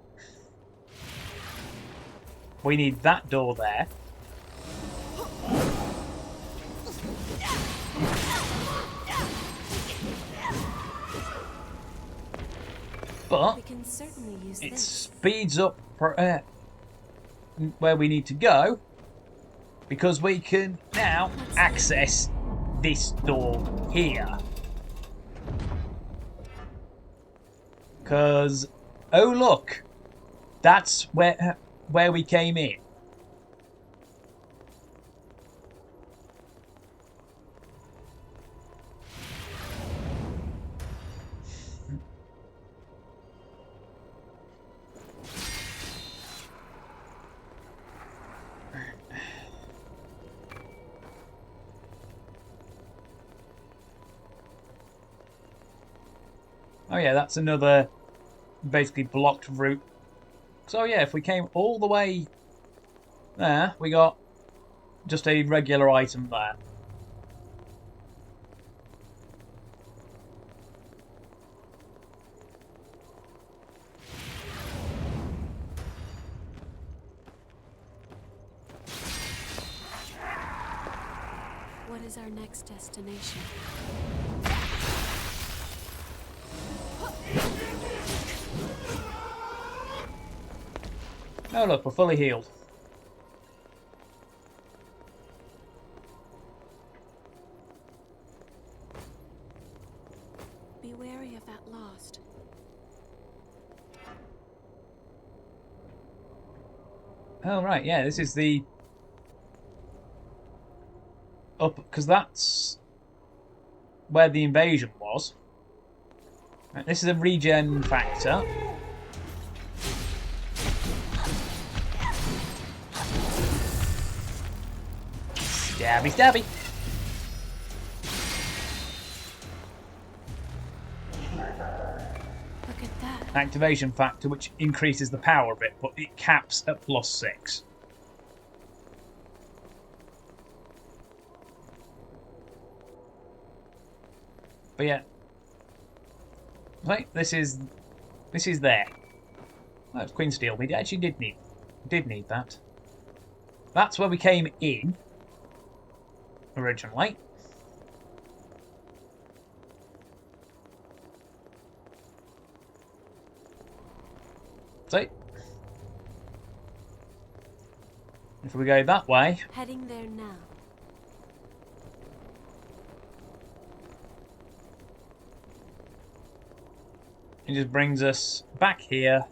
We need that door there. But we can certainly use it this. speeds up where we need to go, because we can now access this door here. Because, oh look, that's where we came in. Oh yeah, that's another basically blocked route. So yeah, if we came all the way there, we got just a regular item there. What is our next destination? Oh look, we're fully healed. Be wary of that lost. Oh right, yeah, this is the up, because that's where the invasion was. Right, this is a regen factor. Stabby, stabby. Look at that. Activation factor, which increases the power of it, but it caps at +6. But yeah, right, this is there. Oh, it's Queen Steel. We actually did need that. That's where we came in originally. So if we go that way, Heading there now. it just brings us back here.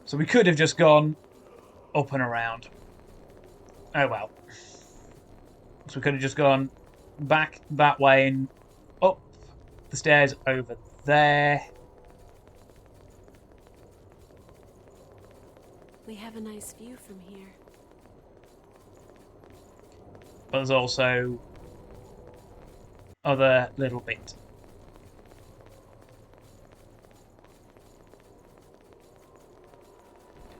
So we could have just gone up and around. Oh well. So we could have just gone back that way and up the stairs over there. We have a nice view from here. But there's also other little bits.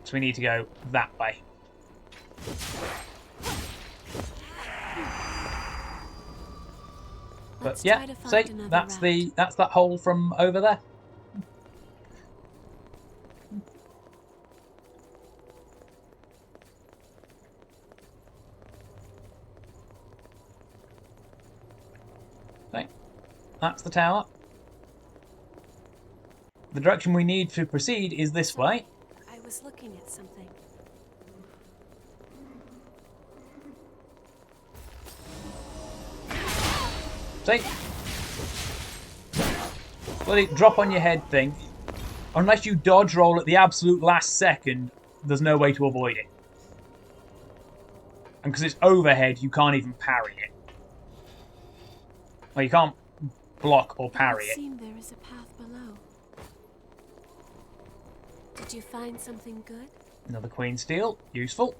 So we need to go that way. But Let's yeah, try to find see, another that's route. that's that hole from over there. Right, that's the tower. The direction we need to proceed is this way. I was looking at something. See? Bloody drop on your head thing. unless you dodge roll at the absolute last second, there's no way to avoid it. And because it's overhead, you can't even parry it. Well, you can't block or parry It it. would seem there is a path below. Did you find something good? Another Queen Steel, useful.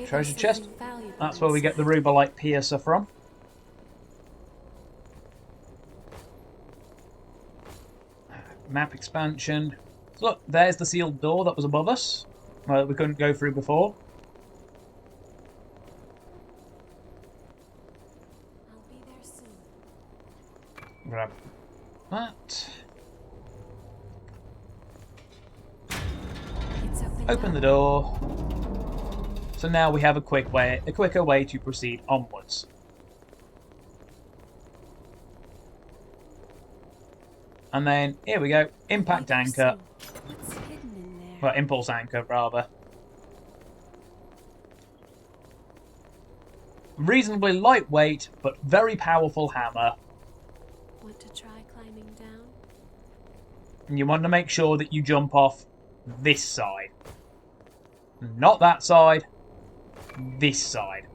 Treasure chest. That's where we get the Rubalite Piercer from. Map expansion. Look, there's the sealed door that was above us. Well, we couldn't go through before. I'll be there soon. Grab that. Open the door. So now we have a quicker way to proceed onwards. And then here we go, impact anchor. What's hidden in there? Well, impulse anchor rather. Reasonably lightweight, but very powerful hammer. Want to try climbing down? And you want to make sure that you jump off this side. Not that side. This side.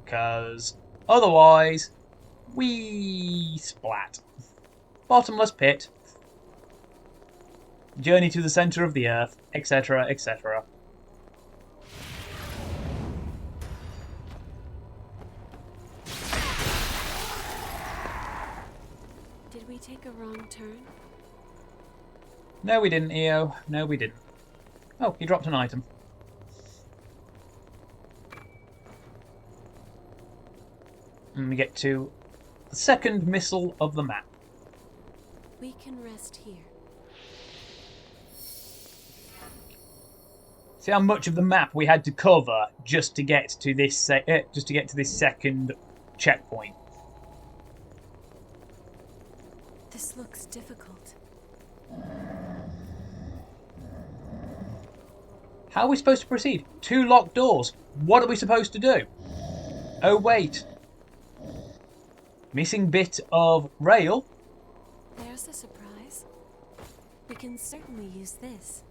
Because otherwise, we splat. Bottomless pit. Journey to the centre of the earth, etc., etc. Did we take a wrong turn? No, we didn't, EO. No, we didn't. Oh, he dropped an item. And we get to the second missile of the map. We can rest here. See how much of the map we had to cover just to get to this second checkpoint. This looks difficult. How are we supposed to proceed? 2 locked doors. What are we supposed to do? Oh wait. Missing bit of rail. There's a surprise. We can certainly use this.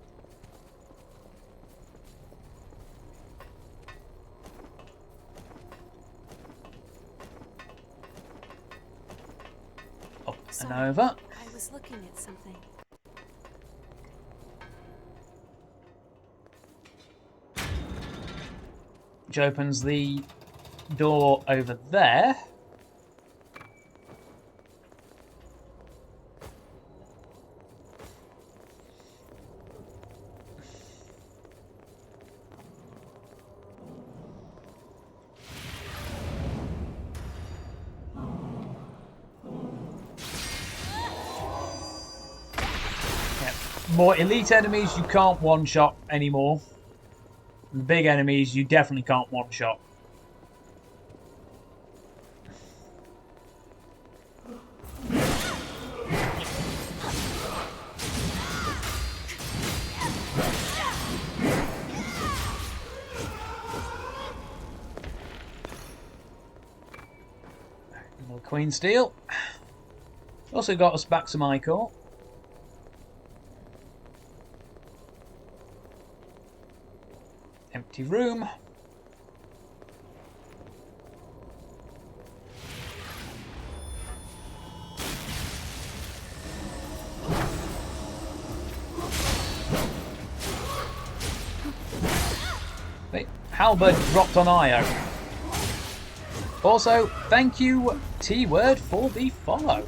Up Sorry, and over. I was looking at something. Which opens the door over there. More elite enemies you can't one-shot anymore. The big enemies you definitely can't one-shot. More Queen Steel. Also got us back some ichor. Empty room. Wait, Halberd dropped on IO. Also, thank you, T-Word, for the follow.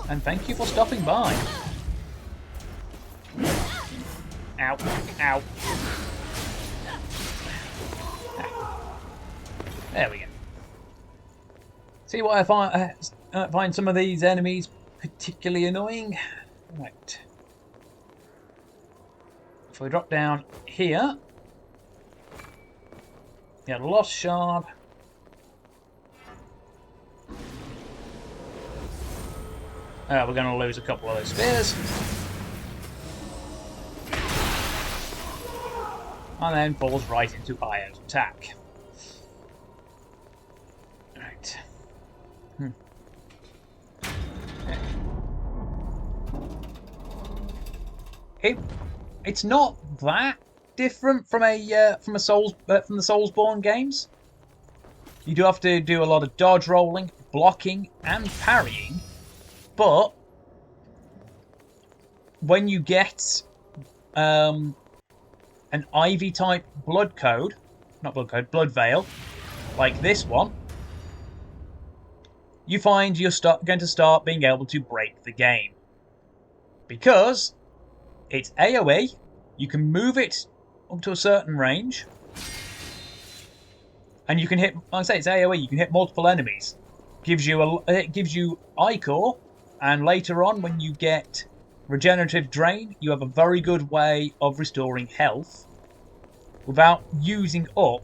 And thank you for stopping by. Ow, ow. There we go. See what I find some of these enemies particularly annoying? Right. If we drop down here, get a lost shard. We're going to lose a couple of those spears. And then falls right into Io's attack. Right. It's not that different from the Soulsborne games. You do have to do a lot of dodge rolling, blocking, and parrying, but when you get an Ivy type blood veil, like this one, you find you're going to start being able to break the game. Because it's AoE, you can move it up to a certain range, and you can hit, like I say, it's AoE, you can hit multiple enemies. It gives you Ichor, and later on when you get Regenerative Drain, you have a very good way of restoring health without using up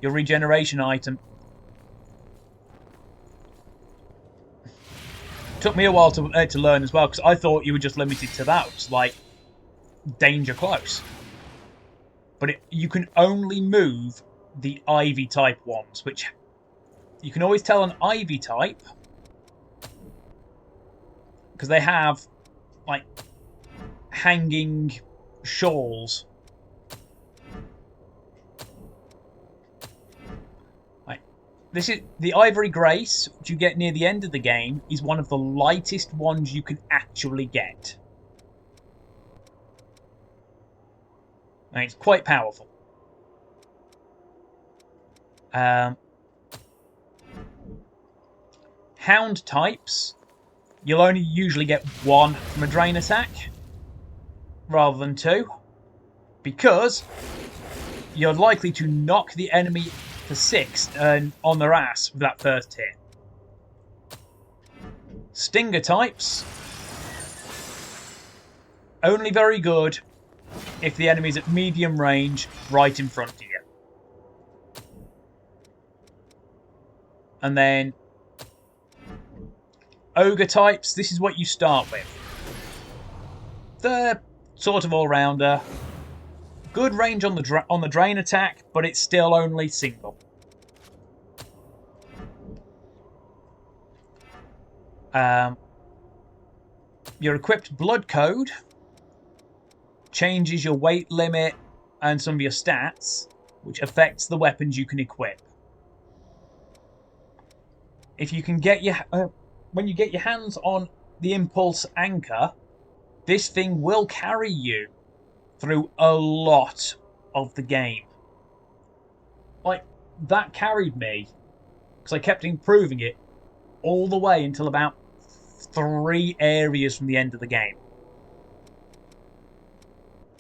your regeneration item. Took me a while to learn as well, because I thought you were just limited to that, which is like danger close. But you can only move the Ivy type ones, which you can always tell an Ivy type because they have like hanging shawls. This is the Ivory Grace, which you get near the end of the game, is one of the lightest ones you can actually get. And it's quite powerful. Hound types, you'll only usually get one from a drain attack, rather than two, because you're likely to knock the enemy for 6 on their ass with that first hit. Stinger types, only very good if the enemy's at medium range right in front of you. And then Ogre types, this is what you start with. They're sort of all-rounder. Good range on the drain attack, but it's still only single. Your equipped blood code changes your weight limit and some of your stats, which affects the weapons you can equip. If you can get when you get your hands on the Impulse Anchor, this thing will carry you through a lot of the game. Like, that carried me, because I kept improving it, all the way until about 3 areas from the end of the game.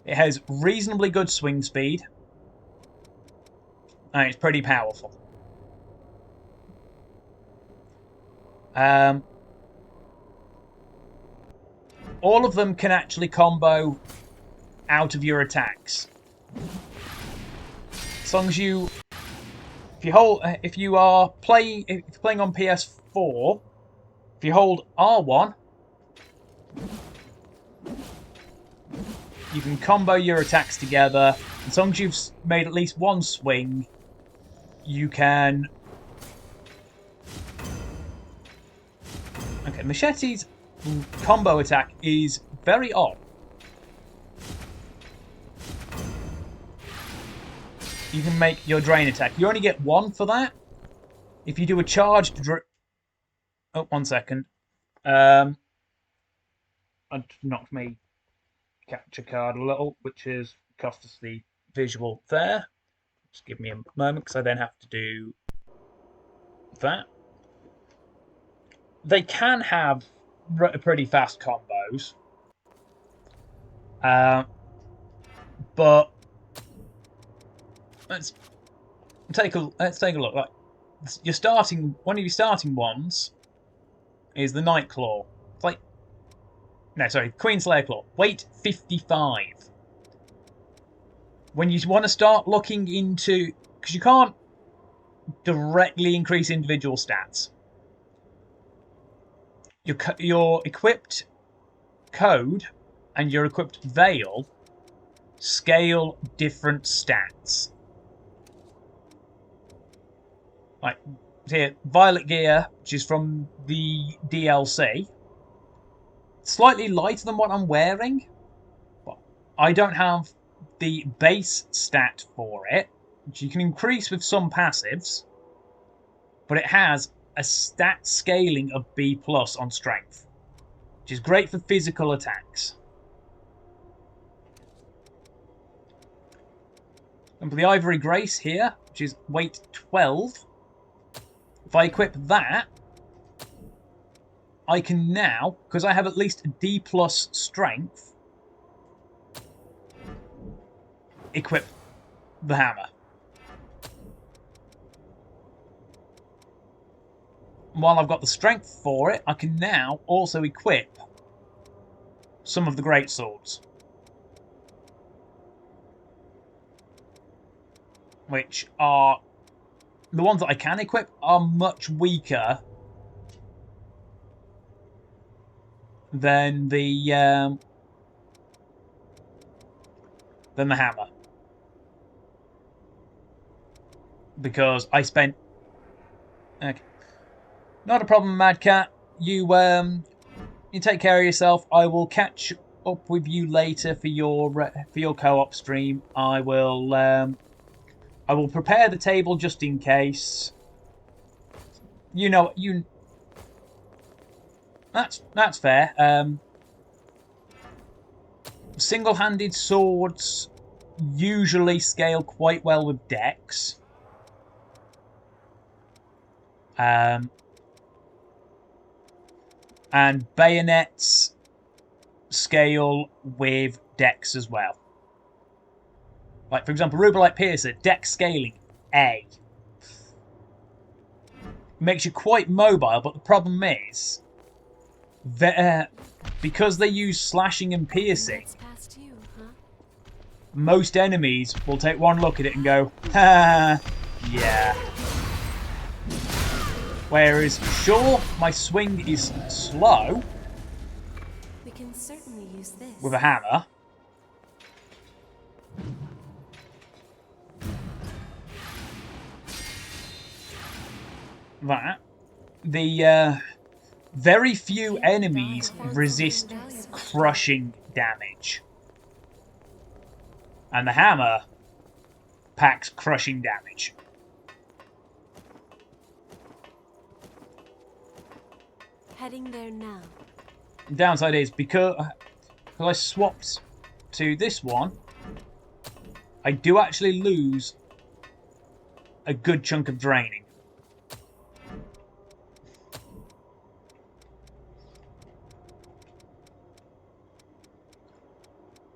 It has reasonably good swing speed, and it's pretty powerful. All of them can actually combo out of your attacks. As long as if you're playing on PS4, if you hold R1, you can combo your attacks together. As long as you've made at least one swing, you can. Okay, Machete's combo attack is very odd. You can make your drain attack. You only get one for that. If you do a charged oh, 1 second. I knocked my capture card a little, which has cost us the visual there. Just give me a moment, because I then have to do that. They can have pretty fast combos, but let's take a look. Like, one of your starting ones is the Nightclaw. It's like, no, sorry, Queenslayer Claw. Weight 55. When you want to start looking into, because you can't directly increase individual stats. your equipped code and your equipped veil scale different stats. Like here, violet gear, which is from the DLC, slightly lighter than what I'm wearing. But I don't have the base stat for it, which you can increase with some passives, but it has a stat scaling of B+ on strength, which is great for physical attacks. And for the Ivory Grace here, which is weight 12, if I equip that, I can now, because I have at least a D+ strength, equip the hammer. And while I've got the strength for it, I can now also equip some of the great swords, which are the ones that I can equip are much weaker than the hammer, because I spent. Okay. Not a problem, Mad Cat. You take care of yourself. I will catch up with you later for your co-op stream. I will prepare the table just in case. That's fair. Single-handed swords usually scale quite well with dex. And bayonets scale with dex as well. Like, for example, Rubelite Piercer, dex scaling A. Makes you quite mobile, but the problem is that because they use slashing and piercing, most enemies will take one look at it and go, ha, yeah. Whereas, sure, my swing is slow We can certainly use this. with a hammer. That. The very few enemies resist crushing damage. And the hammer packs crushing damage. Heading there now. The downside is because I swapped to this one, I do actually lose a good chunk of draining.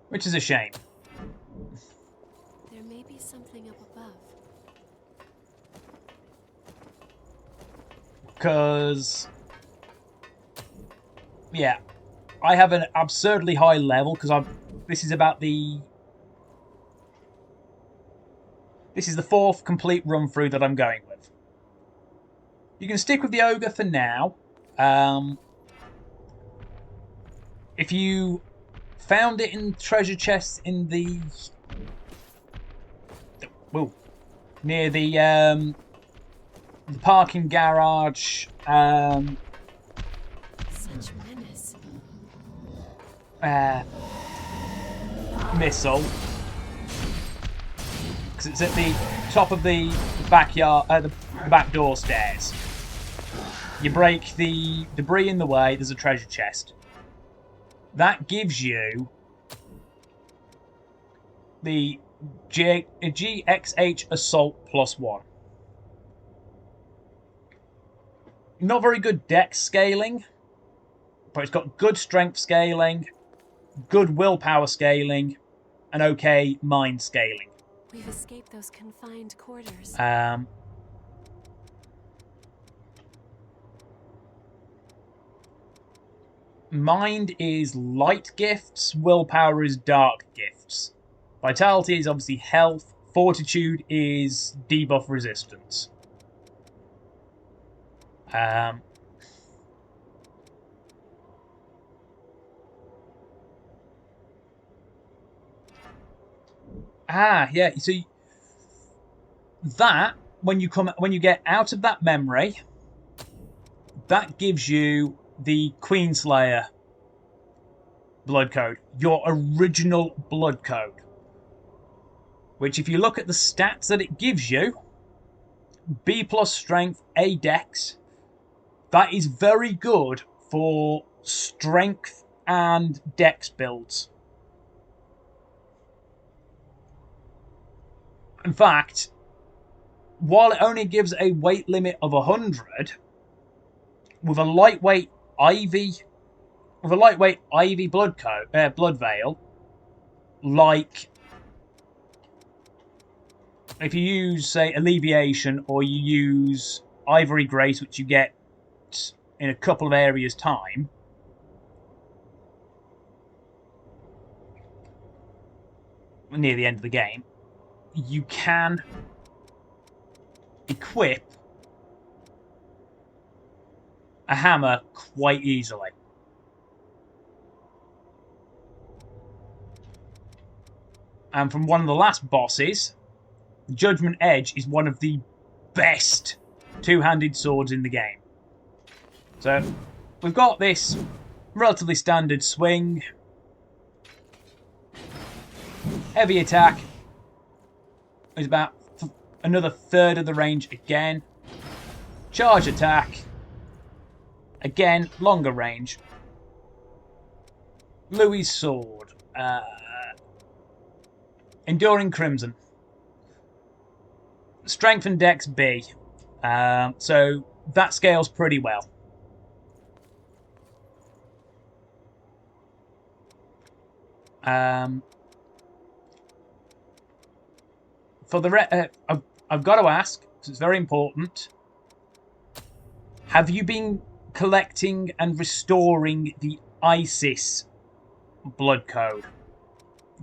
Which is a shame. There may be something up above. Because, yeah, I have an absurdly high level because this is the fourth complete run through that I'm going with. You can stick with the ogre for now. If you found it in treasure chests in the near the parking garage, Such menace. missile, because it's at the top of the backyard, the back door stairs. You break the debris in the way. There's a treasure chest. That gives you the GXH Assault +1. Not very good dex scaling, but it's got good strength scaling, good willpower scaling, and okay mind scaling. We've escaped those confined quarters. Mind is light gifts, willpower is dark gifts. Vitality is obviously health, fortitude is debuff resistance. Yeah. So that when you get out of that memory, that gives you the Queenslayer blood code, your original blood code. Which, if you look at the stats that it gives you, B plus strength, A dex, that is very good for strength and dex builds. In fact, while it only gives a weight limit of 100, with a lightweight ivy blood veil, like if you use, say, alleviation, or you use ivory grace, which you get in a couple of areas time, near the end of the game, you can equip a hammer quite easily. And from one of the last bosses, the Judgment Edge is one of the best two-handed swords in the game. So, we've got this relatively standard swing. Heavy attack is about another third of the range again. Charge attack, again, longer range. Louis' sword. Enduring Crimson. Strength and Dex B. So that scales pretty well. For the I've got to ask, because it's very important. Have you been collecting and restoring the ISIS blood code?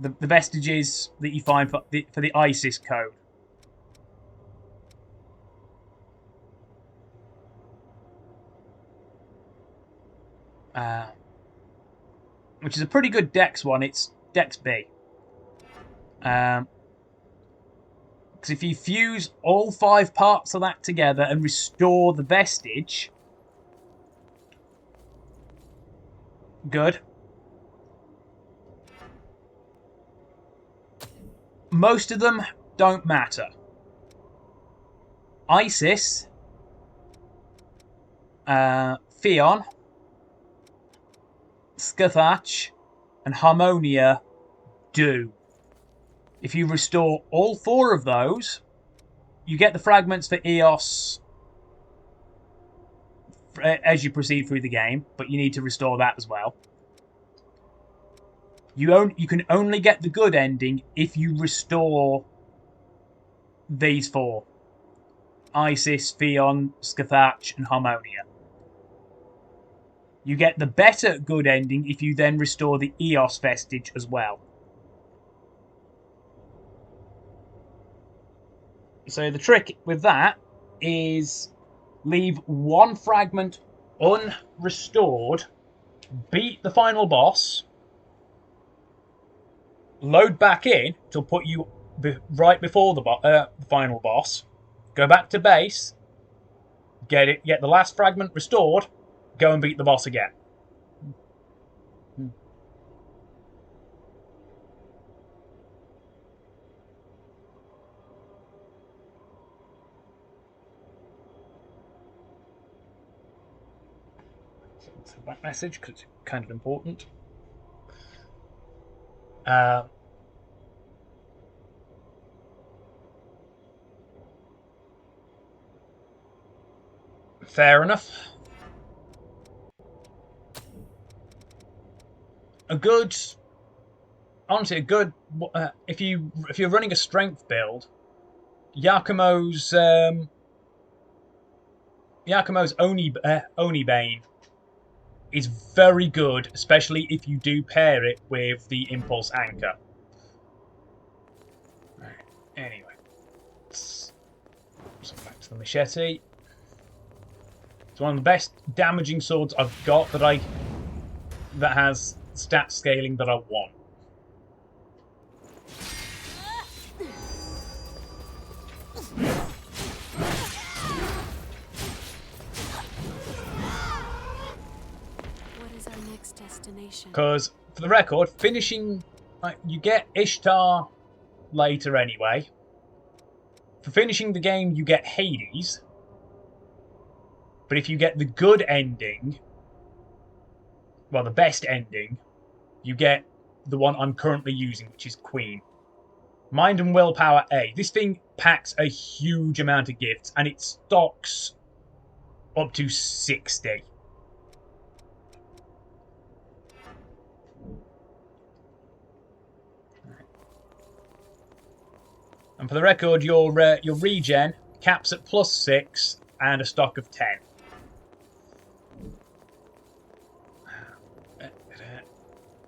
The vestiges that you find for the ISIS code. Which is a pretty good Dex one. It's Dex B. Because if you fuse all 5 parts of that together and restore the vestige, good. Most of them don't matter. Isis, Theon, Scathach, and Harmonia do. If you restore all 4 of those, you get the fragments for Eos as you proceed through the game, but you need to restore that as well. You can only get the good ending if you restore these 4. Isis, Theon, Scathach, and Harmonia. You get the better good ending if you then restore the Eos vestige as well. So the trick with that is leave 1 fragment unrestored, beat the final boss, load back in to put you right before the final boss, go back to base, get the last fragment restored, go and beat the boss again. So back message, because it's kind of important. Fair enough. Honestly, a good. If you're running a strength build, Yakumo's Oni Bane is very good, especially if you do pair it with the Impulse Anchor. Right. Anyway, so back to the machete. It's one of the best damaging swords I've got that has stat scaling that I want. destination. Because, for the record, finishing... you get Ishtar later anyway. For finishing the game, you get Hades. But if you get the good ending, well, the best ending, you get the one I'm currently using, which is Queen. Mind and Willpower A. This thing packs a huge amount of gifts, and it stocks up to 60. And for the record, your regen caps at +6 and a stock of 10.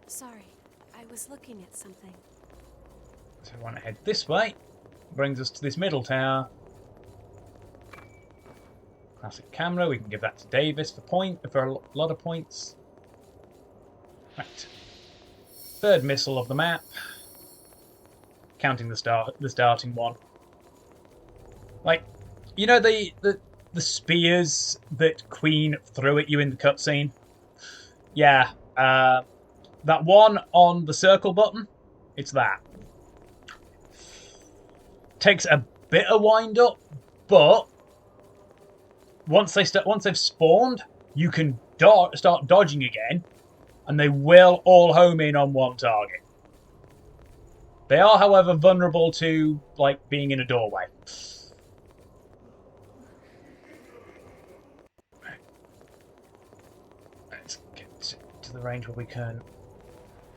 Sorry, I was looking at something. So we want to head this way. Brings us to this middle tower. Classic camera. We can give that to Davis for a lot of points. Right. Third missile of the map. Counting the starting one. Like, you know the spears that Queen threw at you in the cutscene? Yeah. That one on the circle button, it's that. Takes a bit of wind up, but once they've spawned, you can start dodging again, and they will all home in on one target. They are, however, vulnerable to like being in a doorway. Let's get to the range where we can.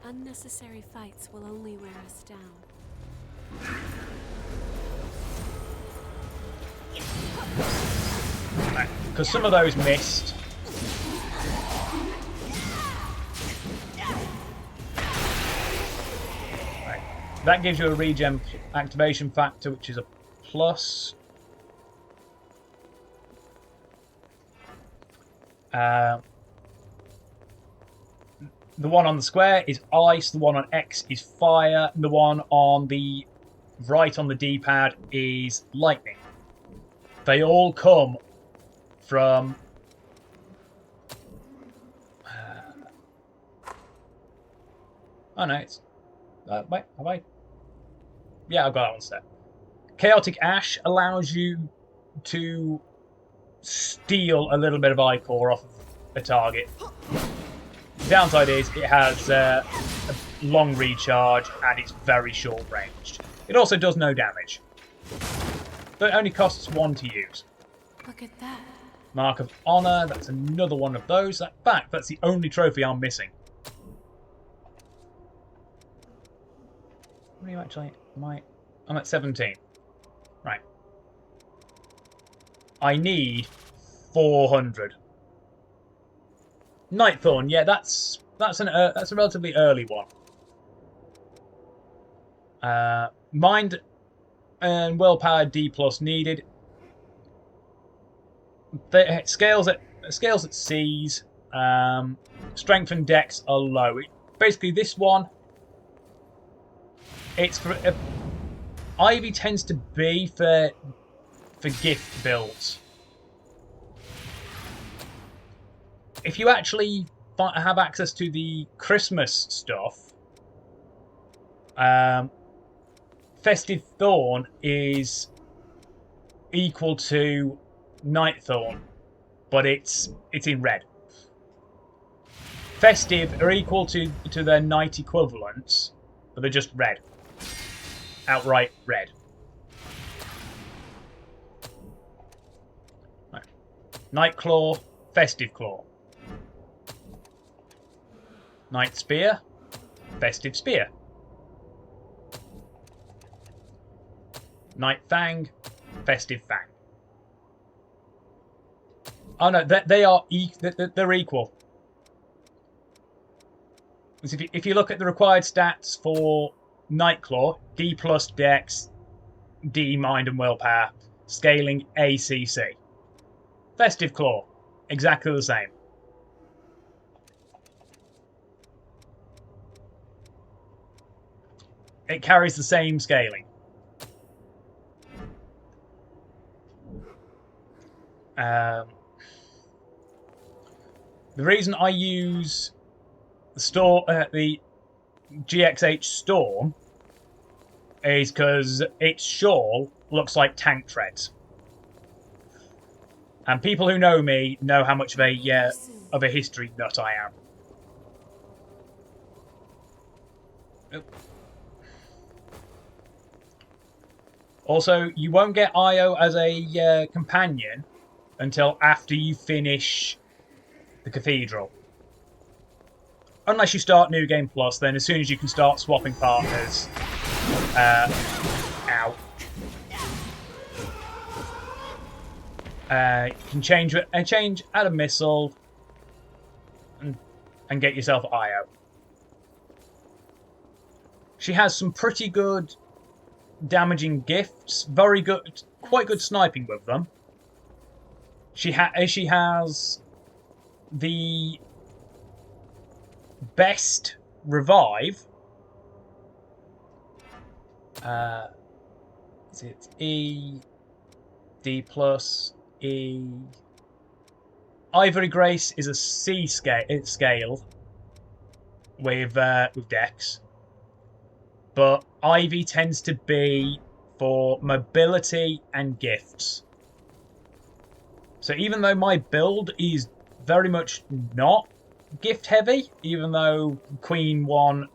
Unnecessary fights will only wear us down. Because some of those missed. Right. That gives you a regen activation factor, which is a plus. The one on the square is ice, the one on X is fire, and the one on the right on the D-pad is lightning. They all come from... oh no, it's... wait, have I? Yeah, I've got that one set. Chaotic Ash allows you to steal a little bit of ichor off of a target. The downside is it has a long recharge and it's very short ranged. It also does no damage. But it only costs 1 to use. Look at that. Mark of Honor, that's another one of those. In fact, that's the only trophy I'm missing. What are you actually? I'm at 17. Right. I need 400. Nightthorn, yeah, that's a relatively early one. Mind and Willpower D+ needed. The scales at C's. Strength and Dex are low. Basically, this one, it's for Ivy tends to be for gift builds. If you actually have access to the Christmas stuff, Festive Thorn is equal to Nightthorn, but it's in red. Festive are equal to their Night equivalents, but they're just red. Outright red. Right. Night Claw, Festive Claw. Night Spear, Festive Spear. Night Fang, Festive Fang. Oh no, they're equal. If you look at the required stats for Nightclaw, D+ Dex, D Mind and Willpower, scaling ACC. Festive Claw, exactly the same. It carries the same scaling. The reason I use the GXH Storm is because its shawl looks like tank treads. And people who know me know how much of a history nut I am. Oop. Also, you won't get Io as a companion until after you finish the Cathedral. Unless you start New Game Plus, then as soon as you can start swapping partners, ow. You can change add a missile and get yourself Io. She has some pretty good damaging gifts, very good, quite good sniping with them. She has the best revive. Is it E, D plus, E? Ivory Grace is a C scale with Dex, but Ivy tends to be for mobility and gifts. So even though my build is very much not gift heavy, even though Queen 1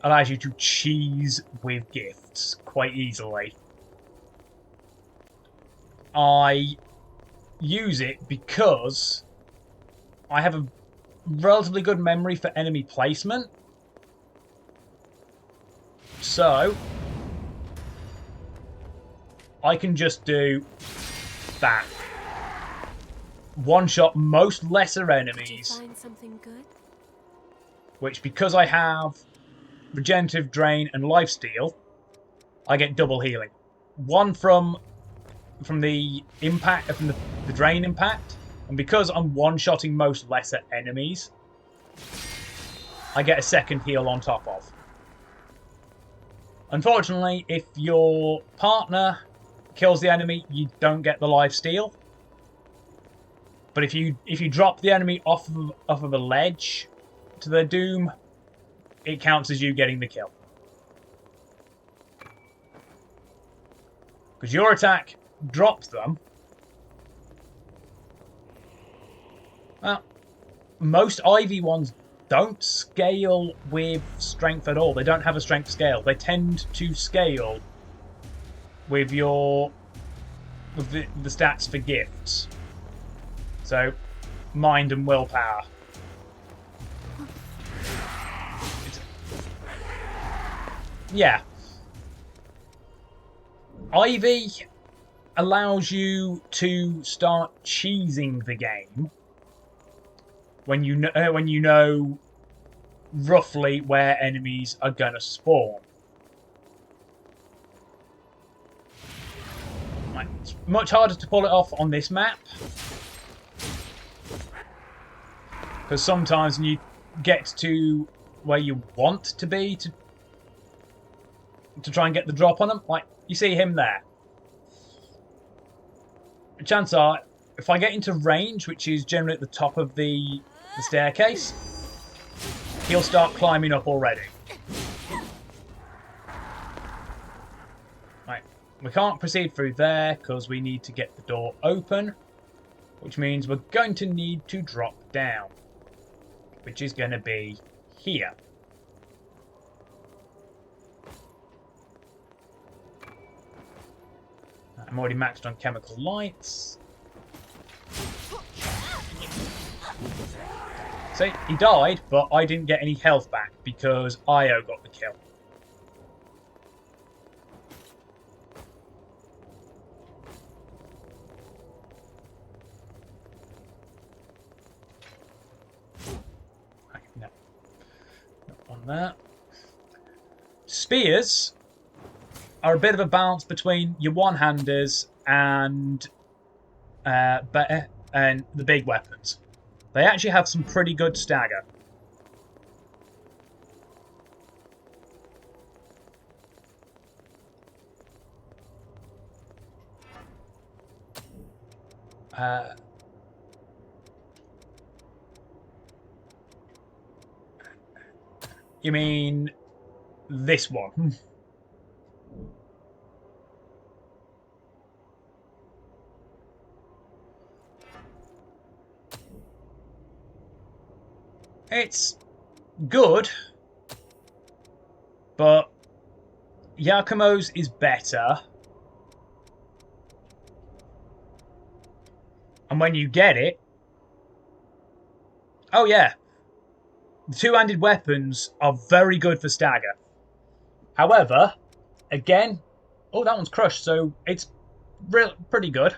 allows you to cheese with gifts quite easily, I use it because I have a relatively good memory for enemy placement. So I can just do that. One-shot most lesser enemies. Did you find something good? Which, because I have Regenerative Drain and Lifesteal, I get double healing. One from the impact, from the Drain impact, and because I'm one-shotting most lesser enemies, I get a second heal on top of. Unfortunately, if your partner kills the enemy, you don't get the lifesteal. But if you drop the enemy off of a ledge to their doom, it counts as you getting the kill. Because your attack drops them. Well, most Ivy ones don't scale with strength at all. They don't have a strength scale. They tend to scale with the stats for gifts. So, mind and willpower. Yeah. Ivy allows you to start cheesing the game when you know roughly where enemies are gonna spawn. Right. It's much harder to pull it off on this map, because sometimes when you get to where you want to be to try and get the drop on them, like you see him there. Chances are, if I get into range, which is generally at the top of the staircase, he'll start climbing up already. Right, we can't proceed through there because we need to get the door open, which means we're going to need to drop down, which is going to be here. I'm already maxed on chemical lights. See, he died, but I didn't get any health back because Io got the kill. No. Not on that. Spears are a bit of a balance between your one-handers and the big weapons. They actually have some pretty good stagger. You mean this one? It's good, but Yakumo's is better. And when you get it... Oh yeah, the two-handed weapons are very good for stagger. However, again... Oh, that one's crushed, so it's pretty good.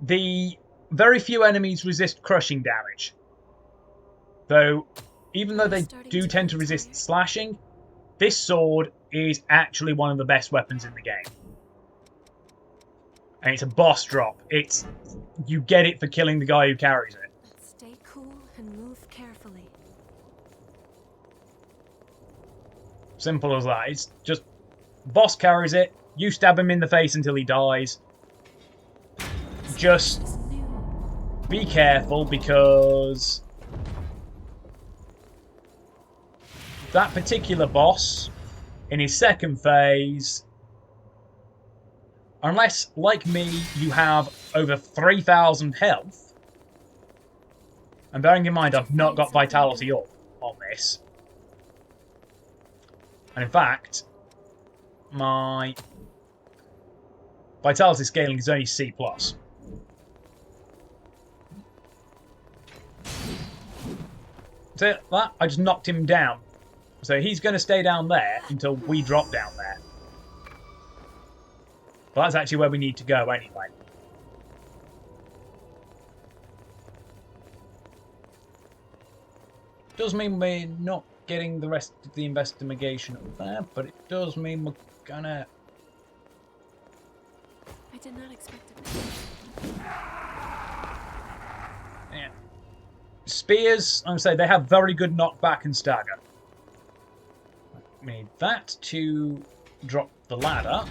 The very few enemies resist crushing damage. Though, even though they do tend to resist slashing, this sword is actually one of the best weapons in the game. And it's a boss drop. You get it for killing the guy who carries it. Let's stay cool and move carefully. Simple as that. It's just boss carries it, you stab him in the face until he dies. Just be careful because that particular boss in his second phase, unless, like me, you have over 3,000 health, and bearing in mind I've not got vitality up on this, and in fact, my vitality scaling is only C+. So that, I just knocked him down. So he's going to stay down there until we drop down there. But that's actually where we need to go anyway. Does mean we're not getting the rest of the investigation up there, but it does mean we're gonna... I did not expect it. Yeah. Spears, I'm saying they have very good knockback and stagger. We need that to drop the ladder.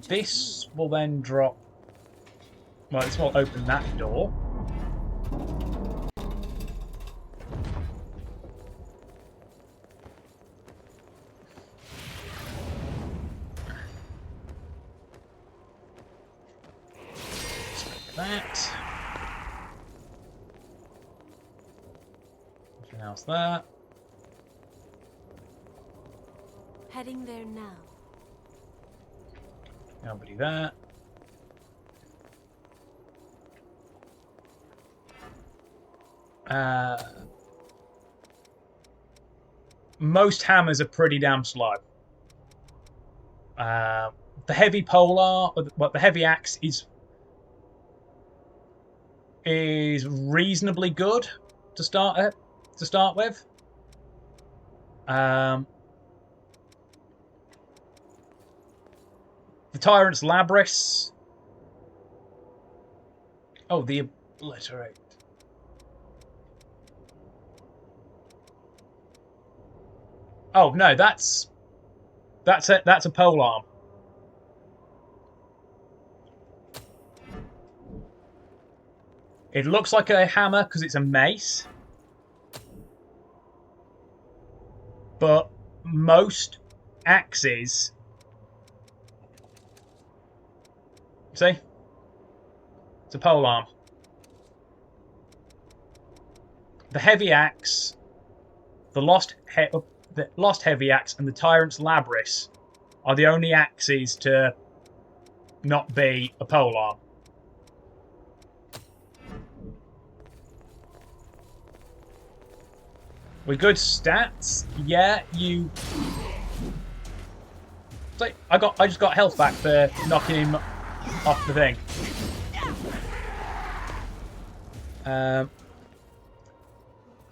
This will then drop... Well, this will open that door. That. Nothing else there. Heading there now. Nobody there. Most hammers are pretty damn slow. The heavy polar, well, the heavy axe is reasonably good to start with. The Tyrant's Labrys. Oh, the Obliterate. Oh no, that's a polearm. It looks like a hammer because it's a mace, but most axes, see, it's a polearm. The heavy axe, the lost heavy axe, and the Tyrant's Labrys are the only axes to not be a polearm. With good stats, yeah, you. So I just got health back for knocking him off the thing.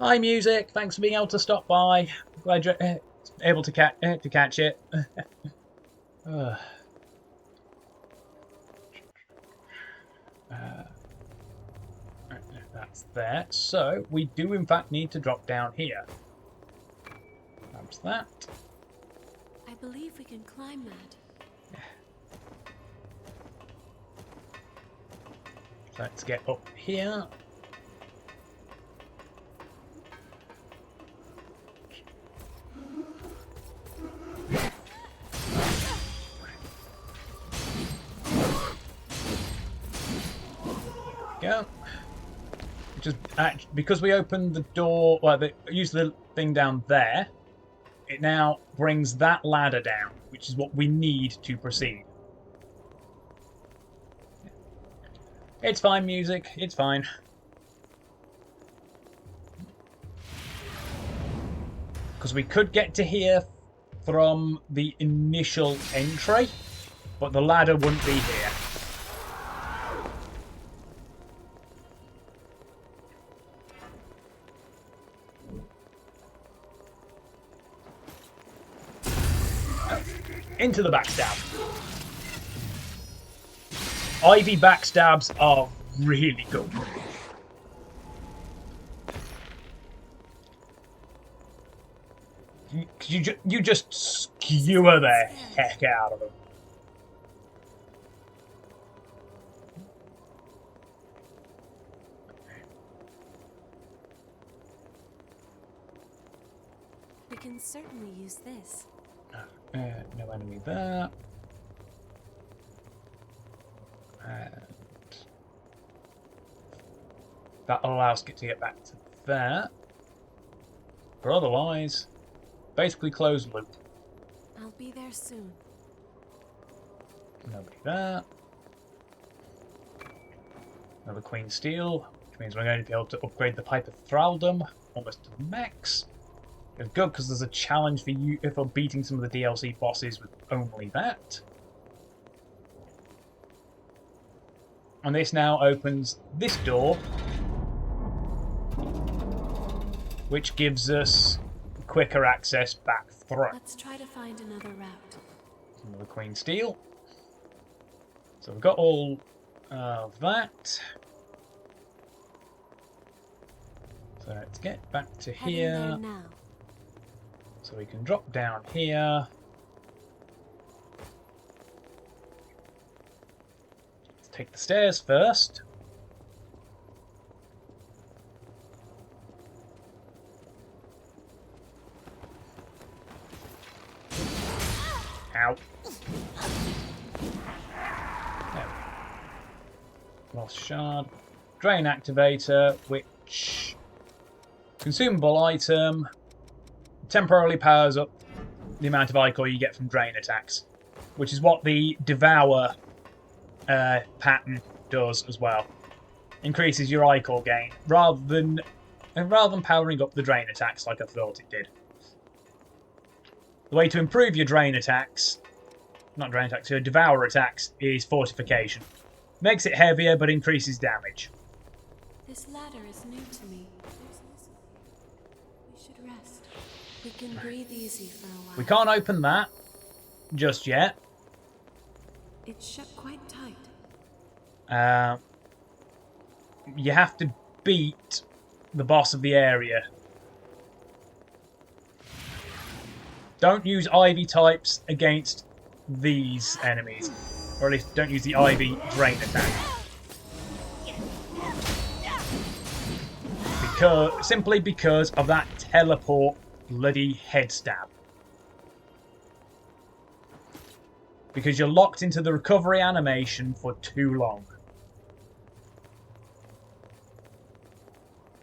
Hi, music. Thanks for being able to stop by. Glad you're able to catch it. That's there. So we do in fact need to drop down here. That's that. I believe we can climb that. Let's get up here. go. Just because we opened the door, well, use the thing down there, it now brings that ladder down, which is what we need to proceed. It's fine, music. It's fine. Because we could get to here from the initial entry, but the ladder wouldn't be here. Into the backstab. Ivy backstabs are really good. You just skewer the heck out of them. We can certainly use this. No enemy there. And that allows us to get back to there. But otherwise, basically closed loop. I'll be there soon. Nobody there. Another Queen Steel, which means we're going to be able to upgrade the Pipe of Thraldom almost to the max. It's good because there's a challenge for you for beating some of the DLC bosses with only that. And this now opens this door, which gives us quicker access back through. Let's try to find another route. Another Queen Steel. So we've got all of that. So let's get back to Heading here. there now. So we can drop down here. Let's take the stairs first. Ow. There. Lost shard. Drain activator, which consumable item temporarily powers up the amount of ichor you get from drain attacks, which is what the devour pattern does as well. Increases your ichor gain rather than powering up the drain attacks like I thought it did. The way to improve your drain attacks, not drain attacks, your devour attacks, is fortification. Makes it heavier but increases damage. This ladder is new to me. We should rest. We can breathe easy for a while. We can't open that just yet. It's shut quite tight. You have to beat the boss of the area. Don't use Ivy types against these enemies. Or at least don't use the Ivy drain attack. Simply because of that teleport bloody head stab. Because you're locked into the recovery animation for too long.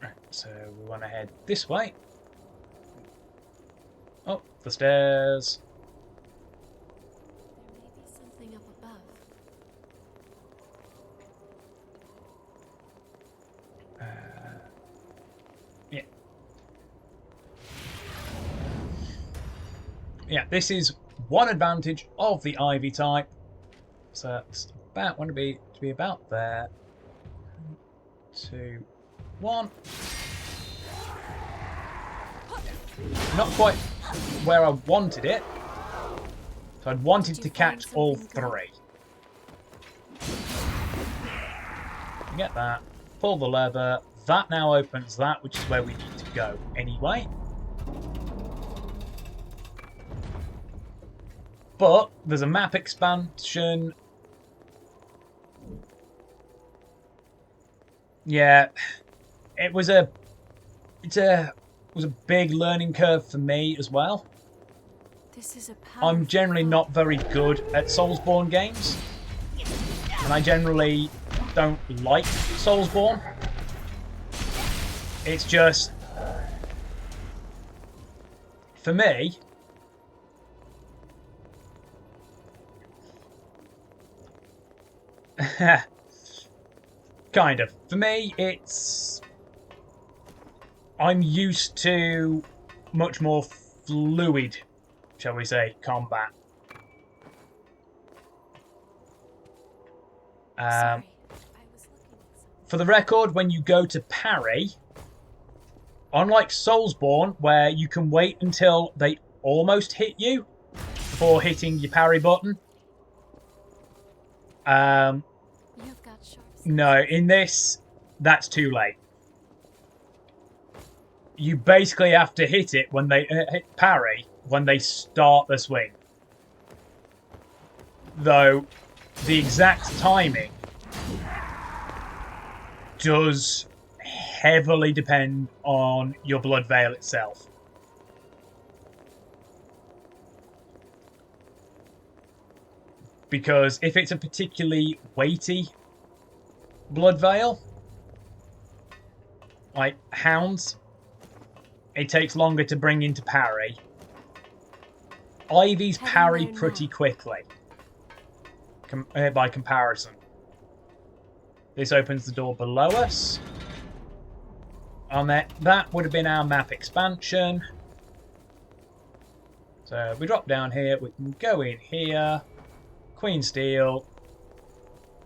Right, so we want to head this way. Up the stairs. There may be something up above. Yeah. Yeah, this is one advantage of the Ivy type. So it's about want to be about there. 2, 1. Not quite where I wanted it. So I'd wanted to catch all 3. Get that. Pull the lever. That now opens that, which is where we need to go anyway. But there's a map expansion. Yeah, it was a big learning curve for me as well. This is a I'm generally not very good at Soulsborne games, and I generally don't like Soulsborne. It's just, for me, kind of. For me, it's... I'm used to much more fluid, shall we say, combat. For the record, when you go to parry, unlike Soulsborne, where you can wait until they almost hit you before hitting your parry button, no, in this, that's too late. You basically have to hit it when they hit parry when they start the swing. Though the exact timing does heavily depend on your blood veil itself. Because if it's a particularly weighty blood veil, like hounds, it takes longer to bring into parry. Ivy's parry pretty quickly by comparison. This opens the door below us. On that would have been our map expansion. So we drop down here, we can go in here. Queen Steel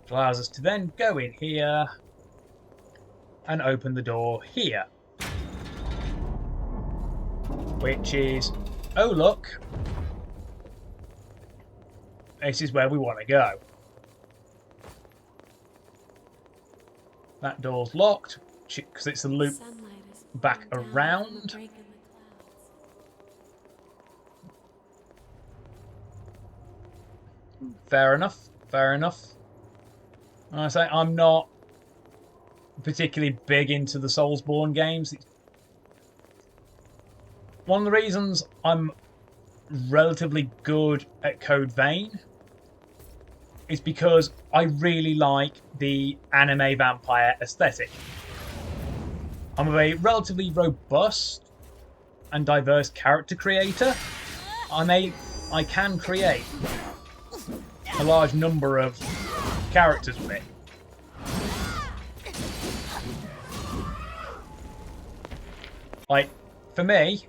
allows us to then go in here and open the door here. Which is, oh look, this is where we want to go. That door's locked because it's a loop back around. Fair enough, fair enough. I say I'm not particularly big into the Soulsborne games. One of the reasons I'm relatively good at Code Vein is because I really like the anime vampire aesthetic. I'm a relatively robust and diverse character creator. I can create a large number of characters with it. Like, for me,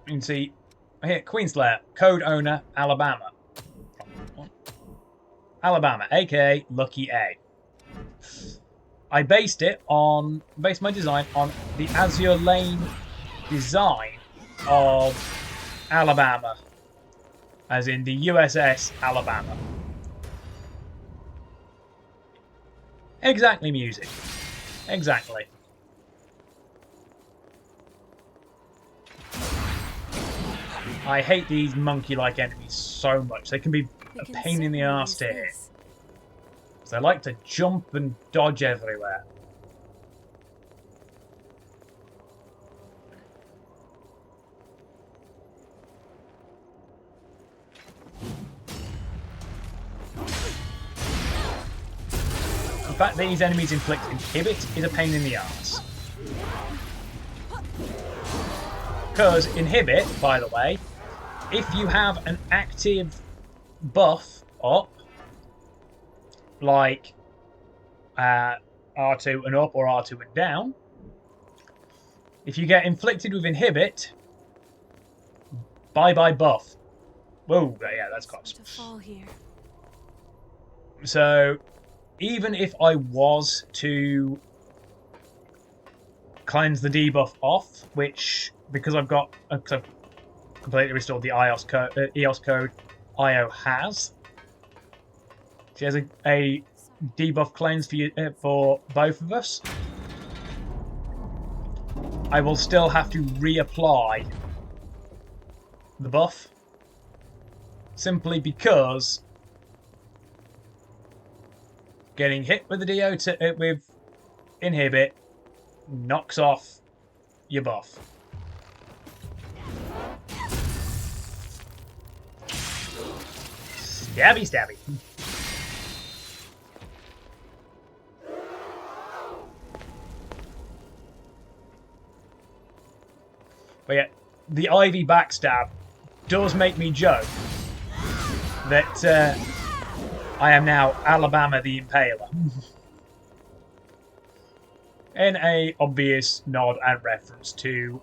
you can see here, Queenslayer, code owner, Alabama. Alabama, aka Lucky A. I based my design on the Azure Lane design of Alabama, as in the USS Alabama. Exactly, music. Exactly. I hate these monkey-like enemies so much. They can be a pain in the arse to hit. They like to jump and dodge everywhere. The fact these enemies inflict inhibit is a pain in the arse. Because inhibit, by the way, if you have an active buff up, like R2 and up or R2 and down, if you get inflicted with inhibit, bye-bye buff. Whoa, yeah, that's close. So, even if I was to cleanse the debuff off, which, because I've completely restored the EOS code IO has, she has a debuff cleanse for both of us. I will still have to reapply the buff, simply because getting hit with the with inhibit knocks off your buff. Stabby, stabby. But yeah, the Ivy backstab does make me joke that I am now Alabama the Impaler. In a obvious nod and reference to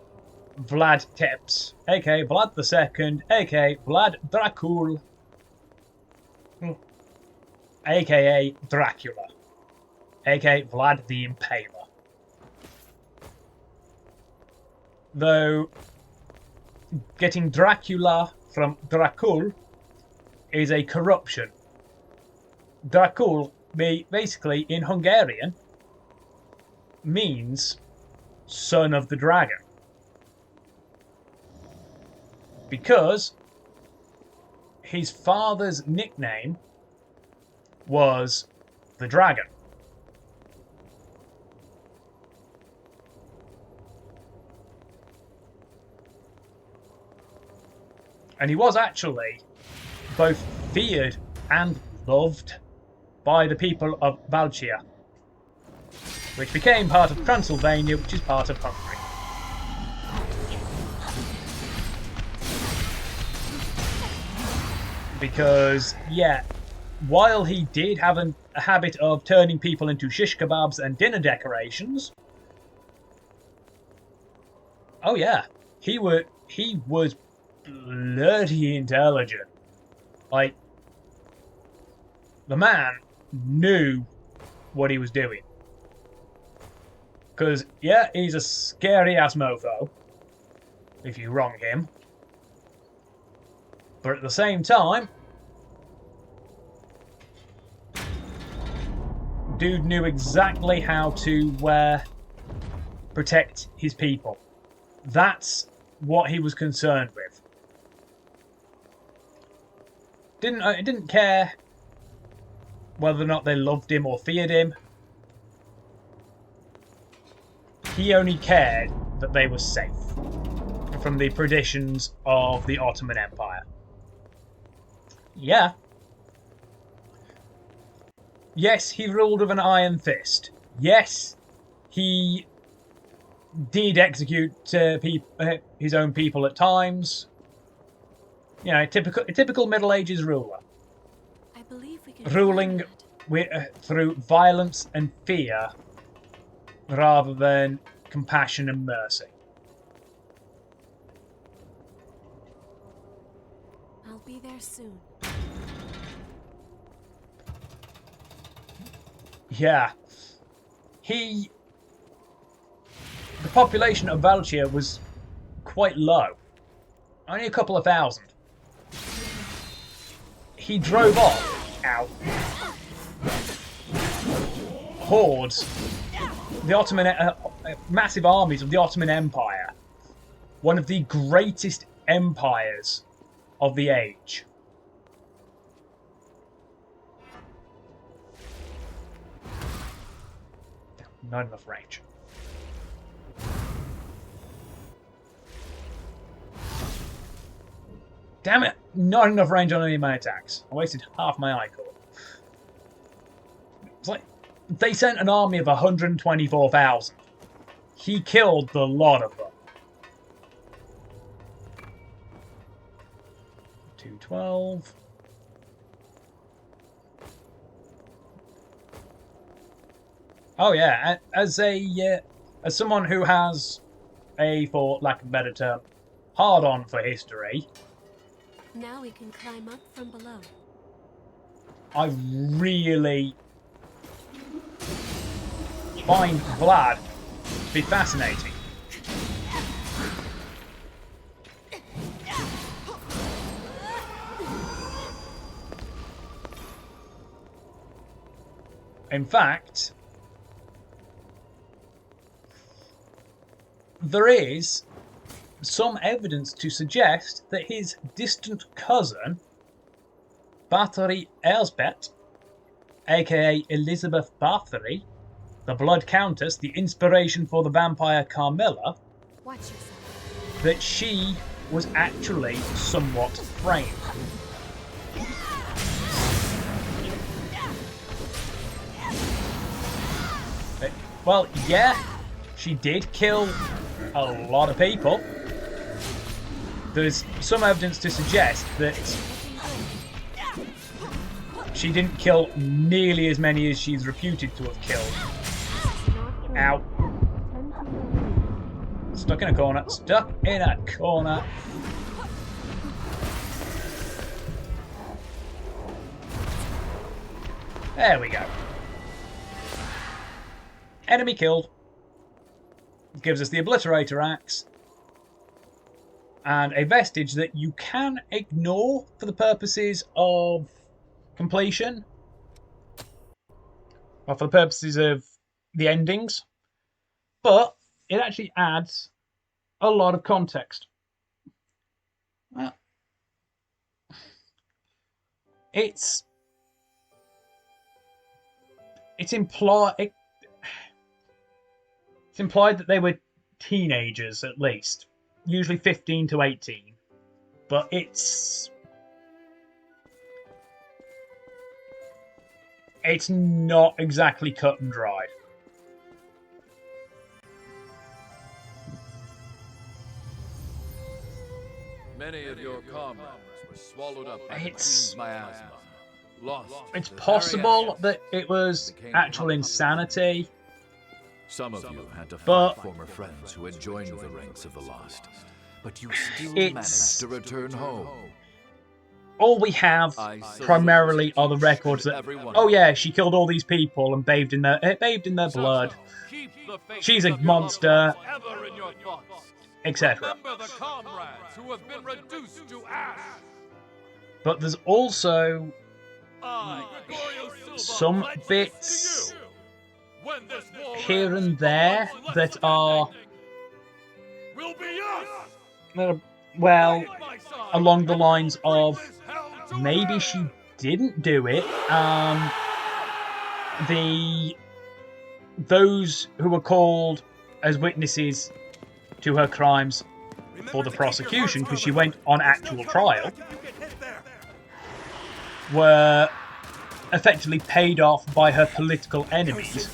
Vlad Tepes, aka Vlad II, aka Vlad Dracul, aka Dracula, aka Vlad the Impaler. Though getting Dracula from Dracul is a corruption. Dracul, basically in Hungarian, means son of the dragon. Because his father's nickname was the dragon. And he was actually both feared and loved by the people of Valchia, which became part of Transylvania, which is part of Hungary. Because, yeah, while he did have a habit of turning people into shish kebabs and dinner decorations, oh yeah, he was bloody intelligent. Like, the man knew what he was doing. Because, yeah, he's a scary-ass mofo, if you wrong him. But at the same time, dude knew exactly how to protect his people. That's what he was concerned with. Didn't care whether or not they loved him or feared him. He only cared that they were safe from the predations of the Ottoman Empire. Yeah. Yes, he ruled with an iron fist. Yes, he did execute his own people at times. You know, a typical Middle Ages ruler. I believe we can ruling through violence and fear rather than compassion and mercy. I'll be there soon. Yeah. The population of Valchia was quite low. Only a couple of thousand. He drove off hordes, the Ottoman, massive armies of the Ottoman Empire, one of the greatest empires of the age. Not enough range. Damn it! Not enough range on any of my attacks. I wasted half my eye core. It's like they sent an army of 124,000. He killed the lot of them. 212. Oh yeah, as someone who has for lack of a better term, hard on for history. Now we can climb up from below. I really find Vlad to be fascinating. In fact, there is some evidence to suggest that his distant cousin, Bathory Elsbeth, aka Elizabeth Bathory, the Blood Countess, the inspiration for the vampire Carmilla, Watch yourself. that she was actually somewhat framed. Well, yeah, she did kill a lot of people, there's some evidence to suggest that she didn't kill nearly as many as she's reputed to have killed. Ow. Stuck in a corner. Stuck in a corner. There we go. Enemy killed. Gives us the Obliterator Axe. And a vestige that you can ignore for the purposes of completion. Or for the purposes of the endings. But it actually adds a lot of context. Well, it's implied that they were teenagers at least, usually 15 to 18. But it's not exactly cut and dried. Many of your comrades were swallowed up by the Queen's miasma. Lost. It's possible that it was actual insanity. Some of you had to fight former friends who had joined the ranks of the Lost, but you still managed to return home. All we have primarily are the records that, oh yeah, she killed all these people and bathed in their blood. She's a monster, etc. Remember the comrades who have been reduced to ash. But there's also some bits here and there that are, well, along the lines of maybe she didn't do it. Those who were called as witnesses to her crimes for the prosecution, because she went on actual trial, were effectively paid off by her political enemies,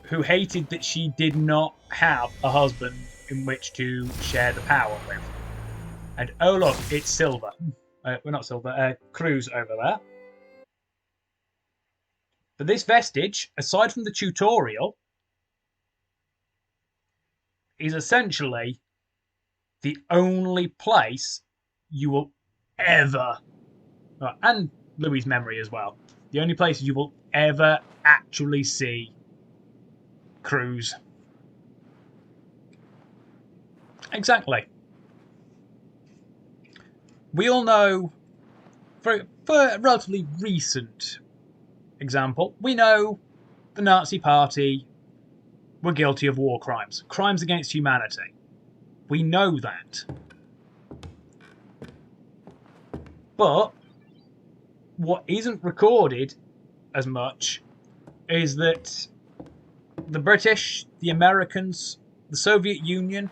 who hated that she did not have a husband in which to share the power with. And oh look, it's Silver. Well, not Silver, Cruz over there. But this vestige, aside from the tutorial, is essentially the only place you will ever, and Louis' memory as well, the only place you will ever actually see Cruz. Exactly. We all know, for a relatively recent example, we know the Nazi Party were guilty of war crimes, crimes against humanity. We know that. But what isn't recorded as much is that the British, the Americans, the Soviet Union,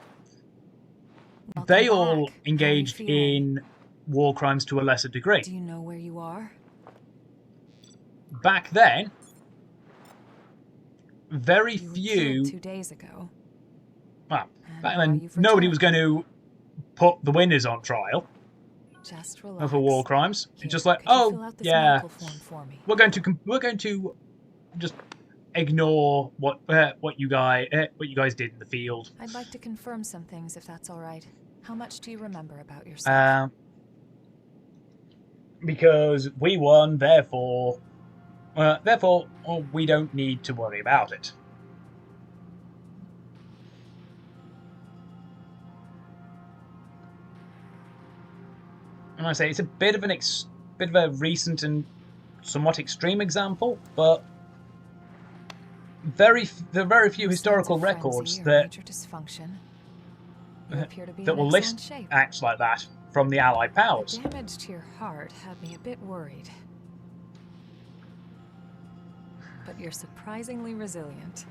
they all engaged in war crimes to a lesser degree. Do you know where you are? Back then, very few. 2 days ago. Well, back then, nobody was going to put the winners on trial for war crimes. It's just like, oh yeah, we're going to just ignore what you guys did in the field. I'd like to confirm some things, if that's all right. How much do you remember about yourself? Because we won, therefore, we don't need to worry about it. And I say it's a bit of a recent and somewhat extreme example, but there are very few historical records that will list acts like that from the Allied powers. The damage to your heart had me a bit worried. But you're surprisingly resilient.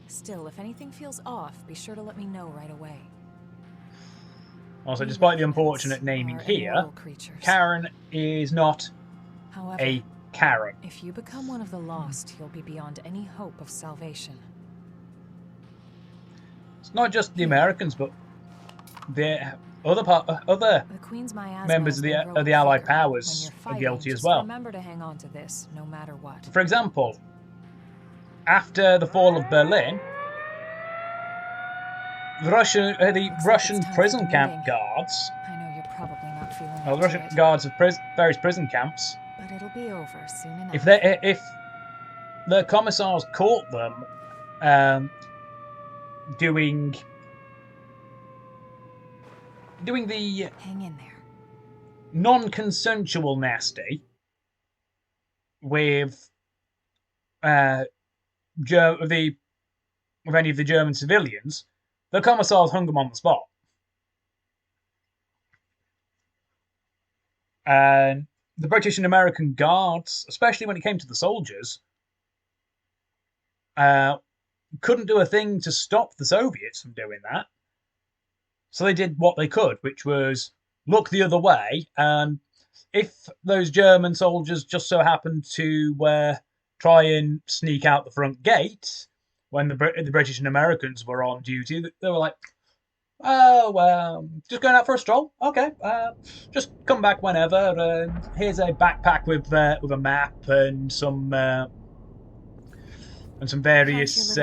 Still, if anything feels off, be sure to let me know right away. Also, despite the unfortunate naming here, Karen is not a Karen. If you become one of the lost, you'll be beyond any hope of salvation. not just the Americans, but the other The Queen's miasma members has of been the growing Allied thicker. When powers you're are fighting, guilty as just well. remember to hang on to this, no matter what. For example, after the fall of Berlin, the Russian prison camp guards. I know you're probably not feeling Well, the up to Russian it, guards of various prison camps. but it'll be over soon enough. If the commissars caught them doing the hang in there. non-consensual nasty with any of the German civilians, the commissars hung them on the spot. And the British and American guards, especially when it came to the soldiers, couldn't do a thing to stop the Soviets from doing that. So they did what they could, which was look the other way. And if those German soldiers just so happened to try and sneak out the front gate when the British and Americans were on duty, they were like, "Oh, just going out for a stroll. Okay, just come back whenever. Here's a backpack with a map and some various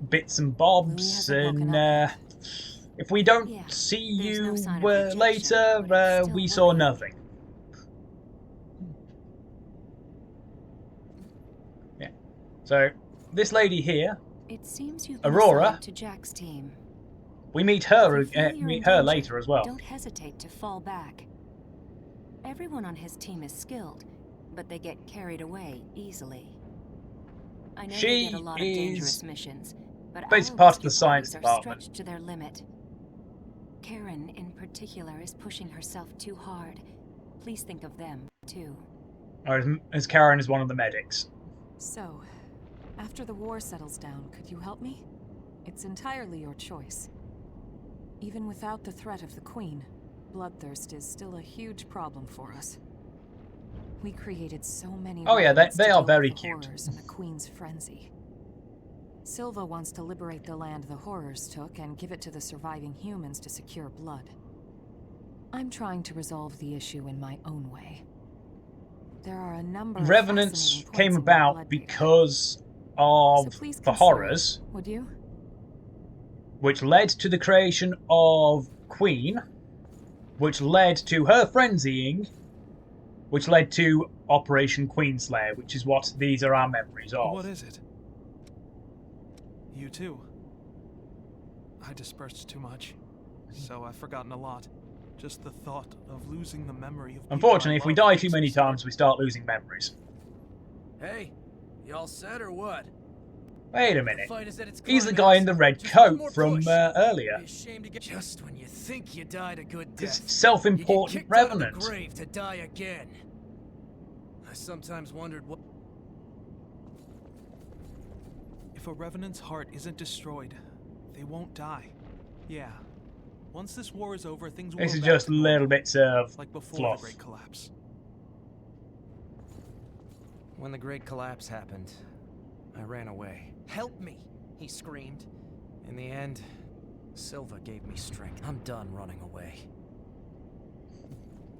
bits and bobs. And if we don't see you later, we saw nothing." Yeah. So this lady here, It seems you've Aurora, to Jack's team. we meet her later as well. Don't hesitate to fall back. Everyone on his team is skilled, but they get carried away easily. I know they get a lot of dangerous missions, but basically part of the science department. Stretched to their limit. Karen, in particular, is pushing herself too hard. Please think of them, too. As Karen is one of the medics. So, after the war settles down, could you help me? It's entirely your choice. Even without the threat of the Queen, bloodthirst is still a huge problem for us. We created so many. Oh yeah, they are very cute. Horrors and the Queen's frenzy. Silva wants to liberate the land the horrors took and give it to the surviving humans to secure blood. I'm trying to resolve the issue in my own way. There are a number of Revenants came about because of the horrors, would you? Which led to the creation of Queen, which led to her frenzying, which led to Operation Queenslayer, which is what these are our memories of. What is it? You too. I dispersed too much, so I've forgotten a lot. Just the thought of losing the memory of. Unfortunately, if we die too many times, we start losing memories. Hey, y'all set or what? Wait a minute. He's the guy in the red coat from earlier. Just when you think you died a good This death, self-important you get kicked out of revenant. the grave to die again. I sometimes wondered what. If a revenant's heart isn't destroyed, they won't die. Yeah. Once this war is over, things will. This go is back just to little bits of like before fluff. the Great Collapse. When the Great Collapse happened, I ran away. Help me, he screamed. In the end, Silva gave me strength. I'm done running away.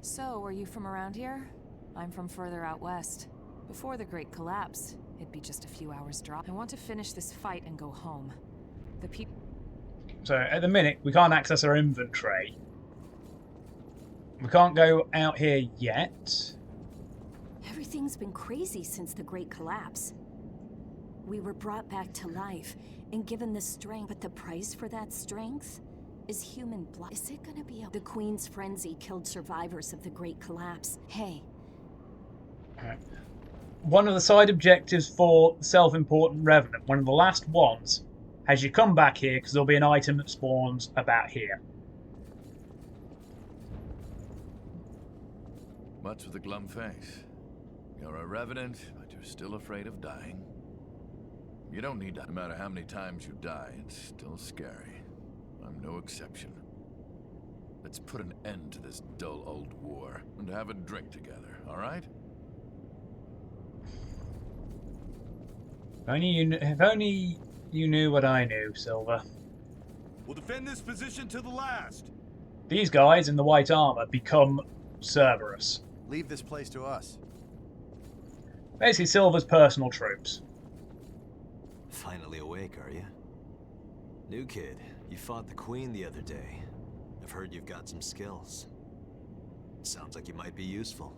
So, are you from around here? I'm from further out west. Before the Great Collapse, it'd be just a few hours' drive. I want to finish this fight and go home. The people. So at the minute, we can't access our inventory. We can't go out here yet. Everything's been crazy since the Great Collapse. We were brought back to life and given the strength, but the price for that strength is human blood. Is it gonna be the Queen's frenzy killed survivors of the Great Collapse? Hey. Right. One of the side objectives for Self-Important Revenant, one of the last ones, has you come back here because there'll be an item that spawns about here. What's with the glum face? You're a revenant, but you're still afraid of dying. You don't need to. No matter how many times you die, it's still scary. I'm no exception. Let's put an end to this dull old war and have a drink together, all right? If only you knew what I knew, Silver. We'll defend this position to the last. These guys in the white armor become Cerberus. Leave this place to us. Basically, Silver's personal troops. Finally awake, are you? New kid, you fought the Queen the other day. I've heard you've got some skills. Sounds like you might be useful.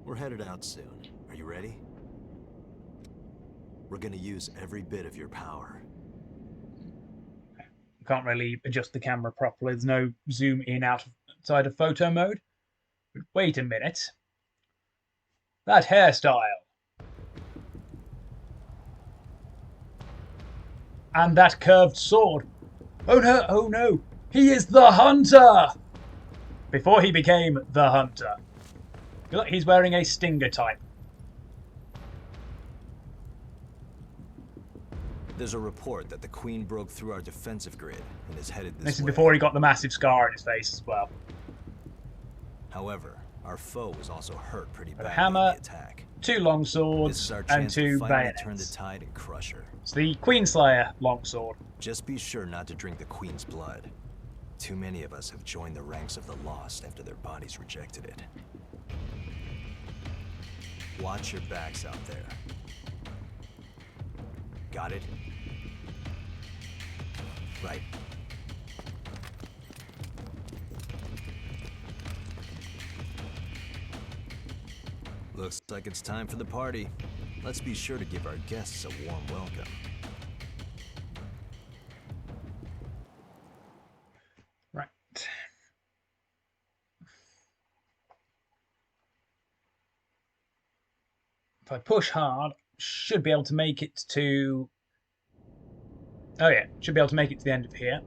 We're headed out soon. Are you ready? We're gonna use every bit of your power. Can't really adjust the camera properly. There's no zoom in outside of photo mode. But wait a minute. That hairstyle. And that curved sword. Oh no, oh no. He is the Hunter! Before he became the Hunter. Look, he's wearing a Stinger type. There's a report that the Queen broke through our defensive grid and is headed this way. This is before he got the massive scar on his face as well. However, our foe was also hurt pretty badly A hammer, in the attack. 2 long swords, and 2 bayonets. Turn the tide and crush her. It's the Queenslayer longsword. Just be sure not to drink the Queen's blood. Too many of us have joined the ranks of the lost after their bodies rejected it. Watch your backs out there. Got it? Right. Looks like it's time for the party. Let's be sure to give our guests a warm welcome. Right. If I push hard, should be able to make it to... Oh yeah, should be able to make it to the end of here.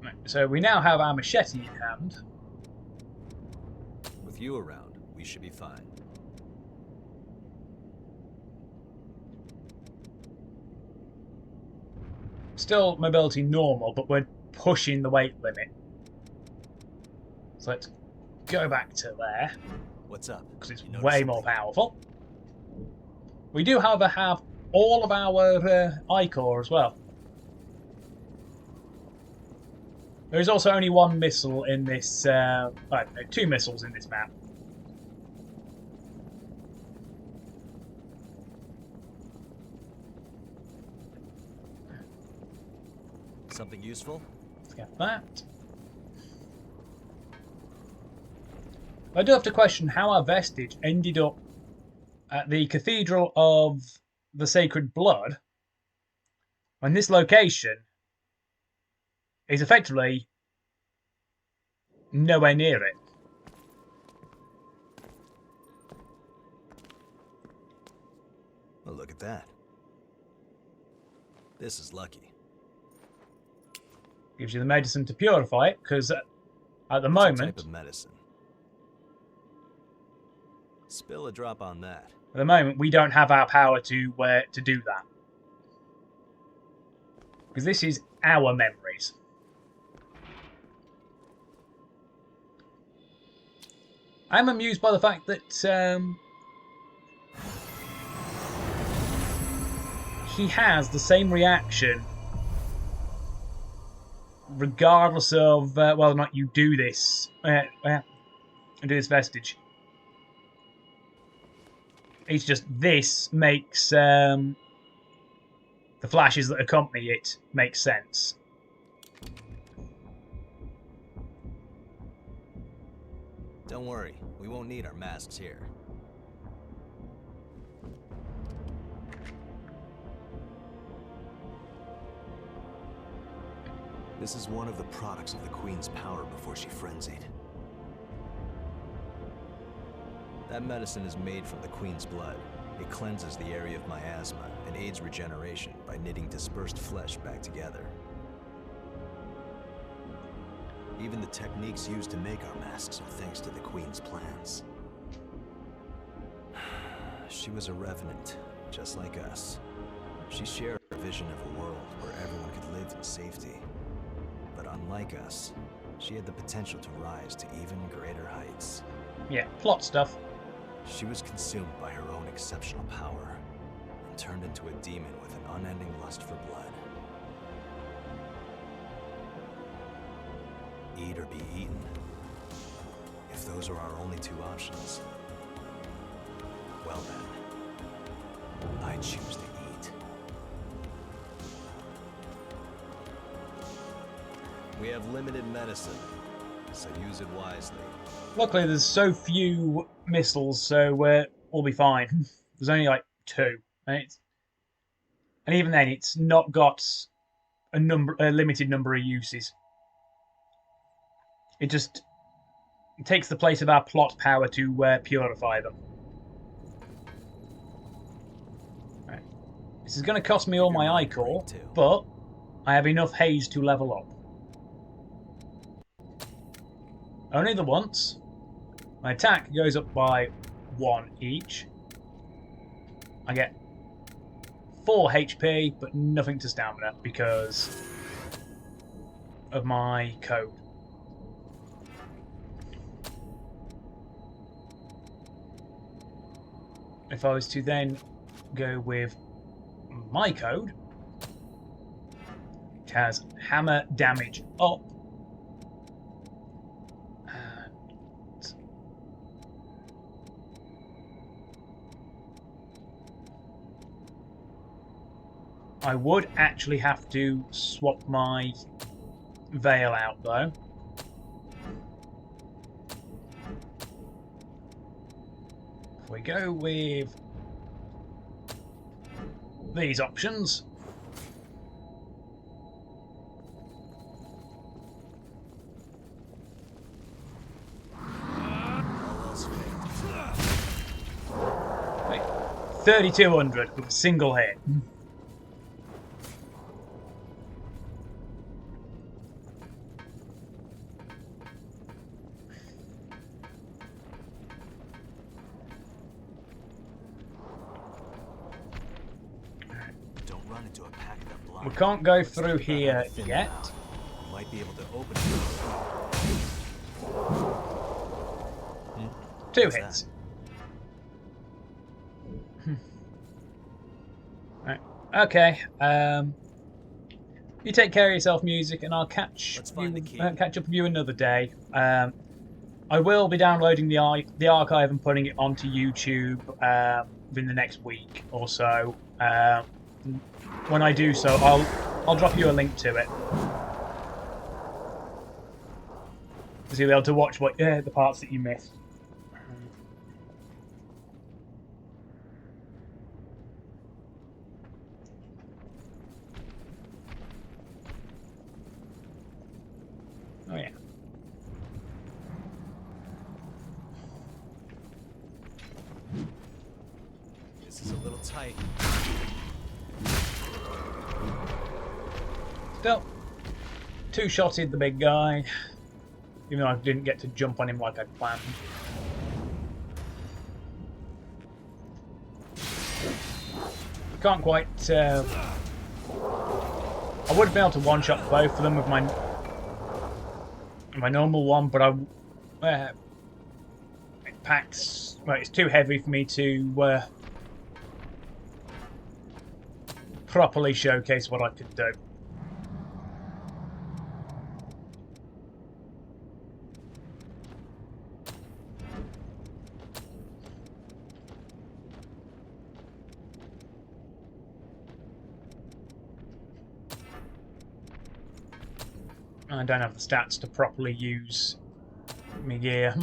Right, so we now have our machete in hand. With you around, we should be fine. Still mobility normal, but we're pushing the weight limit. So let's go back to there. What's up? Because it's way more powerful. We do, however, have all of our I-core as well. There is also only 1 missile in this... no, 2 missiles in this map. Something useful? Let's get that. I do have to question how our vestige ended up at the Cathedral of the Sacred Blood when this location is effectively nowhere near it. Well, look at that. This is lucky. Gives you the medicine to purify it, because at the What moment... type of medicine? Spill a drop on that. At the moment, we don't have our power to do that. Because this is our memories. I'm amused by the fact that he has the same reaction regardless of whether or not you do this. Do this vestige. It's just this makes the flashes that accompany it make sense. Don't worry, we won't need our masks here. This is one of the products of the Queen's power before she frenzied. That medicine is made from the Queen's blood. It cleanses the area of miasma and aids regeneration by knitting dispersed flesh back together. Even the techniques used to make our masks are thanks to the Queen's plans. She was a revenant, just like us. She shared a vision of a world where everyone could live in safety. But unlike us, she had the potential to rise to even greater heights. Yeah, plot stuff. She was consumed by her own exceptional power and turned into a demon with an unending lust for blood. eat or be eaten. If those are our only two options, well then, I choose to eat. We have limited medicine, so use it wisely. Luckily, there's so few missiles, so we'll be fine. There's only like 2, and even then, it's not got a limited number of uses. It just takes the place of our plot power to purify them. Right. This is going to cost me all my ichor, but I have enough haze to level up. Only the once. My attack goes up by 1 each. I get 4 HP, but nothing to stamina because of my code. If I was to then go with my code, it has hammer damage up. And I would actually have to swap my veil out though. If we go with these options, wait, 3,200 with a single hit. We can't go through here yet. Might be able to open it. 2 hits. Right. Okay. You take care of yourself, music, and I'll catch up with you another day. I will be downloading the archive and putting it onto YouTube within the next week or so. When I do so, I'll drop you a link to it, so you'll be able to watch the parts that you missed. Oh yeah. This is a little tight. Still, 2-shotted the big guy, even though I didn't get to jump on him like I planned. I can't quite. I would have been able to one-shot both of them with my normal one, but it packs. Well, it's too heavy for me to properly showcase what I could do. I don't have the stats to properly use my gear.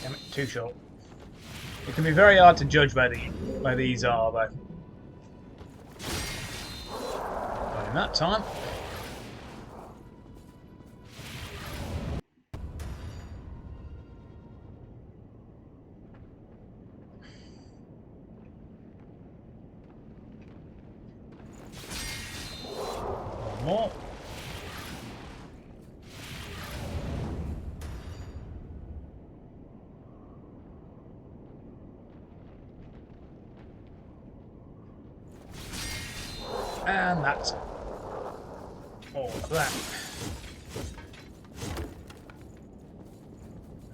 Damn it, too short. It can be very hard to judge where these are, though. But in that time, And that's all of that.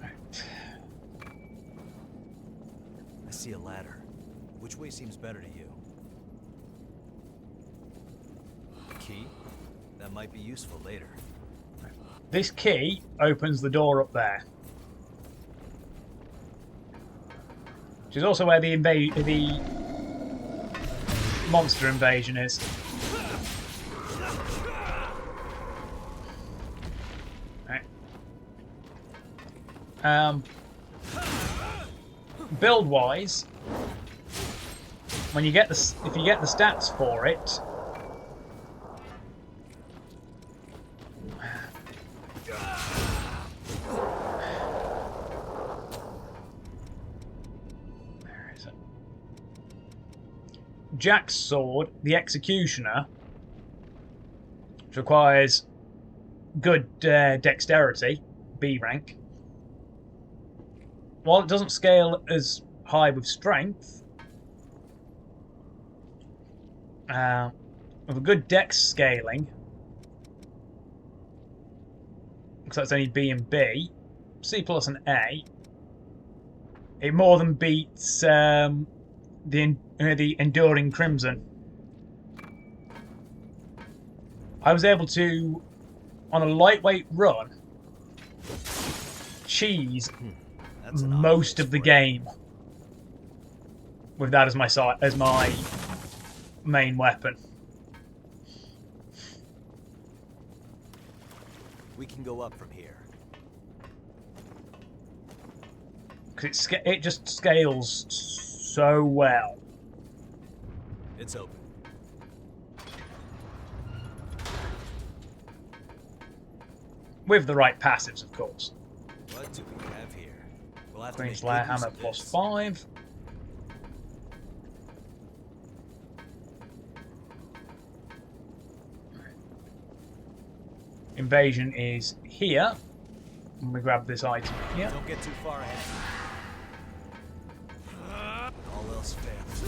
Right. I see a ladder. Which way seems better to you? A key? That might be useful later. This key opens the door up there. Which is also where the monster invasion is. Right. Build-wise, when you get if you get the stats for it, where is it? Jack's sword, the Executioner, which requires good dexterity, B rank. While it doesn't scale as high with strength, with a good dex scaling, because that's only B and B, C plus and A, it more than beats the Enduring Crimson. I was able to, on a lightweight run, cheese most of the game with that as my main weapon. We can go up from here. Because it just scales so well. It's open. With the right passives, of course. What do we have here? We'll have Green to Slayer make good use Hammer of plus this. 5. Invasion is here. Let me grab this item here. Don't get too far ahead. All else fails.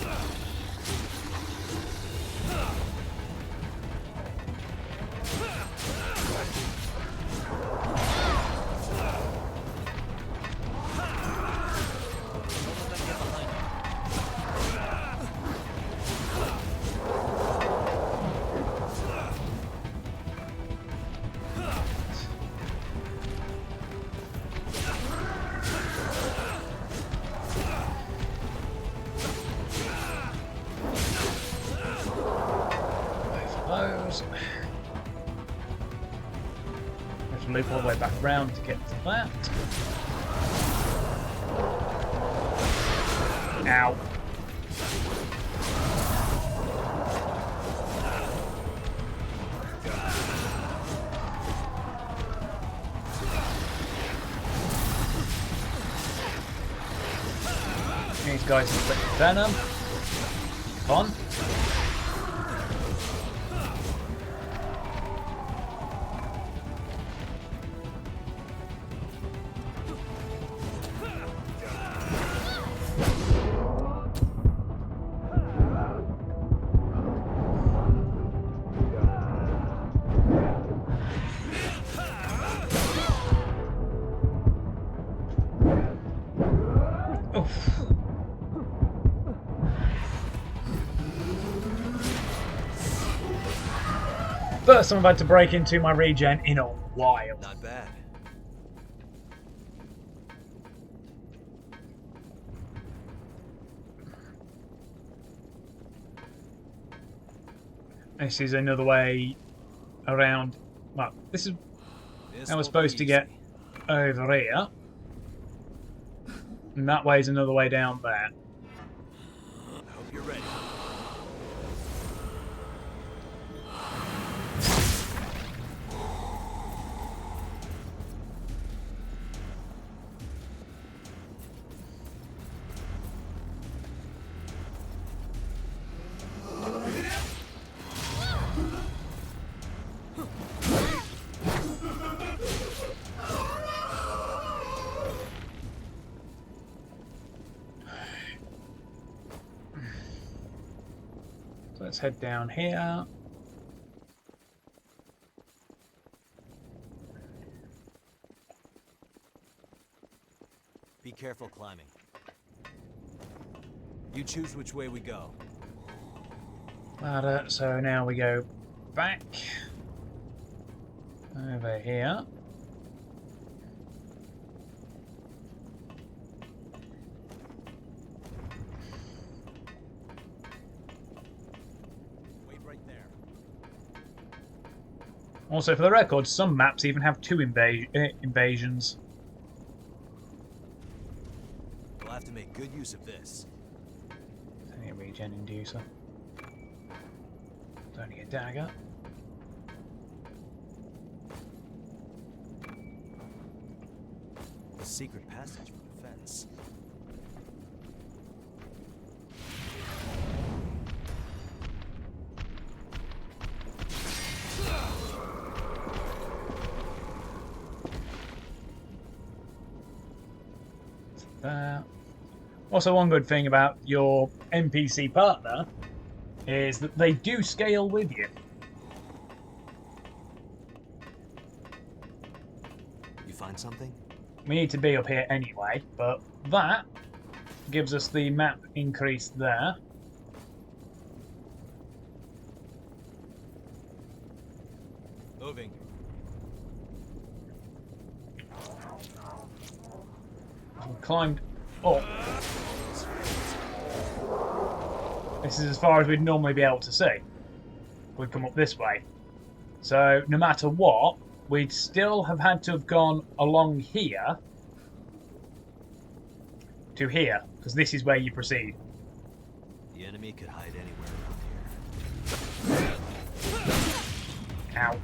Those. Have to loop all the way back around to get to that. Ow. These guys inflict venom. Fun. First time I've had to break into my regen in a while. Not bad. This is another way around. Well, this is how we're supposed to get over here. And that way is another way down there. I hope you're ready. So let's head down here. Be careful climbing. You choose which way we go. Ladder, so now we go back over here. Wait right there. Also, for the record, some maps even have two invasions. We'll have to make good use of this. Only a regen inducer. It's only a dagger. A secret passage for defense. Also, one good thing about your NPC partner is that they do scale with you. You find something? We need to be up here anyway, but that gives us the map increase there. Moving. We climbed up. This is as far as we'd normally be able to see. We'd come up this way. So no matter what, we'd still have had to have gone along here to here, because this is where you proceed. The enemy could hide anywhere around here. Ow.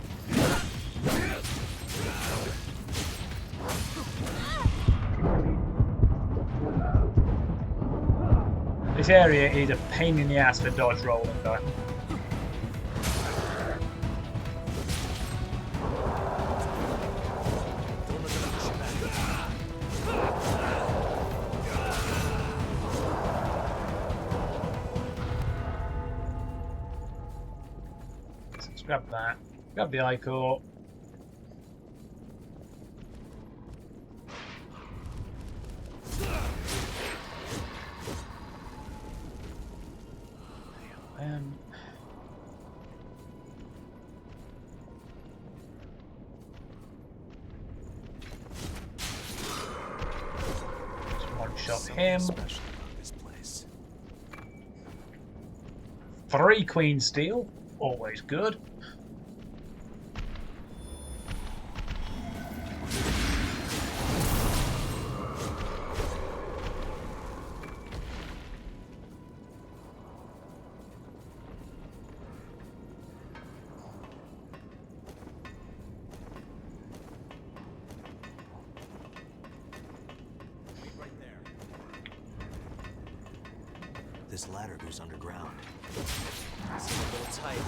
This area is a pain in the ass for dodge rolling though. So let's grab that. Grab the eye core. Shot him. This place. 3 queen steel, always good. This ladder goes underground. It's a little tight.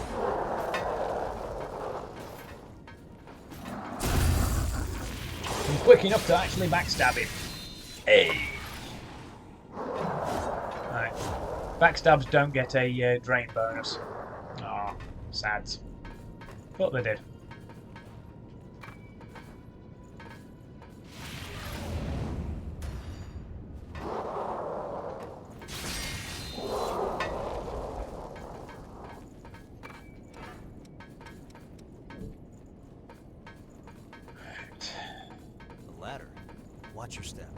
I'm quick enough to actually backstab him. Hey! Right. Backstabs don't get a drain bonus. Ah, sads. But they did. Watch your step.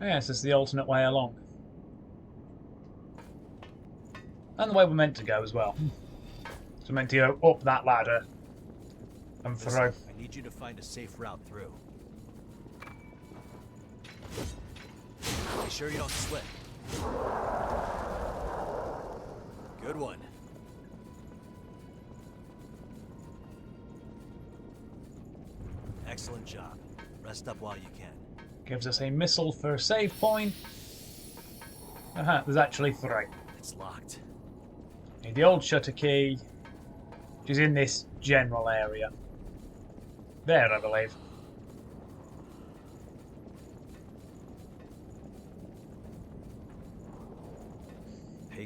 Yes, it's the alternate way along. And the way we're meant to go as well. So we're meant to go up that ladder and throw. Listen, I need you to find a safe route through. Be sure you don't slip. Good one. Excellent job. Rest up while you can. Gives us a missile for a save point. Aha, there's actually 3. It's locked. Need the old shutter key, which is in this general area. There, I believe.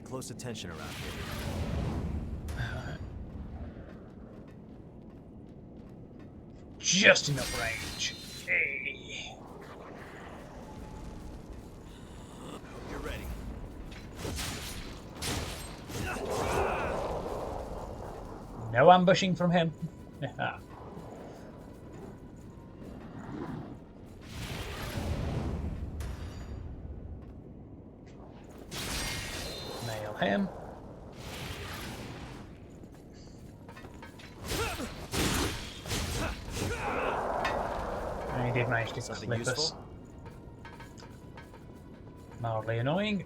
close attention around here. Just enough range. Hey. You're ready. No ambushing from him. Nail him. And he did manage to clip us. Mildly annoying.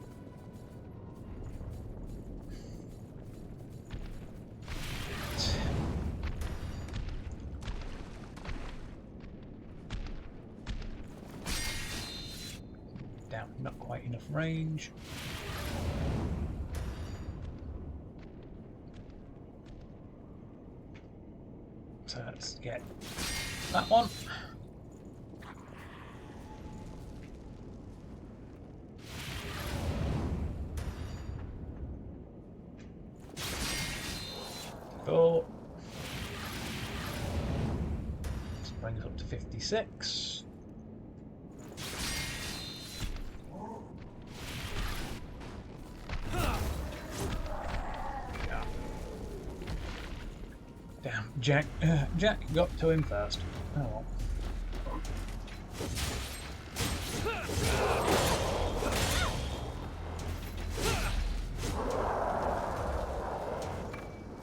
Down, not quite enough range. So let's get that one. Cool. This brings us up to 56. Damn, Jack got to him first. Oh well.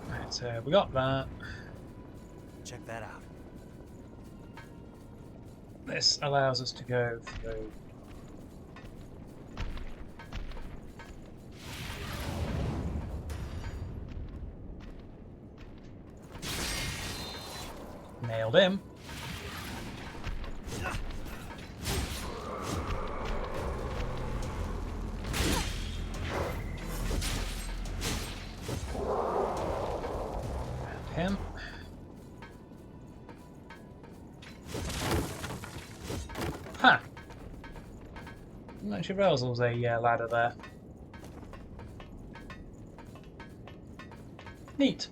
Right, so we got that. Check that out. This allows us to go through. Nailed him. And him. Ha! I'm not sure if there was a ladder there. Neat.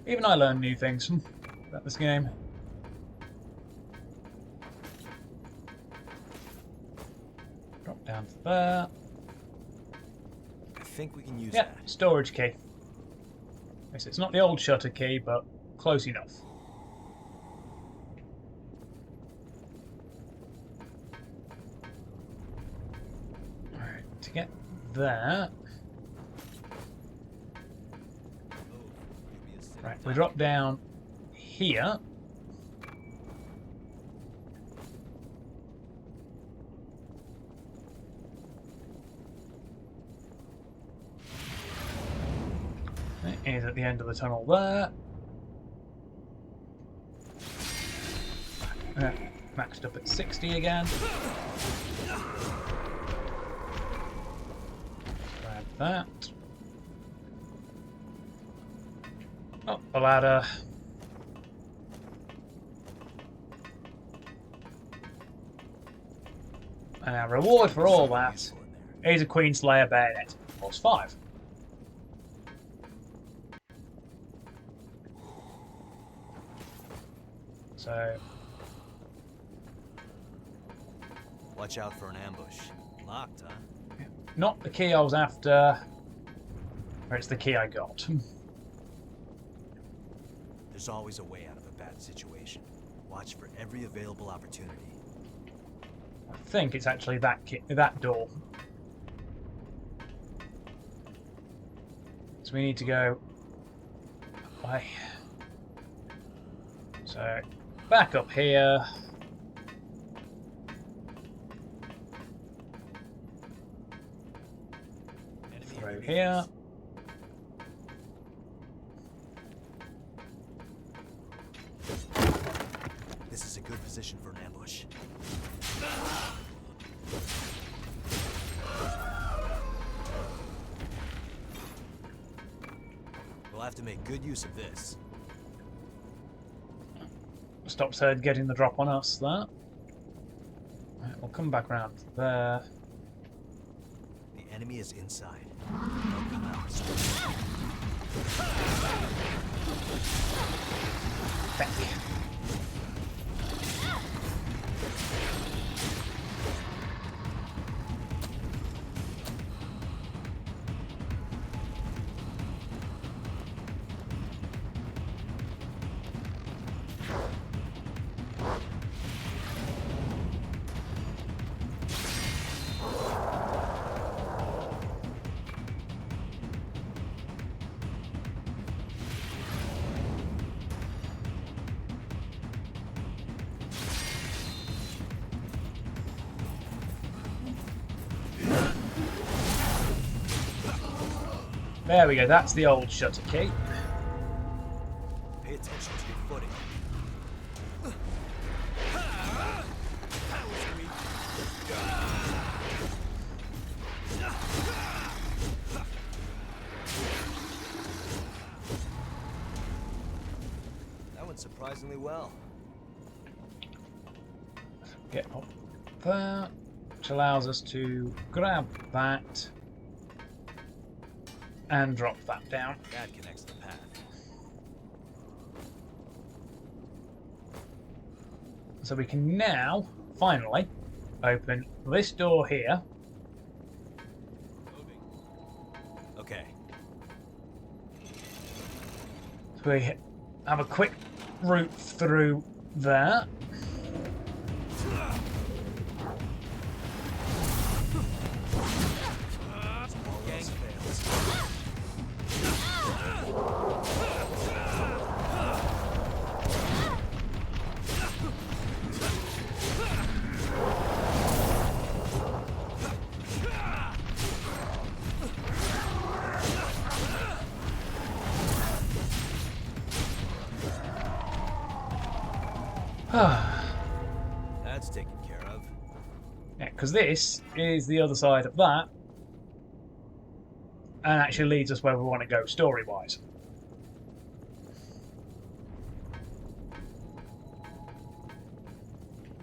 Even I learn new things about this game. Drop down to there. I think we can use Yeah, that. storage key. Yes, it's not the old shutter key, but close enough. Alright, to get there. Right, we drop down here. It is at the end of the tunnel there. Maxed up at 60 again. Grab that. Up the ladder. And our reward for all that is a Queenslayer bayonet, plus 5. So, Watch out for an ambush. Locked, huh? not the key I was after, or it's the key I got. There's always a way out of a bad situation. Watch for every available opportunity. I think it's actually that door. So we need to go by. So back up here. Through here. This is a good position for an ambush. We'll have to make good use of this. Stops her getting the drop on us there. Right, we'll come back around there. The enemy is inside. There we go, that's the old shutter key. Pay attention to your footing. That went surprisingly well. Get up there, which allows us to grab that and drop that down. That connects the path. So we can now, finally, open this door here. Okay. So we have a quick route through there. Gang fails. That's taken care of. Yeah, because this is the other side of that, and actually leads us where we want to go story-wise.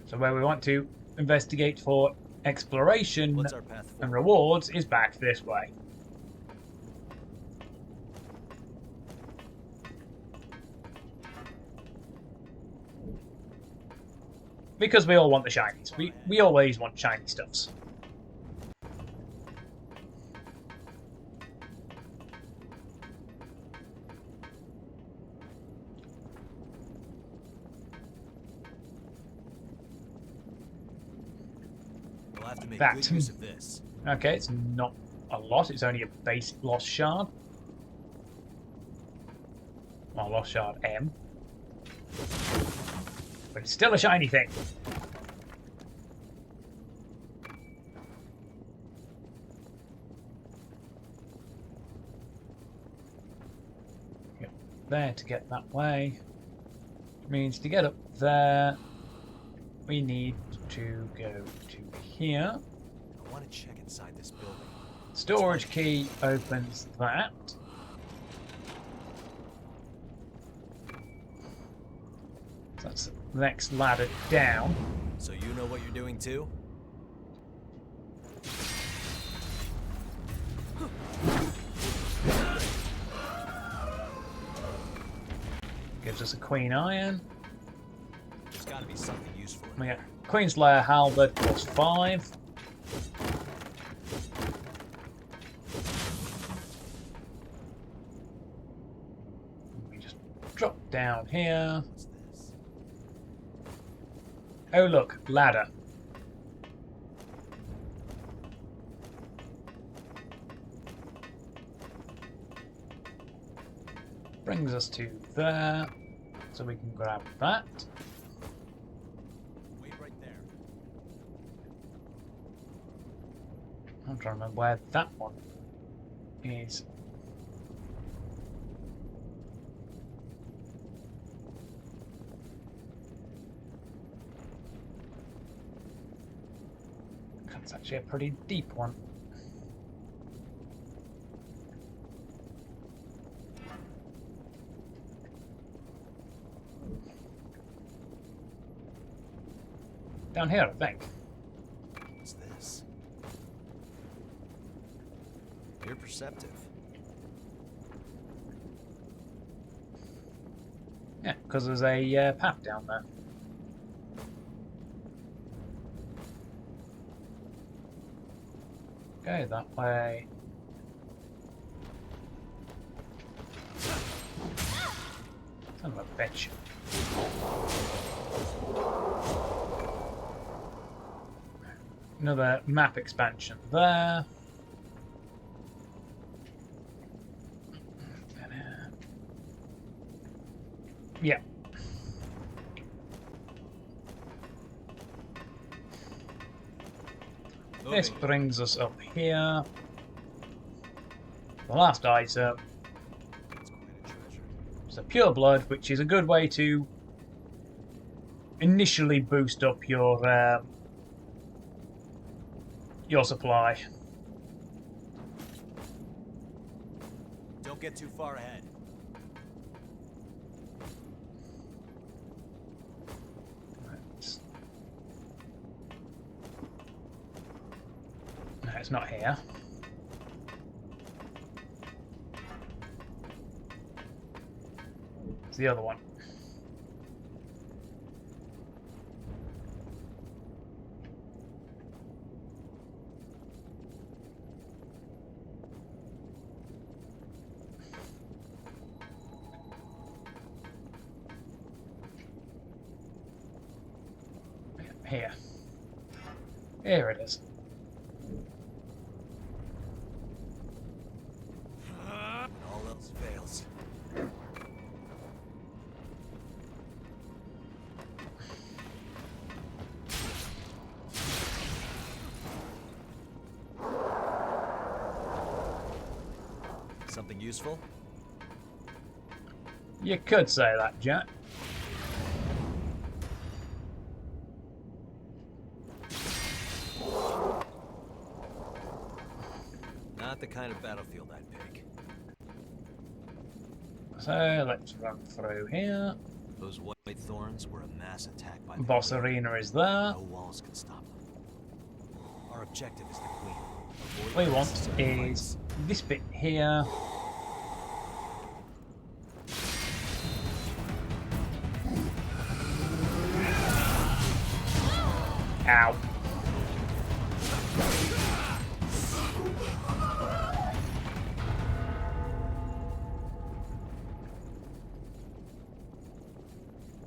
So where we want to investigate for exploration What's our path forward? and rewards is back this way. Because we all want the shinies. We always want shiny stuffs. We'll have to make That. good use of this. Okay, it's not a lot. It's only a base lost shard. Well, lost shard M. But it's still a shiny thing. Yep, there to get that way. Which means to get up there, we need to go to here. I want to check inside this building. Storage key opens that. So that's the next ladder down. So you know what you're doing too? Gives us a Queen Iron. There's got to be something useful. We get Queen's Lair Halberd plus 5. We just drop down here. What's this? Oh look, ladder. Brings us to there, so we can grab that. Wait right there. I'm trying to remember where that one is. That's actually a pretty deep one. Down here, I think. What's this? Your perceptive. Yeah, because there's a path down there. Okay, that way. Son of a bitch. Another map expansion there. Yeah. This brings us up here. The last item. It's a pure blood, which is a good way to initially boost up your supply. Don't get too far ahead. No, it's not here. It's the other one. Here. Here it is. All else fails. Something useful? You could say that, Jack. Not the kind of battlefield I'd pick. So let's run through here. Those white thorns were a mass attack by the Boss Queen. arena is there. No walls can stop them. Our objective is the Queen. Avoid What we want unnecessary is this bit here. Ow.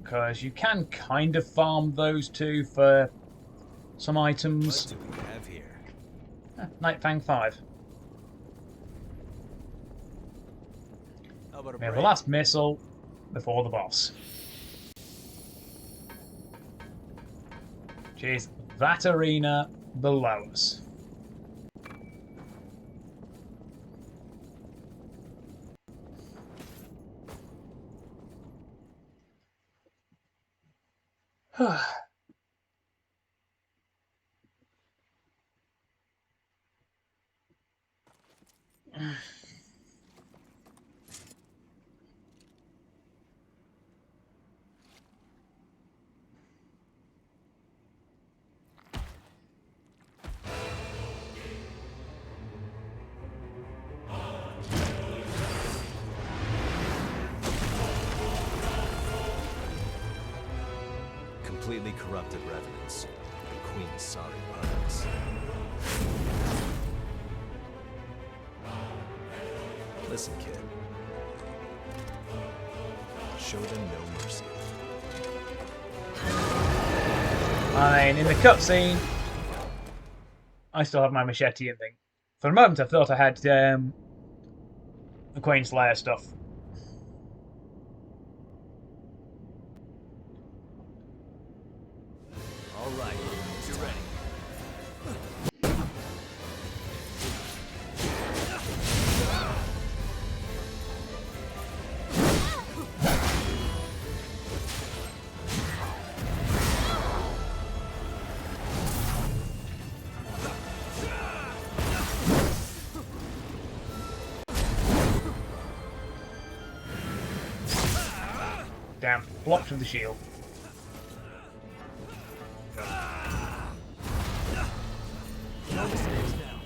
Because you can kind of farm those two for some items. What do we have here? Night Fang 5. How about a We have break? the last missile before the boss. Which is that arena below us. Completely corrupted revenants. The Queen's sorry puppets. Listen, kid. Show them no mercy. I mean, in the cutscene, I still have my machete and thing. For a moment, I thought I had the Queen Slayer stuff. All right, you're ready. Damn, blocked with the shield. No mistakes now.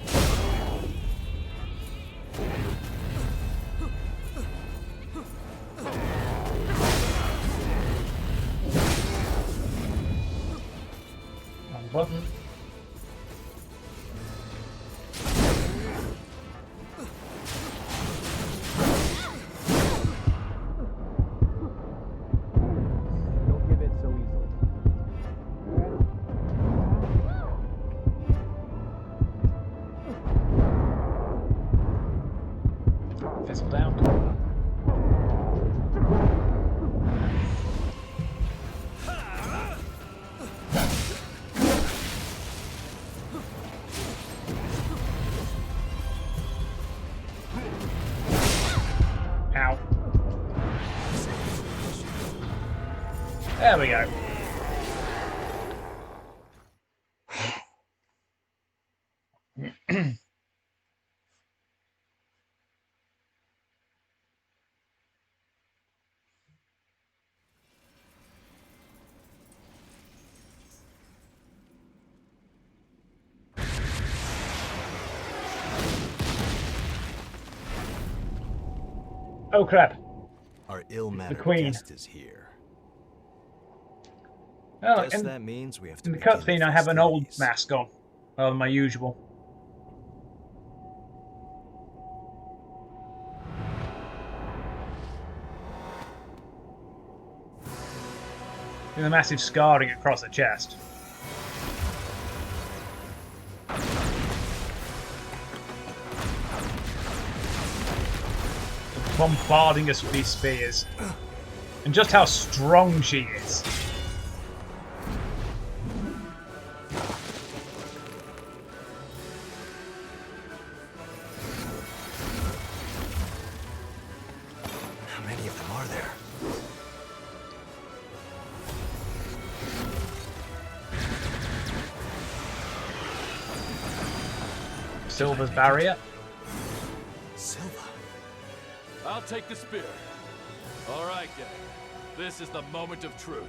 Button. Don't give in so easily. Fizzle down. Ow. There we go. Oh crap. Our ill-mannered Queen. guest is here. Oh, Guess that means we have to in the begin cutscene I have an old festivities. mask on, rather than my usual. With a massive scarring across the chest. Bombarding us with these spears. And just how strong she is. How many of them are there? Silver's barrier. Silva. I'll take the spear. All right, gang. This is the moment of truth.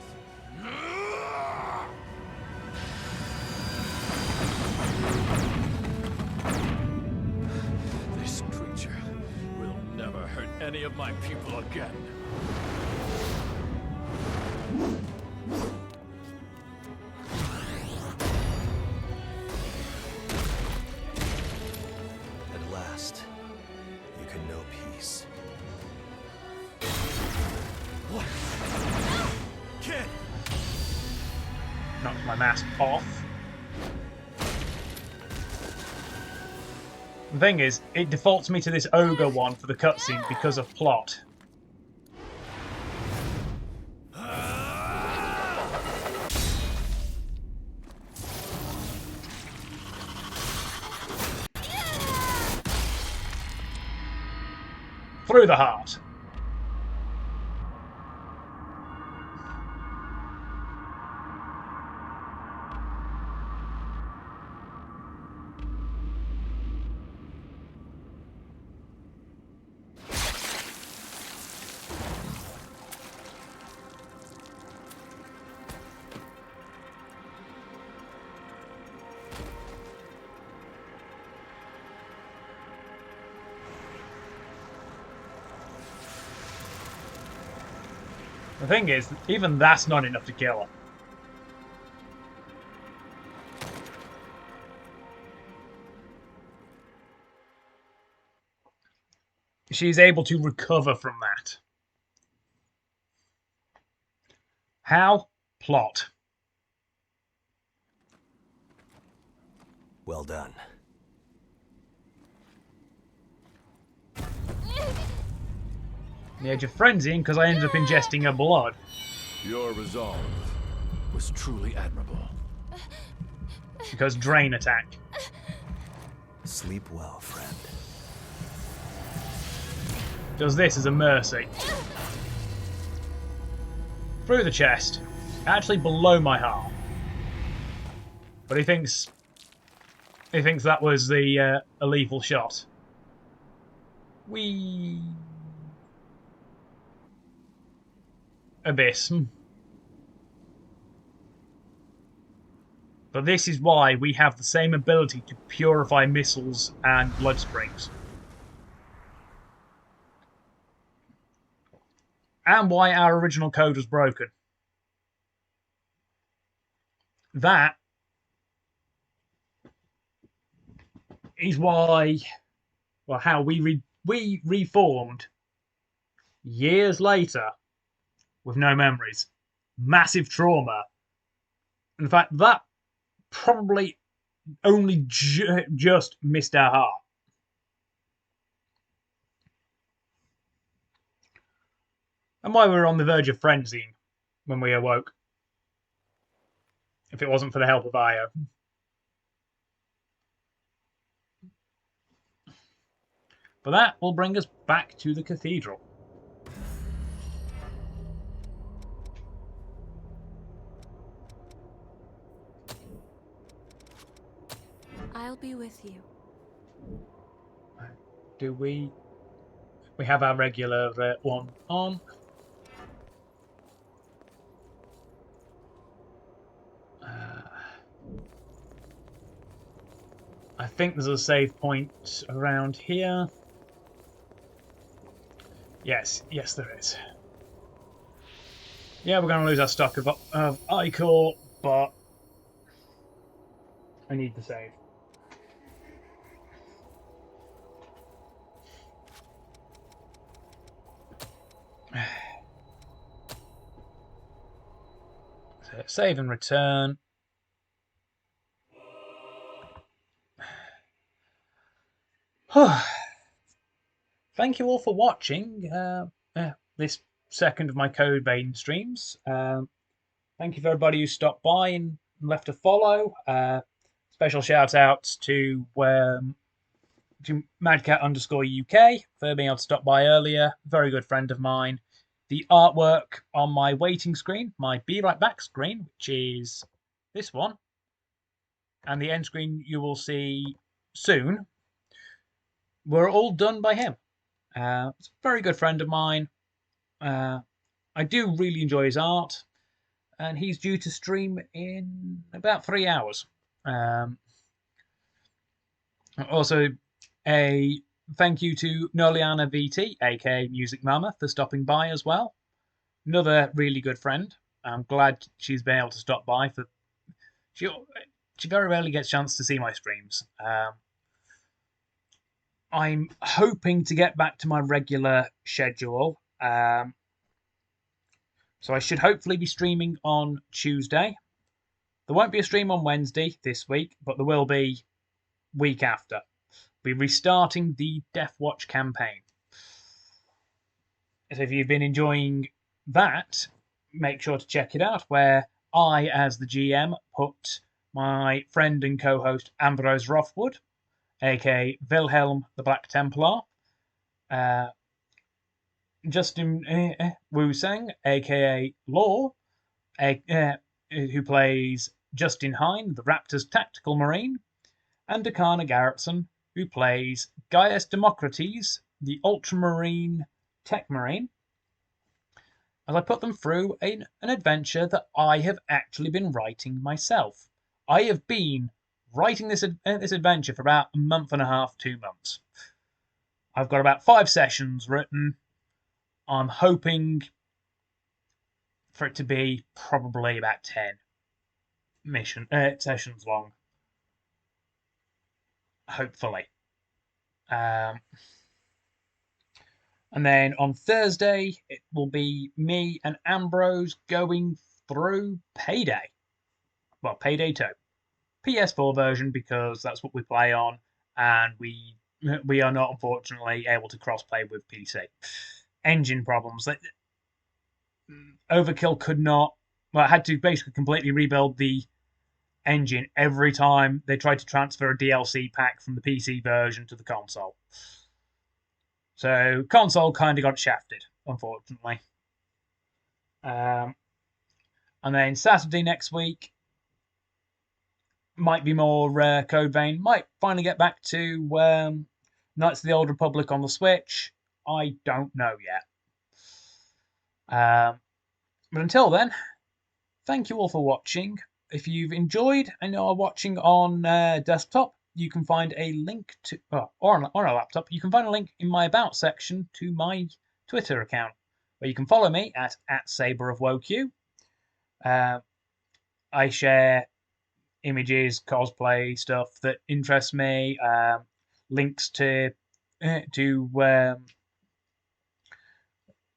This creature will never hurt any of my people again. At last, you can know peace. What? Kid! Knocked my mask off. The thing is, it defaults me to this ogre one for the cutscene because of plot. Through the heart. The thing is, even that's not enough to kill her. She's able to recover from that. How? Plot. Well done. The edge of frenzying because I ended up ingesting her blood. Your resolve was truly admirable. Because drain attack. Sleep well, friend. Does this as a mercy. Through the chest. Actually below my heart. But he thinks that was the a lethal shot. Whee! Abyss. But this is why we have the same ability to purify missiles and blood springs. And why our original code was broken. That is why, well, how we reformed years later with no memories. Massive trauma. In fact, that probably only just missed our heart. And why we were on the verge of frenzying when we awoke. If it wasn't for the help of Io. But that will bring us back to the cathedral. I'll be with you. Do we have our regular one on? I think there's a save point around here. Yes, there is. Yeah, we're going to lose our stock of ichor, but I need the save. So save and return. Thank you all for watching this second of my Code Vein streams. Thank you for everybody who stopped by and left a follow. Special shout outs to Madcat_UK for being able to stop by earlier. Very good friend of mine. The artwork on my waiting screen, my Be Right Back screen, which is this one, and the end screen you will see soon, were all done by him. It's a very good friend of mine. I do really enjoy his art, and he's due to stream in about 3 hours. Also, a thank you to Noliana VT, aka Music Mama, for stopping by as well. Another really good friend. I'm glad she's been able to stop by. She very rarely gets a chance to see my streams. I'm hoping to get back to my regular schedule. So I should hopefully be streaming on Tuesday. There won't be a stream on Wednesday this week, but there will be week after. We're restarting the Death Watch campaign. So if you've been enjoying that, make sure to check it out, where I, as the GM, put my friend and co-host Ambrose Rothwood, aka Wilhelm the Black Templar, Justin Wu-Seng, aka Law, who plays Justin Hine, the Raptors Tactical Marine, and Dakana Garretson, who plays Gaius Democrates, the Ultramarine Tech Marine, as I put them through an adventure that I have actually been writing myself. I have been writing this adventure for about a month and a half, 2 months. I've got about 5 sessions written. I'm hoping for it to be probably about 10 sessions long. Hopefully. And then on Thursday, it will be me and Ambrose going through Payday. Well, Payday 2. PS4 version, because that's what we play on, and we are not, unfortunately, able to cross-play with PC. Engine problems. Overkill could not... Well, I had to basically completely rebuild the engine every time they tried to transfer a DLC pack from the PC version to the console. So console kind of got shafted, unfortunately. And then Saturday next week might be more Code Vein. Might finally get back to Knights of the Old Republic on the Switch. I don't know yet. But until then, thank you all for watching. If you've enjoyed and are watching on desktop, you can find a link to, or on a laptop, you can find a link in my About section to my Twitter account, where you can follow me at Saber of WoQ. I share images, cosplay stuff that interests me, links to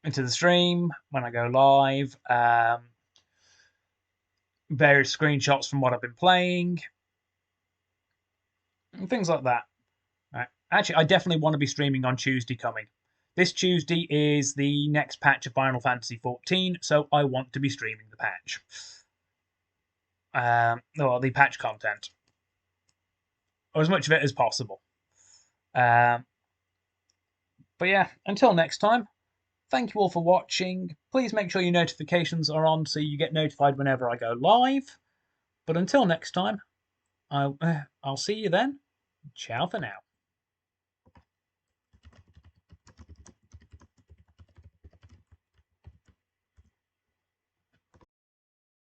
into the stream when I go live, various screenshots from what I've been playing, and things like that. Right. Actually, I definitely want to be streaming on Tuesday coming. This Tuesday is the next patch of Final Fantasy XIV, so I want to be streaming the patch. Or the patch content. Or as much of it as possible. But yeah, until next time, thank you all for watching. Please make sure your notifications are on so you get notified whenever I go live. But until next time, I'll see you then. Ciao for now.